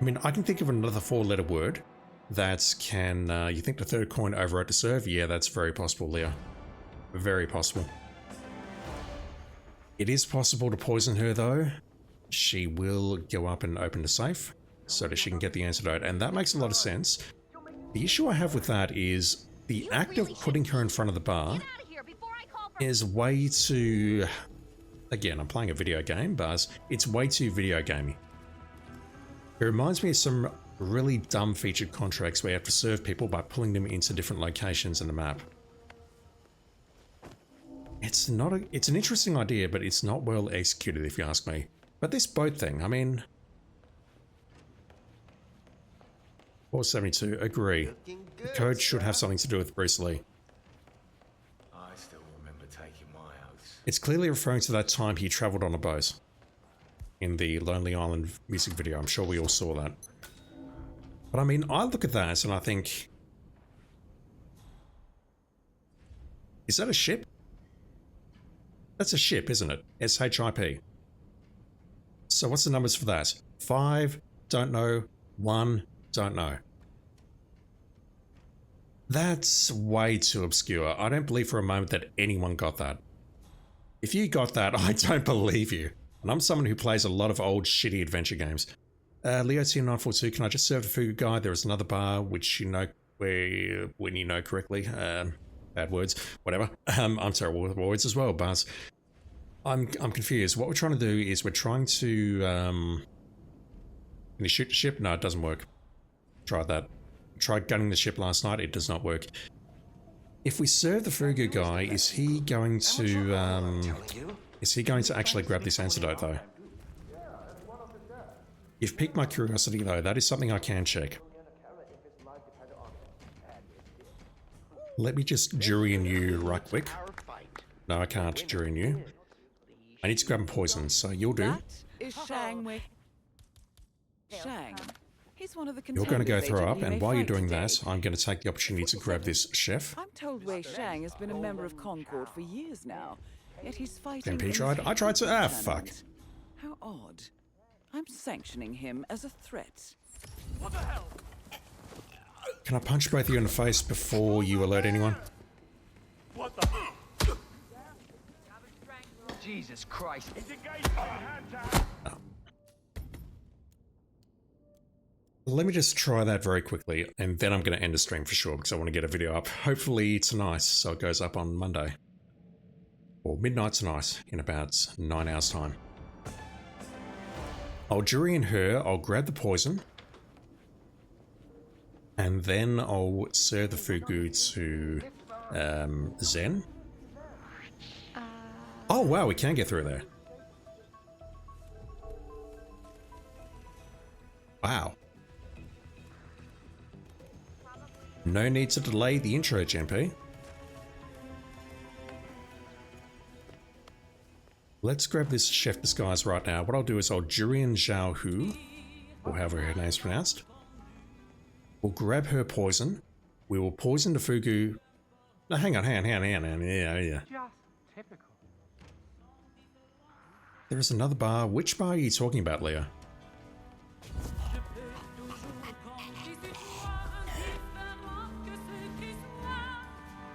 I mean, I can think of another 4-letter word that can, you think the third coin overwrote to serve? Yeah, that's very possible, Leah. Very possible. It is possible to poison her, though. She will go up and open the safe so that she can get the antidote, and that makes a lot of sense. The issue I have with that is the act of putting her in front of the bar is way too... Again, I'm playing a video game, but it's way too video gamey. It reminds me of some really dumb featured contracts where you have to serve people by pulling them into different locations in the map. It's not a, it's an interesting idea, but it's not well executed if you ask me. But this boat thing, I mean... 472, agree. The code should have something to do with Bruce Lee. I still remember taking my oaths. It's clearly referring to that time he travelled on a boat. In the Lonely Island music video, I'm sure we all saw that. But I mean, I look at that and I think... Is that a ship? That's a ship, isn't it? S-H-I-P. So what's the numbers for that? 5, don't know. 1, don't know. That's way too obscure. I don't believe for a moment that anyone got that. If you got that, I don't believe you. And I'm someone who plays a lot of old shitty adventure games. Leo T942, can I just serve the food guide? There is another bar which you know where when you know correctly. Bad words, whatever. I'm terrible with words as well, but I'm confused. What we're trying to do is we're trying to can you shoot the ship? No, it doesn't work. Tried that. Tried gunning the ship last night, it does not work. If we serve the Fugu guy, is he going to actually grab this antidote though? You've piqued my curiosity though, that is something I can check. Let me just Jurian you right quick. No, I can't Jurian you. I need to grab him poison, so you'll do. That is Shang with... Shang. He's one of the You're going to go contenders, throw Agent. up, He and may while you're fight doing today. that, I'm going to take the opportunity to grab this chef. I'm told Wei Shang has been a member of Concord for years now, yet he's fighting... MP in tried. this I tried to... Ah, tournament. fuck. How odd. I'm sanctioning him as a threat. What the hell? Can I punch both of you in the face before you alert anyone? What the? Jesus Christ. Let me just try that very quickly, and then I'm going to end the stream for sure, because I want to get a video up, hopefully tonight, so it goes up on Monday. Or midnight tonight, in about 9 hours time. I'll Jurian her, I'll grab the poison, and then I'll serve the Fugu to Zen. Oh wow, we can get through there. Wow. No need to delay the intro, GMP. Let's grab this chef disguise right now. What I'll do is I'll Jurian Zhao Hu, or however her name's pronounced. We'll grab her poison. We will poison the Fugu. No, hang on. Yeah. Just typical. There is another bar. Which bar are you talking about, Leah?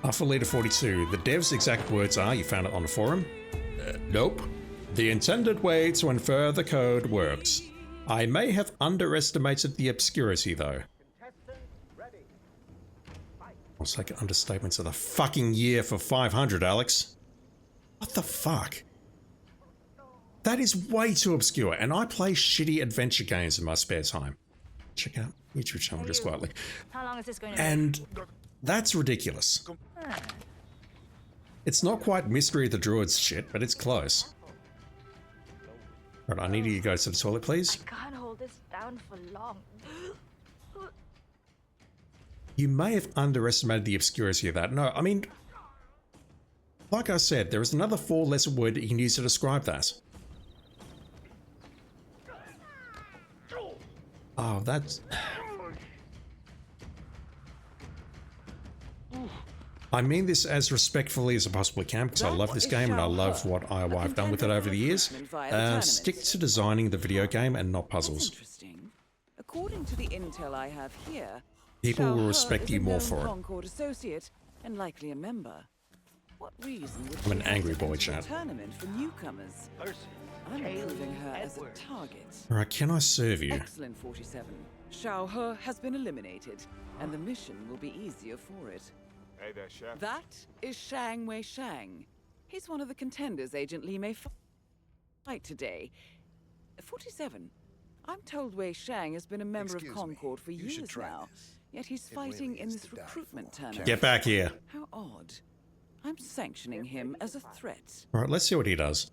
Alpha Leader 42. The dev's exact words are, you found it on the forum? Nope. The intended way to infer the code works. I may have underestimated the obscurity, though. I'll take understatements of the fucking year for 500, Alex. What the fuck? That is way too obscure, and I play shitty adventure games in my spare time. Check out YouTube channel just quietly. How long is this going to And that's ridiculous. It's not quite Mystery of the Druids shit, but it's close. Right, I need you to go to the toilet, please. I can't hold this down for long. You may have underestimated the obscurity of that. No, I mean, like I said, there is another 4-letter word that you can use to describe that. Oh, that's... I mean this as respectfully as I possibly can, because I love this game and I love what I've done with it over the years. Stick to designing the video game and not puzzles. intel I have here, People will Xiao He respect is you a more known for it. Concord associate and likely a member. What reason would I'm an she have angry to boy, enter a chat. tournament for newcomers? I'm approving her as a target. Alright, can I serve you? Excellent, 47. Xiao He has been eliminated, and the mission will be easier for it. Hey there, chef. That is Shang Wei Shang. He's one of the contenders Agent Lee may fight today. 47. I'm told Wei Shang has been a member of Concord for years now, yet he's fighting in this recruitment tournament. Get back here. How odd. I'm sanctioning him as a threat. Alright, let's see what he does.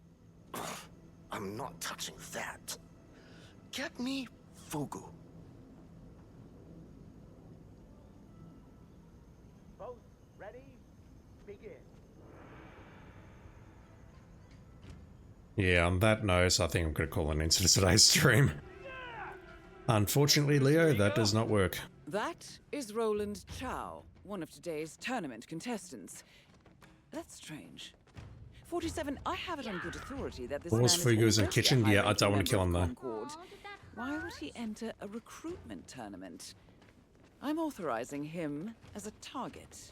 I'm not touching that. Get me Fugu. Both ready? Begin. Yeah, on that note, I think I'm going to call an end to today's stream. Unfortunately, Leo, that does not work. That is Roland Chow, one of today's tournament contestants. That's strange. 47, I have it on good authority that this man Pause is Fugu's in already a kitchen. Yeah, I high-ranking don't want to kill member him of though. Concord. Why would he enter a recruitment tournament? I'm authorizing him as a target.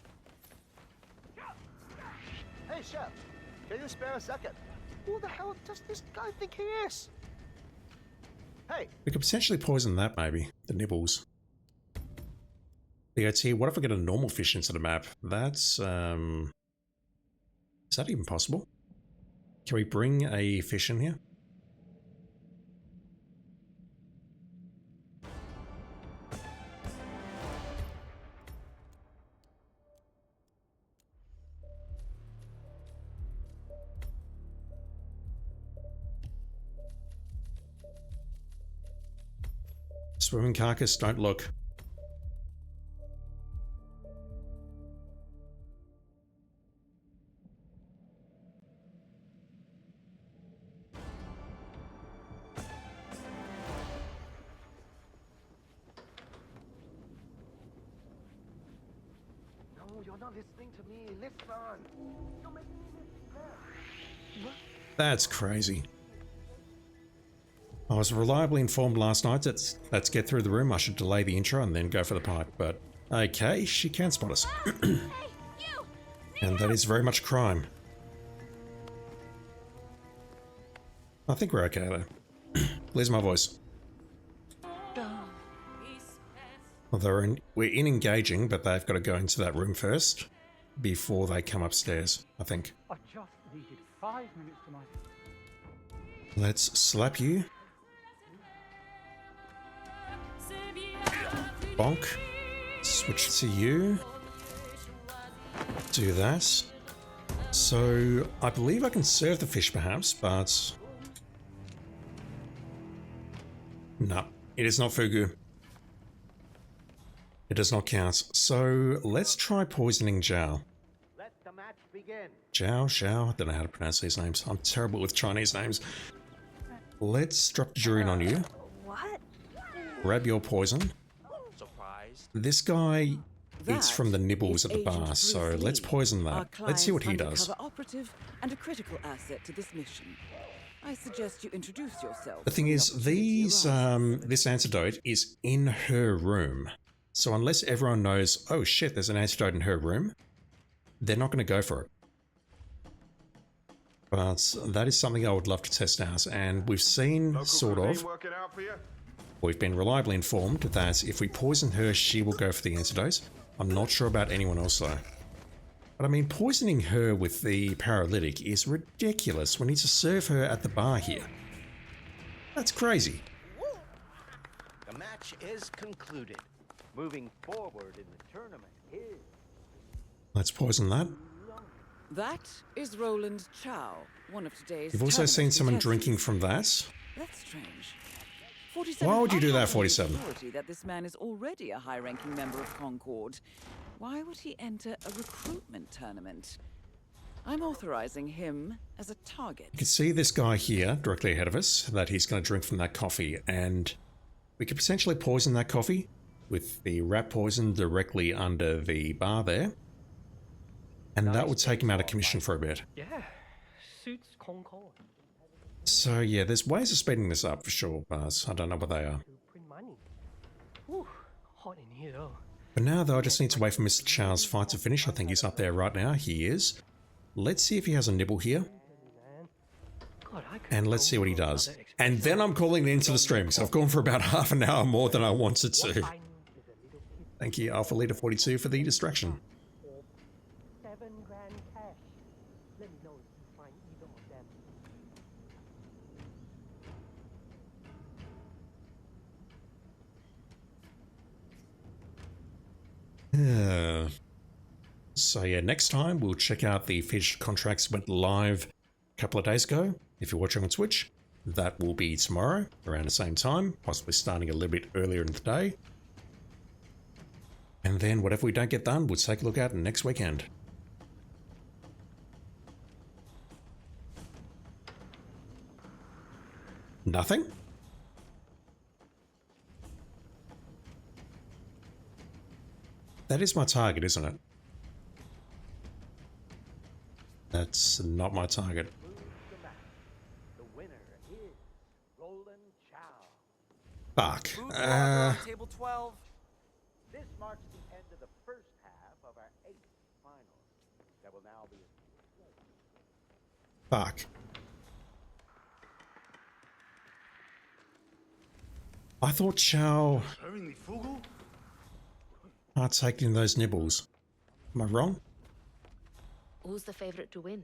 Hey, Chef. Can you spare a second? Who the hell does this guy think he is? Hey. We could potentially poison that, maybe. The nibbles. BOT, what if I get a normal fish into the map? That's, is that even possible? Can we bring a fish in here? Swimming carcass, don't look. No, you're not listening to me. Listen. You're making me miss. What? That's crazy. I was reliably informed last night that let's get through the room. I should delay the intro and then go for the pipe, but okay, she can spot us. And that is very much a crime. I think we're okay though. Where's my voice? Well, we're in engaging, but they've got to go into that room first before they come upstairs, I think. I just needed 5 minutes to my... Let's slap you. Bonk. Switch to you. Do that. So, I believe I can serve the fish perhaps, but... No, it is not Fugu. It does not count. So, let's try poisoning Zhao. Let the match begin. Zhao, I don't know how to pronounce these names. I'm terrible with Chinese names. Let's drop the jury on you. What? Grab your poison. Surprise. This guy eats from the nibbles at the bar, so let's poison that. Let's see what he does. Operative and a critical asset to this mission. I suggest you introduce yourself. The thing is, this antidote is in her room. So unless everyone knows, oh shit, there's an antidote in her room, they're not going to go for it. But that is something I would love to test out, and we've seen, sort of, we've been reliably informed that if we poison her, she will go for the antidote. I'm not sure about anyone else though. But I mean, poisoning her with the paralytic is ridiculous. We need to serve her at the bar here. That's crazy. The match is concluded. Moving forward in the tournament is... Let's poison that. That is Roland Chow, one of today's... You've also seen someone drinking from that. That's strange. 47, Why would you do that, 47? 47? That this man is already a high-ranking member of Concord. Why would he enter a recruitment tournament? I'm authorizing him as a target. You can see this guy here, directly ahead of us, that he's going to drink from that coffee, and we could potentially poison that coffee with the rat poison directly under the bar there. And that would take him out of commission for a bit. Yeah, suits Concord. So yeah, there's ways of speeding this up for sure, but I don't know what they are. Print money. Whew. Hot in here though. For now though, I just need to wait for Mr. Chow's fight to finish. I think he's up there right now. He is. Let's see if he has a nibble here. And let's see what he does. And then I'm calling it into the stream, because I've gone for about half an hour more than I wanted to. Thank you, Alpha Leader 42, for the distraction. $7 grand cash. Let me know if you find either of them. So yeah, next time we'll check out the fish contracts went live a couple of days ago. If you're watching on Twitch, that will be tomorrow around the same time, possibly starting a little bit earlier in the day. And then whatever we don't get done, we'll take a look at next weekend. Nothing? That is my target, isn't it? That's not my target. Fuck. Table 12. This marks the end of the first half of our 8th finals. There will now be Fuck. I thought Chow partaking those nibbles. Am I wrong? Who's the favorite to win?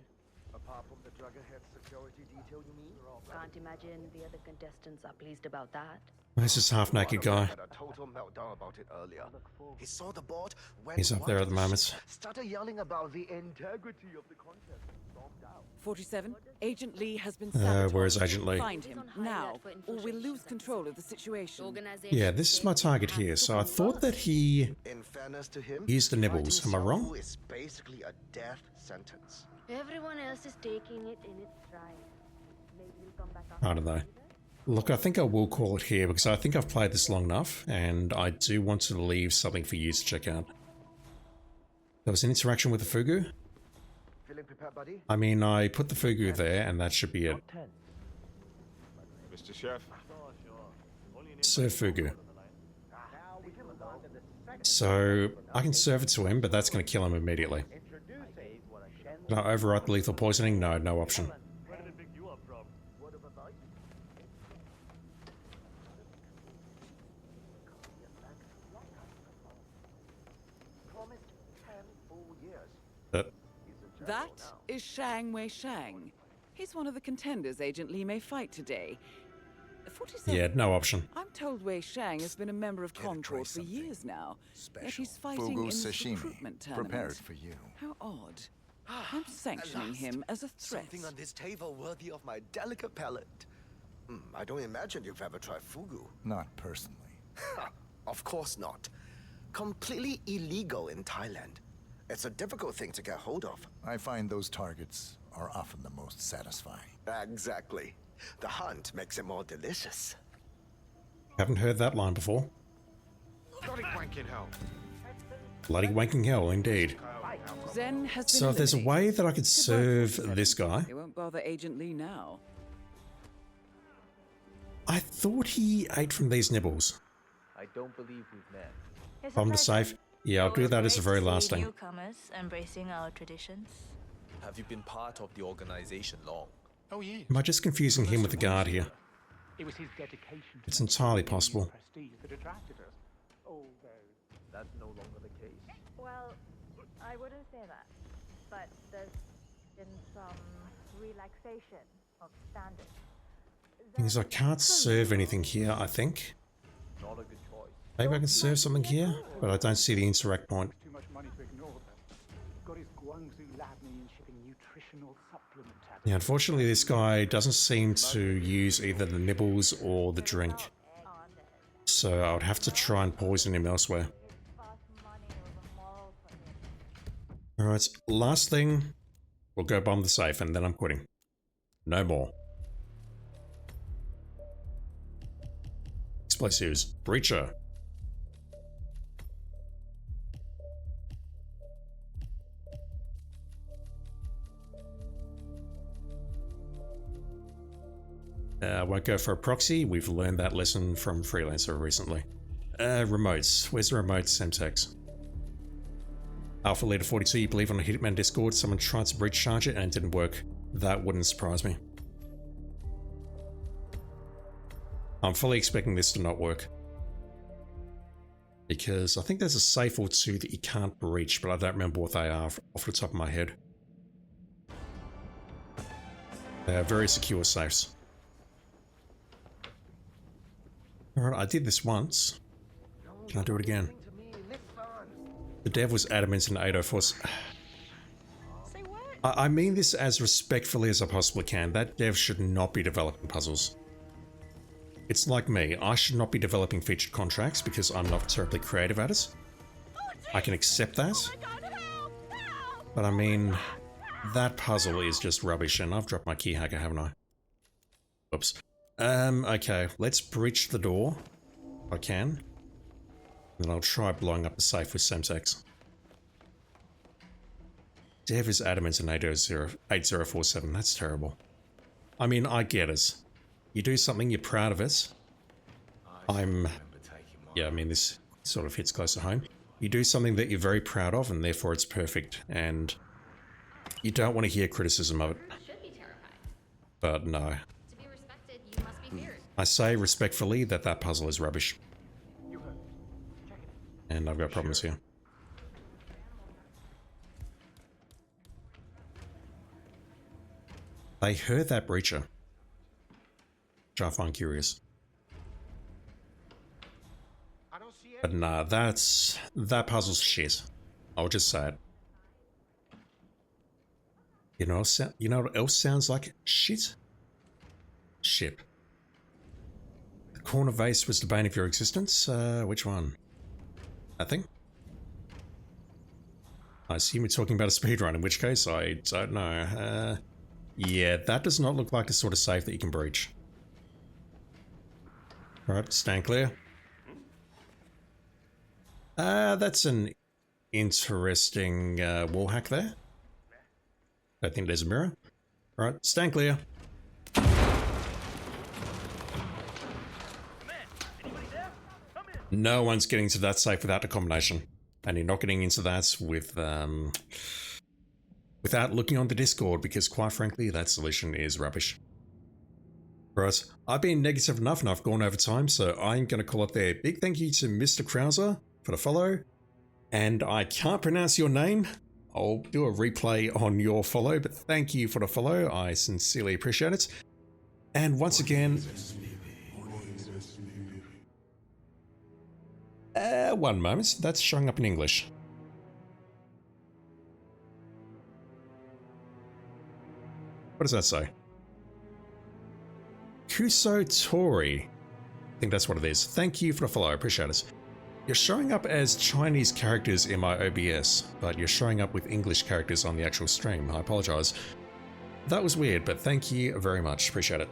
Apart from the Dragonhead security detail, you mean? Can't imagine the other contestants are pleased about that. Where's this half-naked guy? Had a total meltdown about it earlier. He saw the board when He's up there at the moment. started yelling about the integrity of the contest and stormed out. 47. Agent Lee has been sabotaged. Where is Agent Lee? Find him now, or we'll lose control of the situation. Yeah, this is my target here, so I thought that he In fairness to him, used the nibbles. Am I wrong? Xiaofu is basically a death sentence. Everyone else is taking it in its stride. Maybe we'll come back up. I don't know. Look, I think I will call it here because I think I've played this long enough and I do want to leave something for you to check out. There was an interaction with the Fugu. Feeling prepared, buddy? I mean, I put the Fugu there and that should be it. Mr. Chef. Serve Fugu. So, I can serve it to him, but that's going to kill him immediately. Can I overwrite the lethal poisoning? No, no option. That is Shang Wei Shang. He's one of the contenders Agent Lee may fight today. 47. Yeah, no option. I'm told Wei Shang has been a member of Concord for years now. Yet he's fighting Fugu in this sashimi, recruitment tournament. prepared for you. How odd. I'm sanctioning him as a threat. Something on this table worthy of my delicate palate. I don't imagine you've ever tried fugu. Not personally. Of course not. Completely illegal in Thailand. It's a difficult thing to get hold of. I find those targets are often the most satisfying. Exactly. The hunt makes it more delicious. Haven't heard that line before. Bloody wanking hell. Bloody wanking hell, indeed. Zen has been So if there's a way that I could serve this guy... They won't bother Agent Lee now. I thought he ate from these nibbles. I don't believe we've met. Bomb the safe. Yeah, I'll do that as the very last thing. Newcomers embracing our traditions. Have you been part of the organization long? Oh, yeah. Am I just confusing him with the guard here? It was his dedication to It's entirely possible. prestige that attracted us. Although that's no longer the case. Well, I wouldn't say that. But there's been some relaxation of standards. Because I can't serve anything here, I think. Not a good choice. Maybe I can serve something here, but I don't see the interact point. too much money to ignore that. Got his Guangzhou lab means shipping nutritional supplement tablets. Yeah, unfortunately this guy doesn't seem to use either the nibbles or the drink. So I would have to try and poison him elsewhere. Alright, last thing. We'll go bomb the safe and then I'm quitting. No more. Explosives. Breacher. I won't go for a proxy. We've learned that lesson from Freelancer recently. Remotes. Where's the remote, Semtex? Alpha Leader 42, you believe on a Hitman Discord someone tried to breach charge it and it didn't work. That wouldn't surprise me. I'm fully expecting this to not work. Because I think there's a safe or two that you can't breach, but I don't remember what they are off the top of my head. They are very secure safes. Alright, I did this once. Can I do it again? The dev was adamant in 804. I mean this as respectfully as I possibly can. That dev should not be developing puzzles. It's like me. I should not be developing featured contracts because I'm not terribly creative at it. I can accept that. But I mean, that puzzle is just rubbish, and I've dropped my key hacker, haven't I? Oops. Okay, let's breach the door. If I can. Then I'll try blowing up the safe with Semtex. Dev is adamant in 8047. That's terrible. I mean, I get it. You do something, you're proud of it. Yeah, I mean, this sort of hits close to home. You do something that you're very proud of, and therefore it's perfect, and you don't want to hear criticism of it. But no. To be respected, you must be feared. I say respectfully that that puzzle is rubbish. And I've got problems here. They heard that breacher. Which I find curious. But nah, that puzzle's shit. I'll just say it. You know what else sounds like shit? Ship. The corner vase was the bane of your existence? Which one? That thing? I assume you're talking about a speedrun, in which case I don't know. Yeah, that does not look like the sort of safe that you can breach. Alright, stand clear. That's an interesting wall hack there. I think there's a mirror. Alright, stand clear. No one's getting to that safe without the combination. And you're not getting into that with without looking on the Discord, because quite frankly, that solution is rubbish. Right, I've been negative enough and I've gone over time, so I'm going to call it there. Big thank you to Mr. Krauser for the follow. And I can't pronounce your name. I'll do a replay on your follow, but thank you for the follow. I sincerely appreciate it. And once again... one moment, that's showing up in English. What does that say? Kuso Tori. I think that's what it is. Thank you for the follow, I appreciate it. You're showing up as Chinese characters in my OBS, but you're showing up with English characters on the actual stream. I apologize. That was weird, but thank you very much. Appreciate it.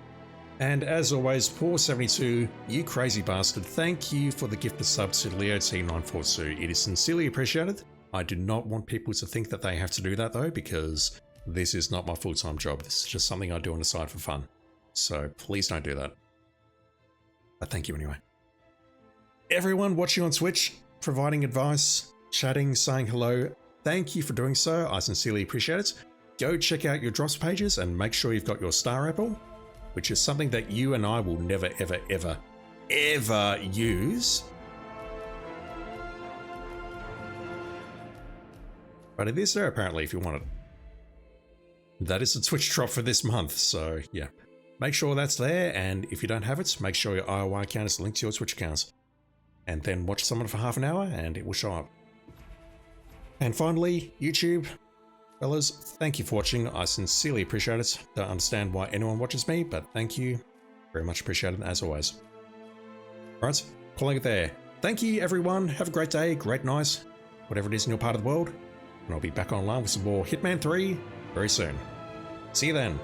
And as always, Paul72, you crazy bastard, thank you for the gifted sub to LeoT942. It is sincerely appreciated. I do not want people to think that they have to do that though, because this is not my full-time job. This is just something I do on the side for fun. So please don't do that. But thank you anyway. Everyone watching on Twitch, providing advice, chatting, saying hello, thank you for doing so. I sincerely appreciate it. Go check out your drops pages and make sure you've got your star apple, which is something that you and I will never, ever, ever, ever use. But it is there apparently if you want it. That is the Twitch drop for this month, so yeah. Make sure that's there, and if you don't have it, make sure your IOI account is linked to your Twitch account. And then watch someone for half an hour, and it will show up. And finally, YouTube. Fellas, thank you for watching. I sincerely appreciate it. Don't understand why anyone watches me, but thank you. Very much appreciated as always. Alright, calling it there. Thank you everyone. Have a great day, great night, whatever it is in your part of the world. And I'll be back online with some more Hitman 3 very soon. See you then.